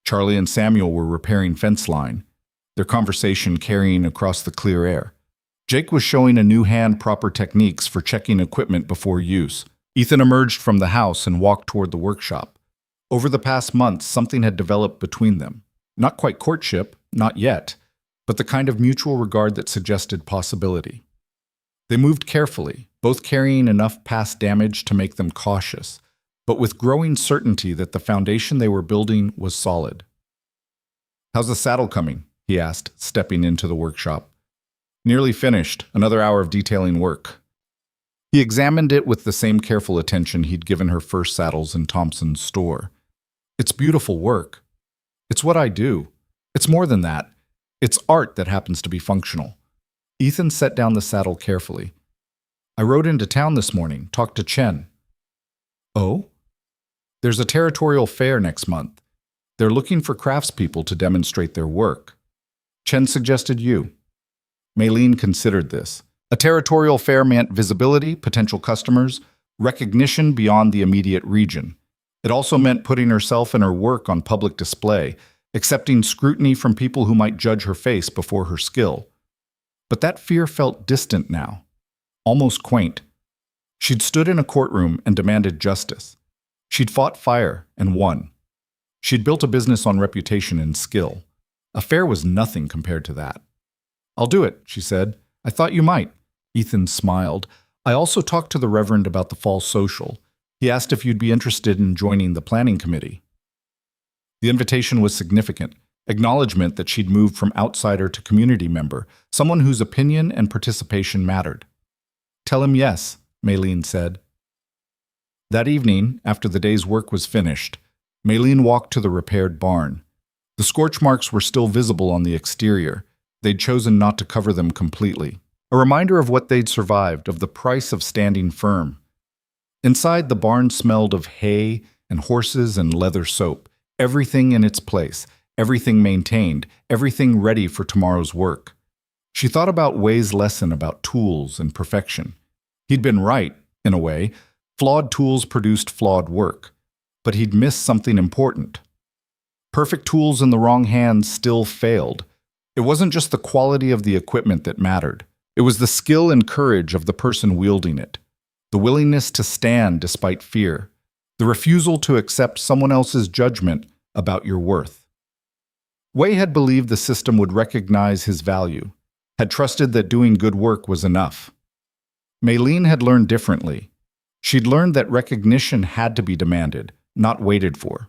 Speaker 1: Charlie and Samuel were repairing fence line, their conversation carrying across the clear air. Jake was showing a new hand proper techniques for checking equipment before use. Ethan emerged from the house and walked toward the workshop. Over the past months, something had developed between them. Not quite courtship, not yet, but the kind of mutual regard that suggested possibility. They moved carefully, both carrying enough past damage to make them cautious, but with growing certainty that the foundation they were building was solid. "How's the saddle coming?" he asked, stepping into the workshop. "Nearly finished, another hour of detailing work." He examined it with the same careful attention he'd given her first saddles in Thompson's store. "It's beautiful work. It's what I do. It's more than that. It's art that happens to be functional." Ethan set down the saddle carefully. "I rode into town this morning, talked to Chen." "Oh?" "There's a territorial fair next month. They're looking for craftspeople to demonstrate their work. Chen suggested you." Maylene considered this. A territorial fair meant visibility, potential customers, recognition beyond the immediate region. It also meant putting herself and her work on public display, accepting scrutiny from people who might judge her face before her skill. But that fear felt distant now, almost quaint. She'd stood in a courtroom and demanded justice. She'd fought fire and won. She'd built a business on reputation and skill. A fair was nothing compared to that. "I'll do it," she said. "I thought you might." Ethan smiled. "I also talked to the Reverend about the fall social. He asked if you'd be interested in joining the planning committee." The invitation was significant, acknowledgement that she'd moved from outsider to community member, someone whose opinion and participation mattered. "Tell him yes," Maylene said. That evening, after the day's work was finished, Maylene walked to the repaired barn. The scorch marks were still visible on the exterior. They'd chosen not to cover them completely. A reminder of what they'd survived, of the price of standing firm. Inside, the barn smelled of hay and horses and leather soap, everything in its place, everything maintained, everything ready for tomorrow's work. She thought about Wei's lesson about tools and perfection. He'd been right, in a way. Flawed tools produced flawed work. But he'd missed something important. Perfect tools in the wrong hands still failed. It wasn't just the quality of the equipment that mattered. It was the skill and courage of the person wielding it. The willingness to stand despite fear. The refusal to accept someone else's judgment about your worth. Wei had believed the system would recognize his value, had trusted that doing good work was enough. Maylene had learned differently. She'd learned that recognition had to be demanded, not waited for.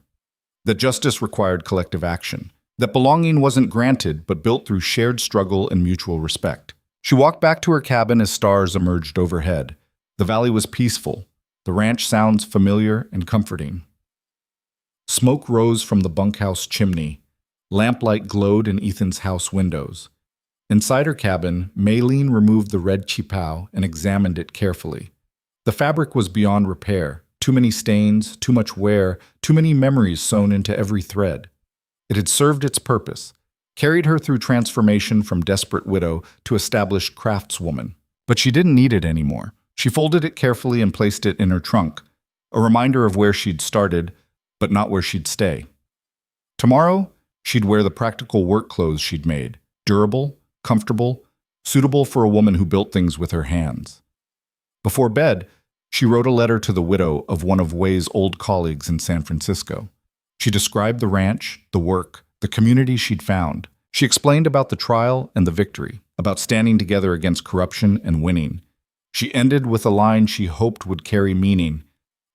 Speaker 1: That justice required collective action. That belonging wasn't granted, but built through shared struggle and mutual respect. She walked back to her cabin as stars emerged overhead. The valley was peaceful. The ranch sounds familiar and comforting. Smoke rose from the bunkhouse chimney. Lamplight glowed in Ethan's house windows. Inside her cabin, Maylene removed the red qipao and examined it carefully. The fabric was beyond repair. Too many stains, too much wear, too many memories sewn into every thread. It had served its purpose, carried her through transformation from desperate widow to established craftswoman. But she didn't need it anymore. She folded it carefully and placed it in her trunk, a reminder of where she'd started, but not where she'd stay. Tomorrow, she'd wear the practical work clothes she'd made, durable, comfortable, suitable for a woman who built things with her hands. Before bed, she wrote a letter to the widow of one of Wei's old colleagues in San Francisco. She described the ranch, the work, the community she'd found. She explained about the trial and the victory, about standing together against corruption and winning. She ended with a line she hoped would carry meaning.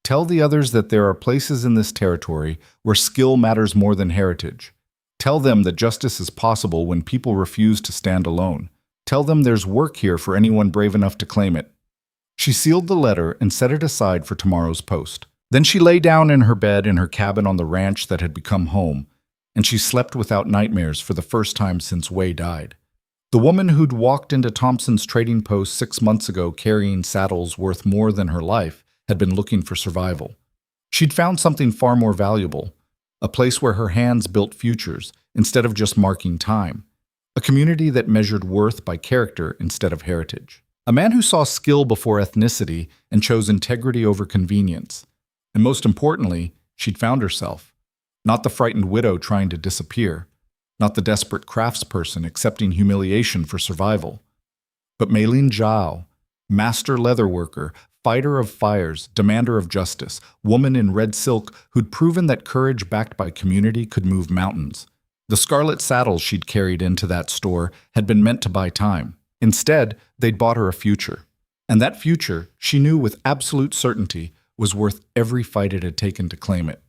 Speaker 1: Tell the others that there are places in this territory where skill matters more than heritage. Tell them that justice is possible when people refuse to stand alone. Tell them there's work here for anyone brave enough to claim it. She sealed the letter and set it aside for tomorrow's post. Then she lay down in her bed in her cabin on the ranch that had become home, and she slept without nightmares for the first time since Way died. The woman who'd walked into Thompson's trading post 6 months ago carrying saddles worth more than her life had been looking for survival. She'd found something far more valuable, a place where her hands built futures instead of just marking time, a community that measured worth by character instead of heritage. A man who saw skill before ethnicity and chose integrity over convenience. And most importantly, she'd found herself. Not the frightened widow trying to disappear, not the desperate craftsperson accepting humiliation for survival, but Maylene Zhao, master leatherworker, fighter of fires, demander of justice, woman in red silk who'd proven that courage backed by community could move mountains. The scarlet saddles she'd carried into that store had been meant to buy time. Instead, they'd bought her a future. And that future, she knew with absolute certainty, was worth every fight it had taken to claim it.